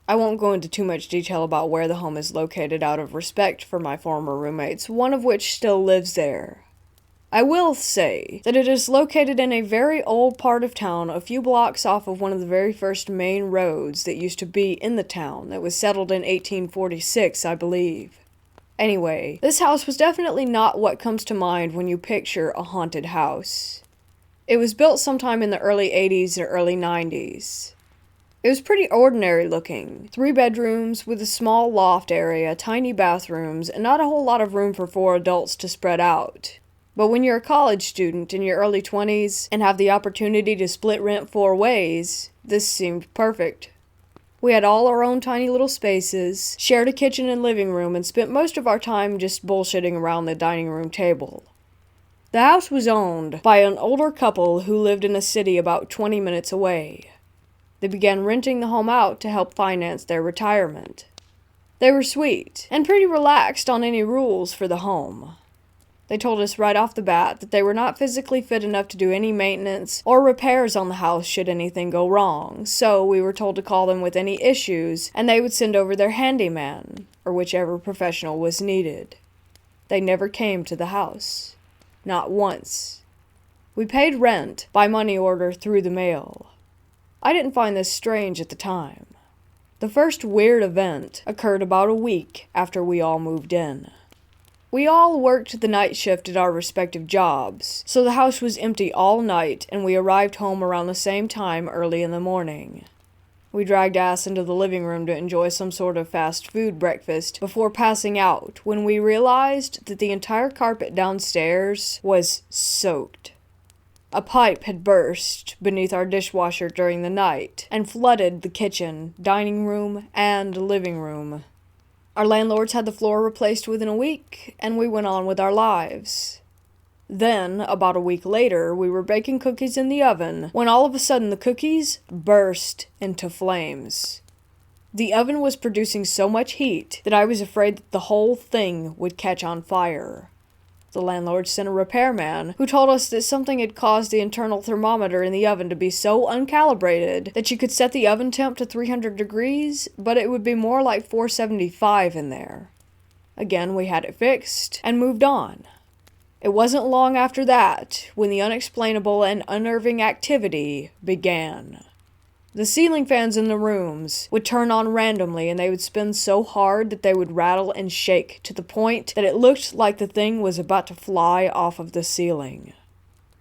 I won't go into too much detail about where the home is located out of respect for my former roommates, one of which still lives there. I will say that it is located in a very old part of town, a few blocks off of one of the very first main roads that used to be in the town that was settled in 1846, I believe. Anyway, this house was definitely not what comes to mind when you picture a haunted house. It was built sometime in the early 80s or early 90s. It was pretty ordinary looking. 3 bedrooms with a small loft area, tiny bathrooms, and not a whole lot of room for 4 adults to spread out. But when you're a college student in your early 20s and have the opportunity to split rent 4 ways, this seemed perfect. We had all our own tiny little spaces, shared a kitchen and living room, and spent most of our time just bullshitting around the dining room table. The house was owned by an older couple who lived in a city about 20 minutes away. They began renting the home out to help finance their retirement. They were sweet, and pretty relaxed on any rules for the home. They told us right off the bat that they were not physically fit enough to do any maintenance or repairs on the house should anything go wrong, so we were told to call them with any issues, and they would send over their handyman, or whichever professional was needed. They never came to the house. Not once. We paid rent by money order through the mail. I didn't find this strange at the time. The first weird event occurred about a week after we all moved in. We all worked the night shift at our respective jobs, so the house was empty all night and we arrived home around the same time early in the morning. We dragged ass into the living room to enjoy some sort of fast food breakfast before passing out when we realized that the entire carpet downstairs was soaked. A pipe had burst beneath our dishwasher during the night and flooded the kitchen, dining room, and living room. Our landlords had the floor replaced within a week, and we went on with our lives. Then, about a week later, we were baking cookies in the oven when all of a sudden the cookies burst into flames. The oven was producing so much heat that I was afraid that the whole thing would catch on fire. The landlord sent a repairman who told us that something had caused the internal thermometer in the oven to be so uncalibrated that you could set the oven temp to 300 degrees, but it would be more like 475 in there. Again, we had it fixed and moved on. It wasn't long after that when the unexplainable and unnerving activity began. The ceiling fans in the rooms would turn on randomly and they would spin so hard that they would rattle and shake to the point that it looked like the thing was about to fly off of the ceiling.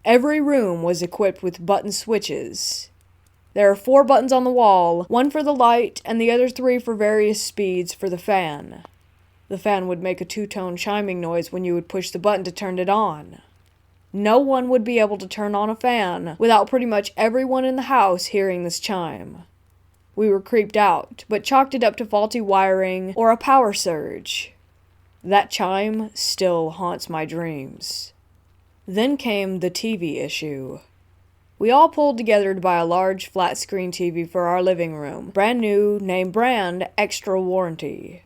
Every room was equipped with button switches. There are 4 buttons on the wall, 1 for the light and the other 3 for various speeds for the fan. The fan would make a 2-tone chiming noise when you would push the button to turn it on. No one would be able to turn on a fan without pretty much everyone in the house hearing this chime. We were creeped out, but chalked it up to faulty wiring or a power surge. That chime still haunts my dreams. Then came the TV issue. We all pulled together to buy a large flat-screen TV for our living room, brand new, name brand, extra warranty.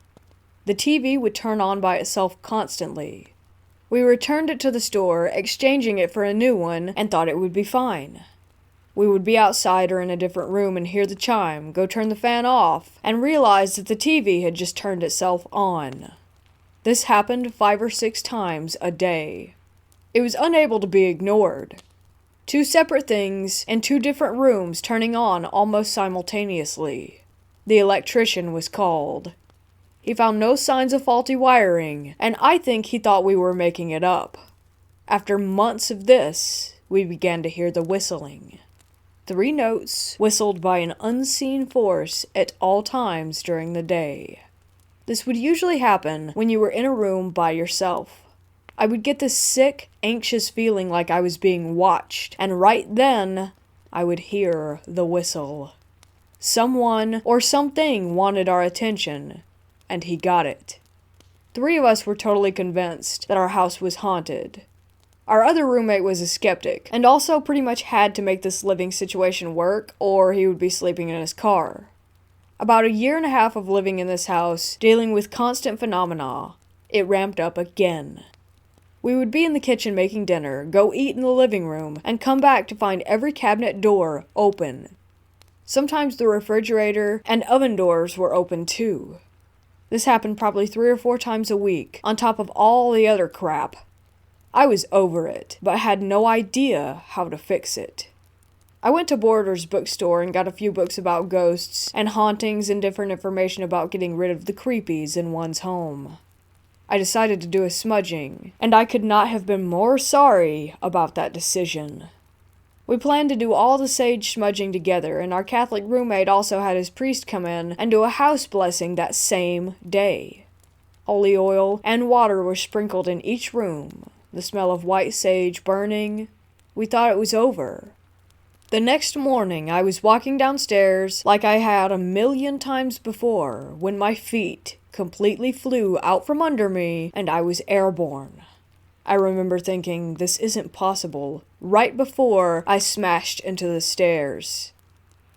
The TV would turn on by itself constantly. We returned it to the store, exchanging it for a new one, and thought it would be fine. We would be outside or in a different room and hear the chime, go turn the fan off, and realize that the TV had just turned itself on. This happened 5 or 6 times a day. It was unable to be ignored. 2 separate things in 2 different rooms turning on almost simultaneously. The electrician was called. He found no signs of faulty wiring, and I think he thought we were making it up. After months of this, we began to hear the whistling. 3 notes whistled by an unseen force at all times during the day. This would usually happen when you were in a room by yourself. I would get this sick, anxious feeling like I was being watched, and right then, I would hear the whistle. Someone or something wanted our attention, and he got it. 3 of us were totally convinced that our house was haunted. Our other roommate was a skeptic, and also pretty much had to make this living situation work, or he would be sleeping in his car. About 1.5 years of living in this house, dealing with constant phenomena, it ramped up again. We would be in the kitchen making dinner, go eat in the living room, and come back to find every cabinet door open. Sometimes the refrigerator and oven doors were open too. This happened probably 3 or 4 times a week, on top of all the other crap. I was over it, but had no idea how to fix it. I went to Borders bookstore and got a few books about ghosts and hauntings and different information about getting rid of the creepies in one's home. I decided to do a smudging, and I could not have been more sorry about that decision. We planned to do all the sage smudging together, and our Catholic roommate also had his priest come in and do a house blessing that same day. Holy oil and water were sprinkled in each room, the smell of white sage burning. We thought it was over. The next morning, I was walking downstairs like I had 1,000,000 times before, when my feet completely flew out from under me and I was airborne. I remember thinking, this isn't possible, right before I smashed into the stairs.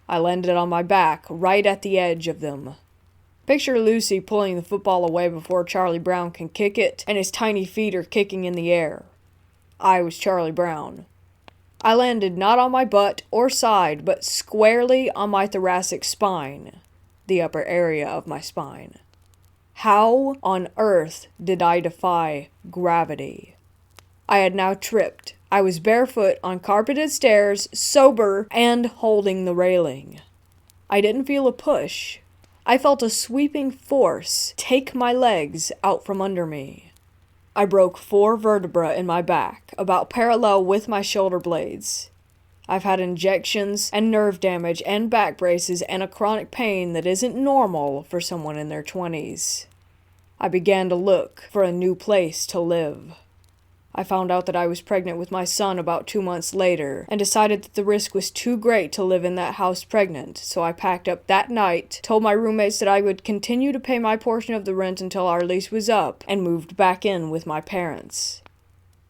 I landed on my back, right at the edge of them. Picture Lucy pulling the football away before Charlie Brown can kick it, and his tiny feet are kicking in the air. I was Charlie Brown. I landed not on my butt or side, but squarely on my thoracic spine, the upper area of my spine. How on earth did I defy gravity? I had now tripped. I was barefoot on carpeted stairs, sober, and holding the railing. I didn't feel a push. I felt a sweeping force take my legs out from under me. I broke 4 vertebrae in my back, about parallel with my shoulder blades. I've had injections and nerve damage and back braces and a chronic pain that isn't normal for someone in their 20s. I began to look for a new place to live. I found out that I was pregnant with my son about 2 months later, and decided that the risk was too great to live in that house pregnant, so I packed up that night, told my roommates that I would continue to pay my portion of the rent until our lease was up, and moved back in with my parents.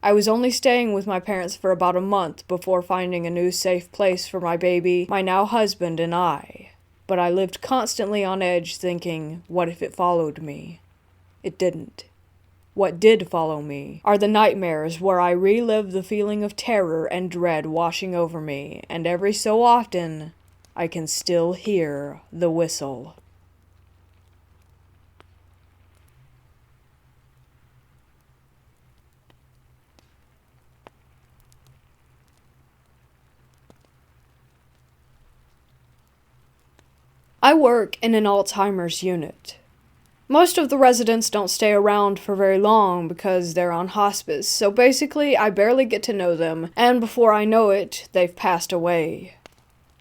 I was only staying with my parents for about a month before finding a new safe place for my baby, my now husband, and I. But I lived constantly on edge thinking, what if it followed me? It didn't. What did follow me are the nightmares where I relive the feeling of terror and dread washing over me, and every so often, I can still hear the whistle. I work in an Alzheimer's unit. Most of the residents don't stay around for very long because they're on hospice, so basically I barely get to know them, and before I know it, they've passed away.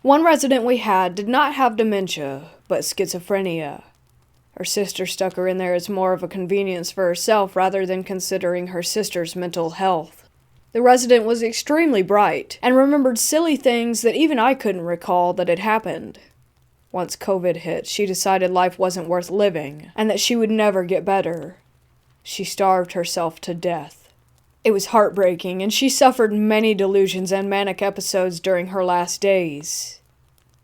One resident we had did not have dementia, but schizophrenia. Her sister stuck her in there as more of a convenience for herself rather than considering her sister's mental health. The resident was extremely bright, and remembered silly things that even I couldn't recall that had happened. Once COVID hit, she decided life wasn't worth living, and that she would never get better. She starved herself to death. It was heartbreaking, and she suffered many delusions and manic episodes during her last days.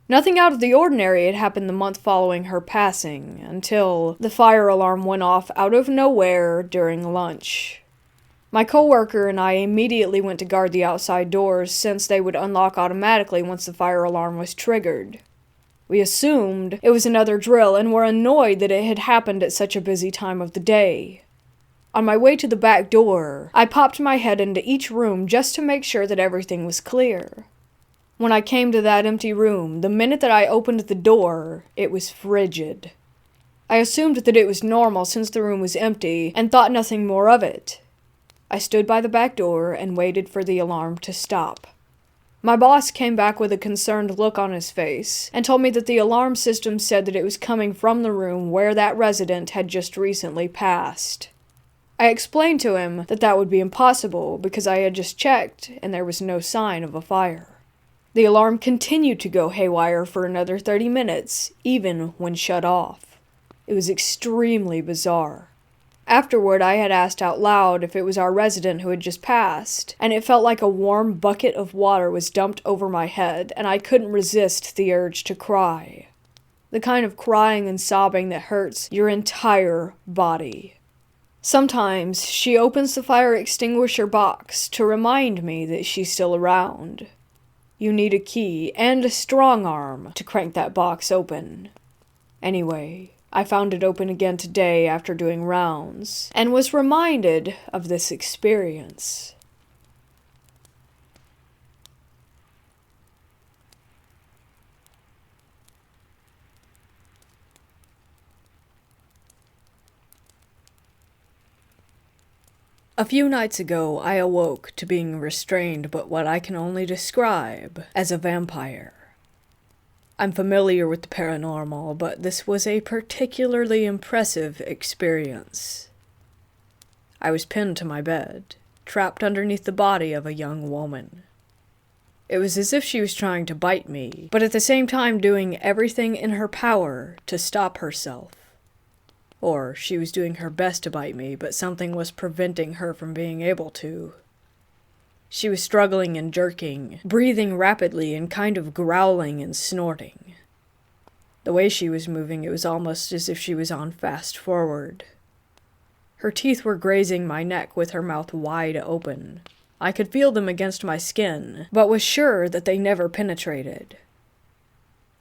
Nothing out of the ordinary had happened the month following her passing, until the fire alarm went off out of nowhere during lunch. My coworker and I immediately went to guard the outside doors since they would unlock automatically once the fire alarm was triggered. We assumed it was another drill and were annoyed that it had happened at such a busy time of the day. On my way to the back door, I popped my head into each room just to make sure that everything was clear. When I came to that empty room, the minute that I opened the door, it was frigid. I assumed that it was normal since the room was empty and thought nothing more of it. I stood by the back door and waited for the alarm to stop. My boss came back with a concerned look on his face and told me that the alarm system said that it was coming from the room where that resident had just recently passed. I explained to him that that would be impossible because I had just checked and there was no sign of a fire. The alarm continued to go haywire for another 30 minutes, even when shut off. It was extremely bizarre. Afterward, I had asked out loud if it was our resident who had just passed, and it felt like a warm bucket of water was dumped over my head, and I couldn't resist the urge to cry. The kind of crying and sobbing that hurts your entire body. Sometimes she opens the fire extinguisher box to remind me that she's still around. You need a key and a strong arm to crank that box open. Anyway, I found it open again today after doing rounds, and was reminded of this experience. A few nights ago, I awoke to being restrained by what I can only describe as a vampire. I'm familiar with the paranormal, but this was a particularly impressive experience. I was pinned to my bed, trapped underneath the body of a young woman. It was as if she was trying to bite me, but at the same time doing everything in her power to stop herself. Or she was doing her best to bite me, but something was preventing her from being able to. She was struggling and jerking, breathing rapidly and kind of growling and snorting. The way she was moving, it was almost as if she was on fast forward. Her teeth were grazing my neck with her mouth wide open. I could feel them against my skin, but was sure that they never penetrated.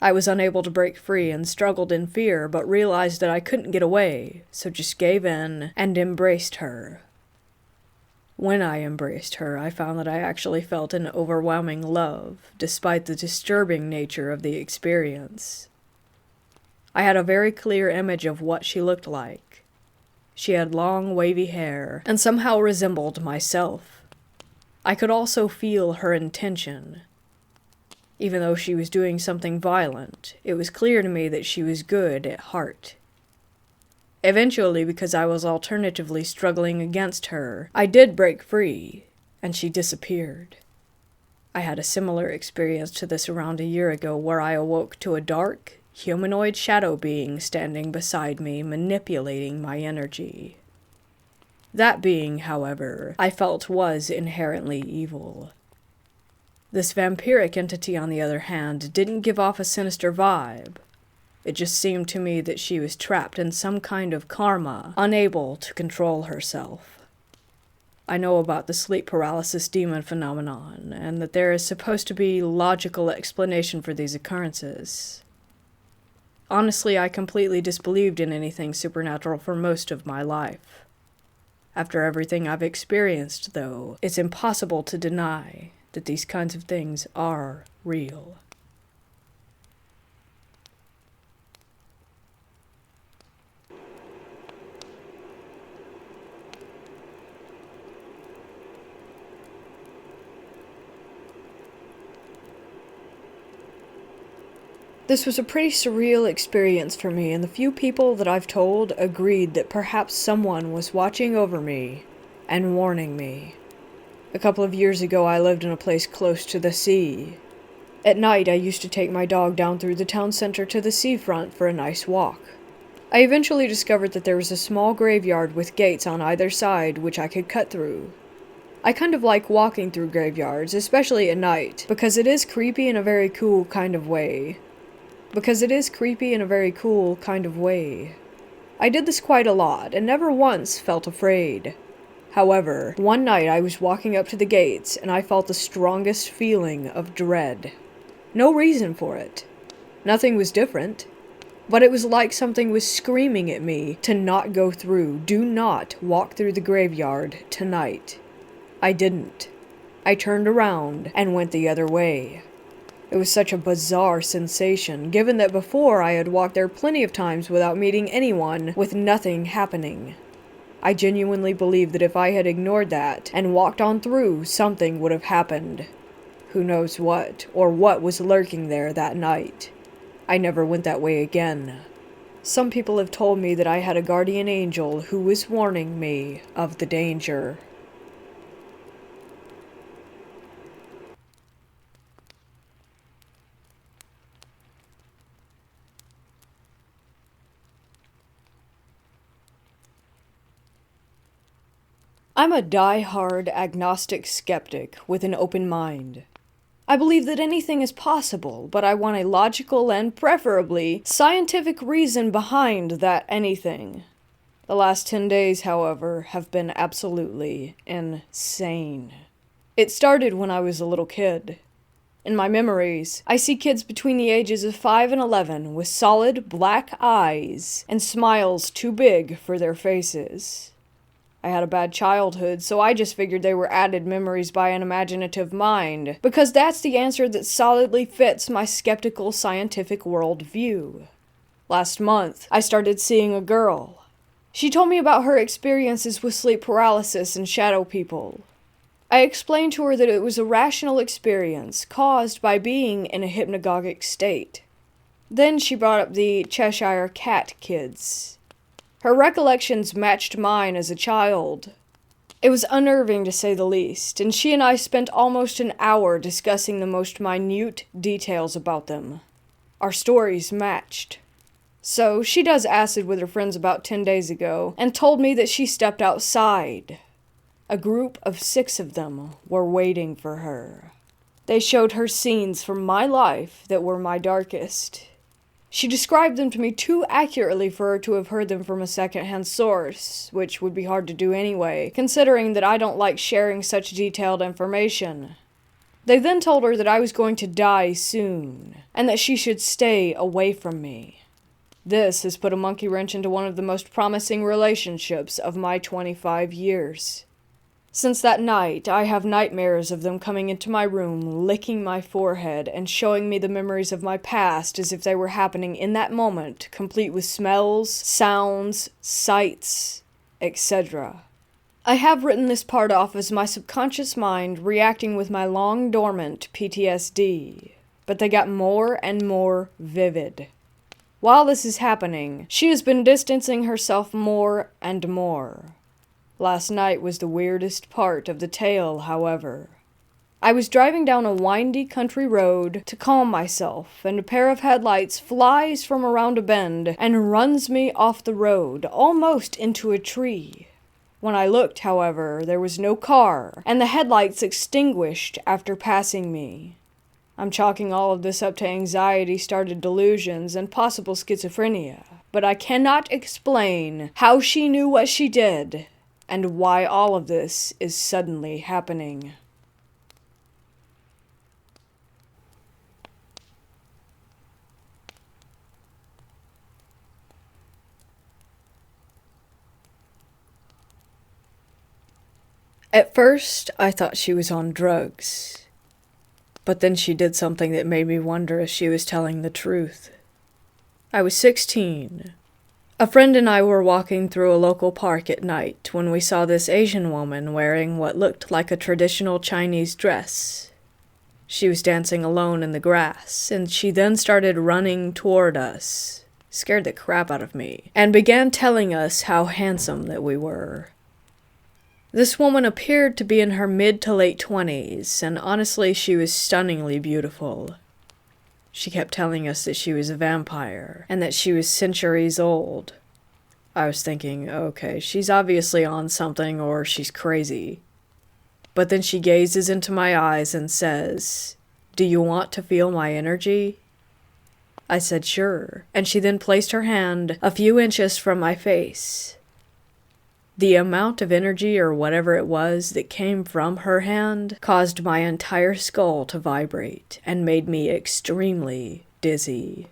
I was unable to break free and struggled in fear, but realized that I couldn't get away, so just gave in and embraced her. When I embraced her, I found that I actually felt an overwhelming love, despite the disturbing nature of the experience. I had a very clear image of what she looked like. She had long, wavy hair, and somehow resembled myself. I could also feel her intention. Even though she was doing something violent, it was clear to me that she was good at heart. Eventually, because I was alternatively struggling against her, I did break free, and she disappeared. I had a similar experience to this around a year ago where I awoke to a dark, humanoid shadow being standing beside me, manipulating my energy. That being, however, I felt was inherently evil. This vampiric entity, on the other hand, didn't give off a sinister vibe. It just seemed to me that she was trapped in some kind of karma, unable to control herself. I know about the sleep paralysis demon phenomenon, and that there is supposed to be logical explanation for these occurrences. Honestly, I completely disbelieved in anything supernatural for most of my life. After everything I've experienced, though, it's impossible to deny that these kinds of things are real. This was a pretty surreal experience for me, and the few people that I've told agreed that perhaps someone was watching over me and warning me. A couple of years ago, I lived in a place close to the sea. At night, I used to take my dog down through the town center to the seafront for a nice walk. I eventually discovered that there was a small graveyard with gates on either side which I could cut through. I kind of like walking through graveyards, especially at night, because it is creepy in a very cool kind of way. I did this quite a lot, and never once felt afraid. However, one night I was walking up to the gates, and I felt the strongest feeling of dread. No reason for it. Nothing was different. But it was like something was screaming at me to not go through. Do not walk through the graveyard tonight. I didn't. I turned around and went the other way. It was such a bizarre sensation, given that before I had walked there plenty of times without meeting anyone, with nothing happening. I genuinely believe that if I had ignored that and walked on through, something would have happened. Who knows what, or what was lurking there that night. I never went that way again. Some people have told me that I had a guardian angel who was warning me of the danger. I'm a die-hard agnostic skeptic with an open mind. I believe that anything is possible, but I want a logical and preferably scientific reason behind that anything. The last 10 days, however, have been absolutely insane. It started when I was a little kid. In my memories, I see kids between the ages of 5 and 11 with solid black eyes and smiles too big for their faces. I had a bad childhood, so I just figured they were added memories by an imaginative mind, because that's the answer that solidly fits my skeptical scientific worldview. Last month, I started seeing a girl. She told me about her experiences with sleep paralysis and shadow people. I explained to her that it was a rational experience caused by being in a hypnagogic state. Then she brought up the Cheshire Cat kids. Her recollections matched mine as a child. It was unnerving to say the least, and she and I spent almost an hour discussing the most minute details about them. Our stories matched. So, she does acid with her friends about 10 days ago, and told me that she stepped outside. A group of 6 of them were waiting for her. They showed her scenes from my life that were my darkest. She described them to me too accurately for her to have heard them from a second-hand source, which would be hard to do anyway, considering that I don't like sharing such detailed information. They then told her that I was going to die soon, and that she should stay away from me. This has put a monkey wrench into one of the most promising relationships of my 25 years. Since that night, I have nightmares of them coming into my room, licking my forehead, and showing me the memories of my past as if they were happening in that moment, complete with smells, sounds, sights, etc. I have written this part off as my subconscious mind reacting with my long-dormant PTSD, but they got more and more vivid. While this is happening, she has been distancing herself more and more. Last night was the weirdest part of the tale, however. I was driving down a windy country road to calm myself, and a pair of headlights flies from around a bend and runs me off the road, almost into a tree. When I looked, however, there was no car, and the headlights extinguished after passing me. I'm chalking all of this up to anxiety-started delusions and possible schizophrenia, but I cannot explain how she knew what she did, and why all of this is suddenly happening. At first, I thought she was on drugs. But then she did something that made me wonder if she was telling the truth. I was 16. A friend and I were walking through a local park at night when we saw this Asian woman wearing what looked like a traditional Chinese dress. She was dancing alone in the grass, and she then started running toward us, scared the crap out of me, and began telling us how handsome that we were. This woman appeared to be in her mid to late 20s, and honestly she was stunningly beautiful. She kept telling us that she was a vampire, and that she was centuries old. I was thinking, okay, she's obviously on something or she's crazy. But then she gazes into my eyes and says, "Do you want to feel my energy?" I said sure, and she then placed her hand a few inches from my face. The amount of energy or whatever it was that came from her hand caused my entire skull to vibrate and made me extremely dizzy.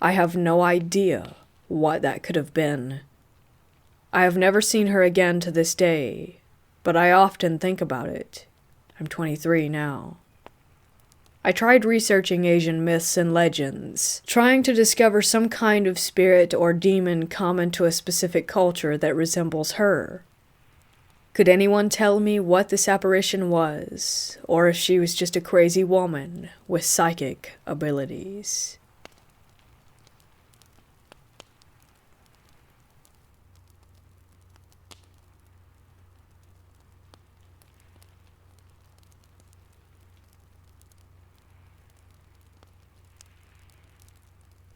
I have no idea what that could have been. I have never seen her again to this day, but I often think about it. I'm 23 now. I tried researching Asian myths and legends, trying to discover some kind of spirit or demon common to a specific culture that resembles her. Could anyone tell me what this apparition was, or if she was just a crazy woman with psychic abilities?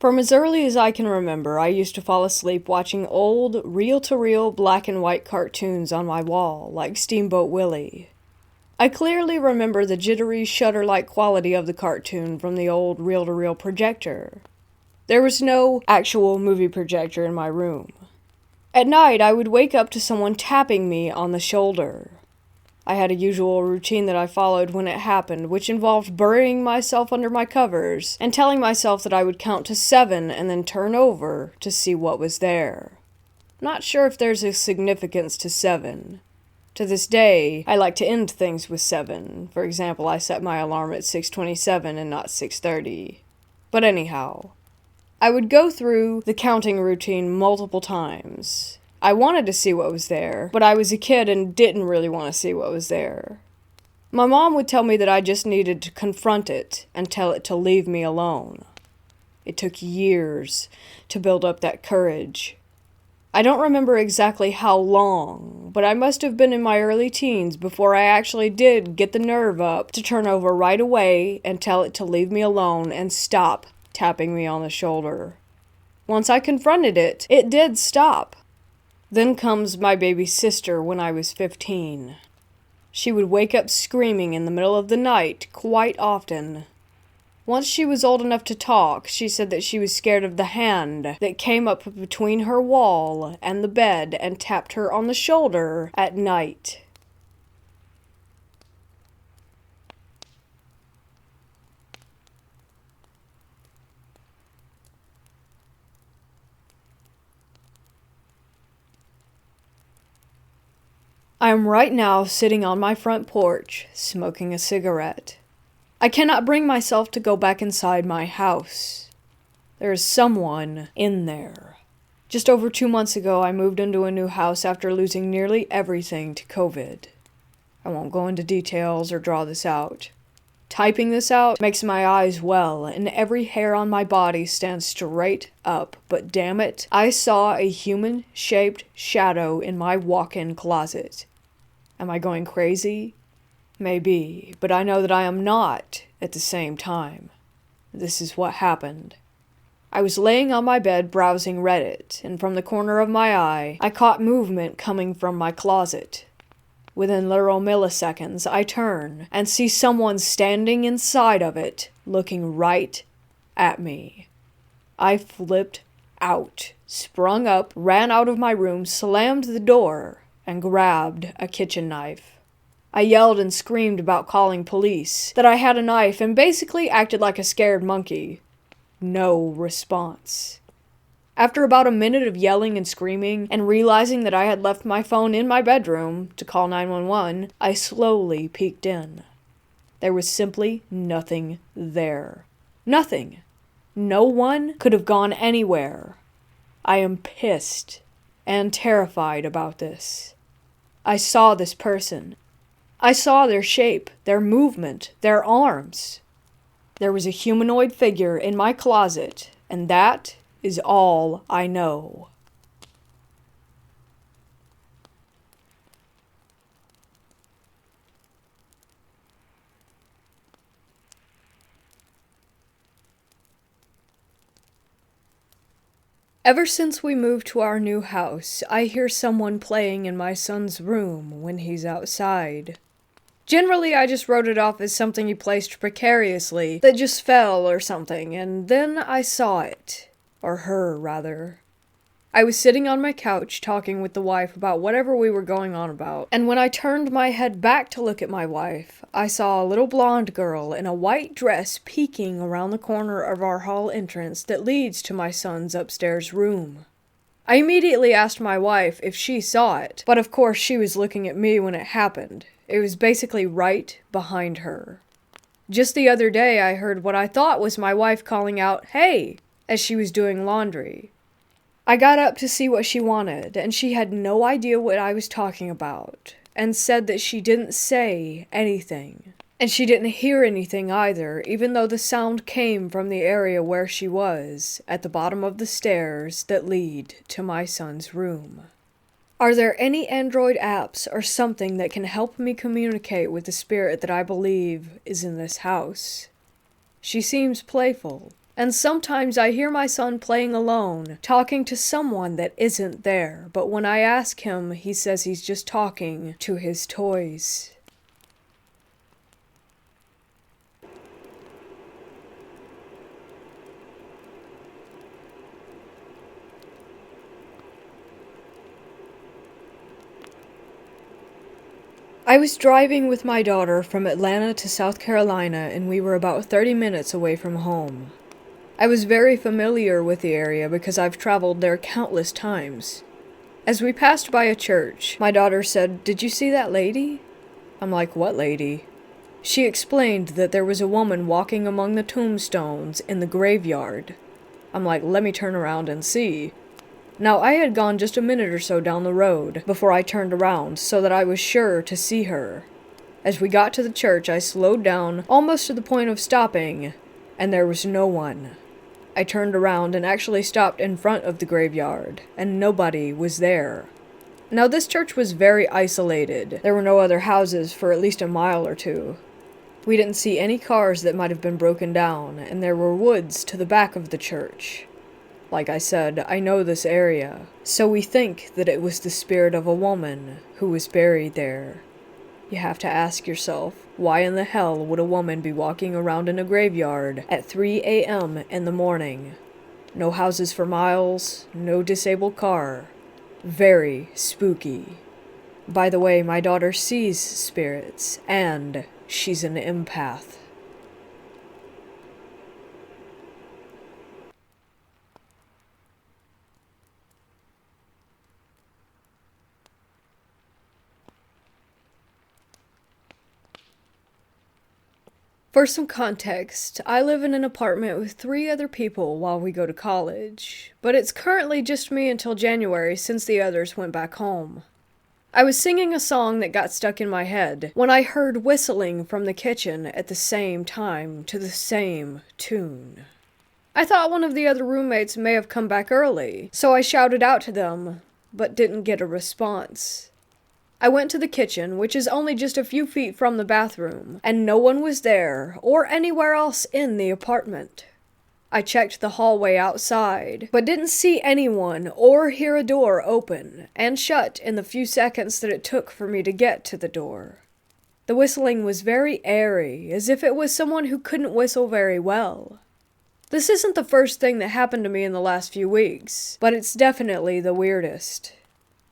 From as early as I can remember, I used to fall asleep watching old, reel-to-reel black and white cartoons on my wall, like Steamboat Willie. I clearly remember the jittery, shutter-like quality of the cartoon from the old reel-to-reel projector. There was no actual movie projector in my room. At night, I would wake up to someone tapping me on the shoulder. I had a usual routine that I followed when it happened, which involved burying myself under my covers and telling myself that I would count to 7 and then turn over to see what was there. Not sure if there's a significance to 7. To this day, I like to end things with 7. For example, I set my alarm at 6:27 and not 6:30. But anyhow, I would go through the counting routine multiple times. I wanted to see what was there, but I was a kid and didn't really want to see what was there. My mom would tell me that I just needed to confront it and tell it to leave me alone. It took years to build up that courage. I don't remember exactly how long, but I must have been in my early teens before I actually did get the nerve up to turn over right away and tell it to leave me alone and stop tapping me on the shoulder. Once I confronted it, it did stop. Then comes my baby sister when I was 15. She would wake up screaming in the middle of the night quite often. Once she was old enough to talk, she said that she was scared of the hand that came up between her wall and the bed and tapped her on the shoulder at night. I am right now sitting on my front porch, smoking a cigarette. I cannot bring myself to go back inside my house. There is someone in there. Just over 2 months ago, I moved into a new house after losing nearly everything to COVID. I won't go into details or draw this out. Typing this out makes my eyes well, and every hair on my body stands straight up, but damn it, I saw a human-shaped shadow in my walk-in closet. Am I going crazy? Maybe, but I know that I am not at the same time. This is what happened. I was laying on my bed browsing Reddit, and from the corner of my eye, I caught movement coming from my closet. Within literal milliseconds, I turn and see someone standing inside of it, looking right at me. I flipped out, sprung up, ran out of my room, slammed the door, and grabbed a kitchen knife. I yelled and screamed about calling police, that I had a knife, and basically acted like a scared monkey. No response. After about a minute of yelling and screaming, and realizing that I had left my phone in my bedroom to call 911, I slowly peeked in. There was simply nothing there. Nothing. No one could have gone anywhere. I am pissed and terrified about this. I saw this person. I saw their shape, their movement, their arms. There was a humanoid figure in my closet, and that is all I know. Ever since we moved to our new house, I hear someone playing in my son's room when he's outside. Generally, I just wrote it off as something he placed precariously, that just fell or something, and then I saw it. Or her, rather. I was sitting on my couch talking with the wife about whatever we were going on about, and when I turned my head back to look at my wife, I saw a little blonde girl in a white dress peeking around the corner of our hall entrance that leads to my son's upstairs room. I immediately asked my wife if she saw it, but of course she was looking at me when it happened. It was basically right behind her. Just the other day I heard what I thought was my wife calling out, "Hey!" as she was doing laundry. I got up to see what she wanted, and she had no idea what I was talking about, and said that she didn't say anything. And she didn't hear anything either, even though the sound came from the area where she was, at the bottom of the stairs that lead to my son's room. Are there any Android apps or something that can help me communicate with the spirit that I believe is in this house? She seems playful, and sometimes I hear my son playing alone, talking to someone that isn't there, but when I ask him, he says he's just talking to his toys. I was driving with my daughter from Atlanta to South Carolina, and we were about 30 minutes away from home. I was very familiar with the area because I've traveled there countless times. As we passed by a church, my daughter said, "Did you see that lady?" I'm like, "What lady?" She explained that there was a woman walking among the tombstones in the graveyard. I'm like, "Let me turn around and see." Now, I had gone just a minute or so down the road before I turned around so that I was sure to see her. As we got to the church, I slowed down almost to the point of stopping, and there was no one. I turned around and actually stopped in front of the graveyard, and nobody was there. Now, this church was very isolated. There were no other houses for at least a mile or two. We didn't see any cars that might have been broken down, and there were woods to the back of the church. Like I said, I know this area, so we think that it was the spirit of a woman who was buried there. You have to ask yourself, why in the hell would a woman be walking around in a graveyard at 3 a.m. in the morning? No houses for miles, no disabled car. Very spooky. By the way, my daughter sees spirits, and she's an empath. For some context, I live in an apartment with 3 other people while we go to college, but it's currently just me until January since the others went back home. I was singing a song that got stuck in my head when I heard whistling from the kitchen at the same time to the same tune. I thought one of the other roommates may have come back early, so I shouted out to them, but didn't get a response. I went to the kitchen, which is only just a few feet from the bathroom, and no one was there or anywhere else in the apartment. I checked the hallway outside, but didn't see anyone or hear a door open and shut in the few seconds that it took for me to get to the door. The whistling was very airy, as if it was someone who couldn't whistle very well. This isn't the first thing that happened to me in the last few weeks, but it's definitely the weirdest.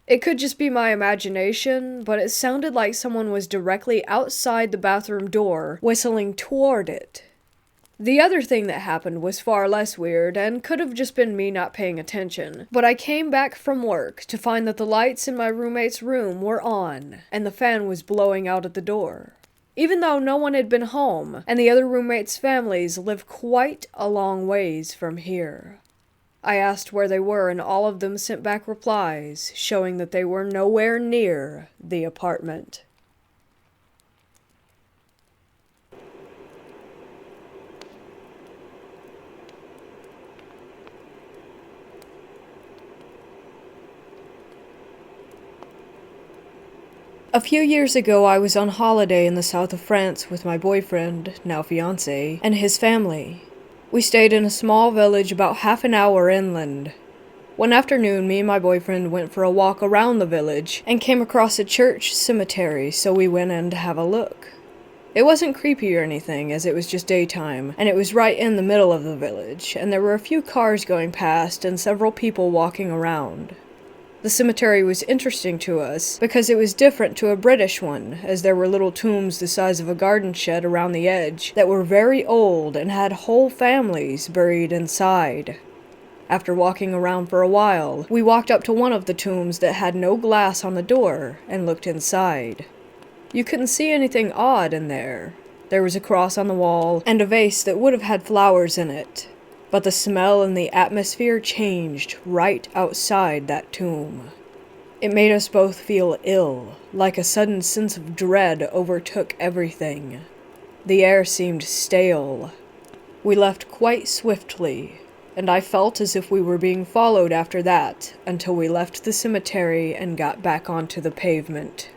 It could just be my imagination, but it sounded like someone was directly outside the bathroom door, whistling toward it. The other thing that happened was far less weird, and could have just been me not paying attention, but I came back from work to find that the lights in my roommate's room were on, and the fan was blowing out at the door. Even though no one had been home, and the other roommates' families live quite a long ways from here. I asked where they were, and all of them sent back replies showing that they were nowhere near the apartment. A few years ago, I was on holiday in the south of France with my boyfriend, now fiancé, and his family. We stayed in a small village about half an hour inland. One afternoon, me and my boyfriend went for a walk around the village and came across a church cemetery, so we went in to have a look. It wasn't creepy or anything, as it was just daytime, and it was right in the middle of the village, and there were a few cars going past and several people walking around. The cemetery was interesting to us because it was different to a British one, as there were little tombs the size of a garden shed around the edge that were very old and had whole families buried inside. After walking around for a while, we walked up to one of the tombs that had no glass on the door and looked inside. You couldn't see anything odd in there. There was a cross on the wall and a vase that would have had flowers in it. But the smell and the atmosphere changed right outside that tomb. It made us both feel ill, like a sudden sense of dread overtook everything. The air seemed stale. We left quite swiftly, and I felt as if we were being followed after that, until we left the cemetery and got back onto the pavement.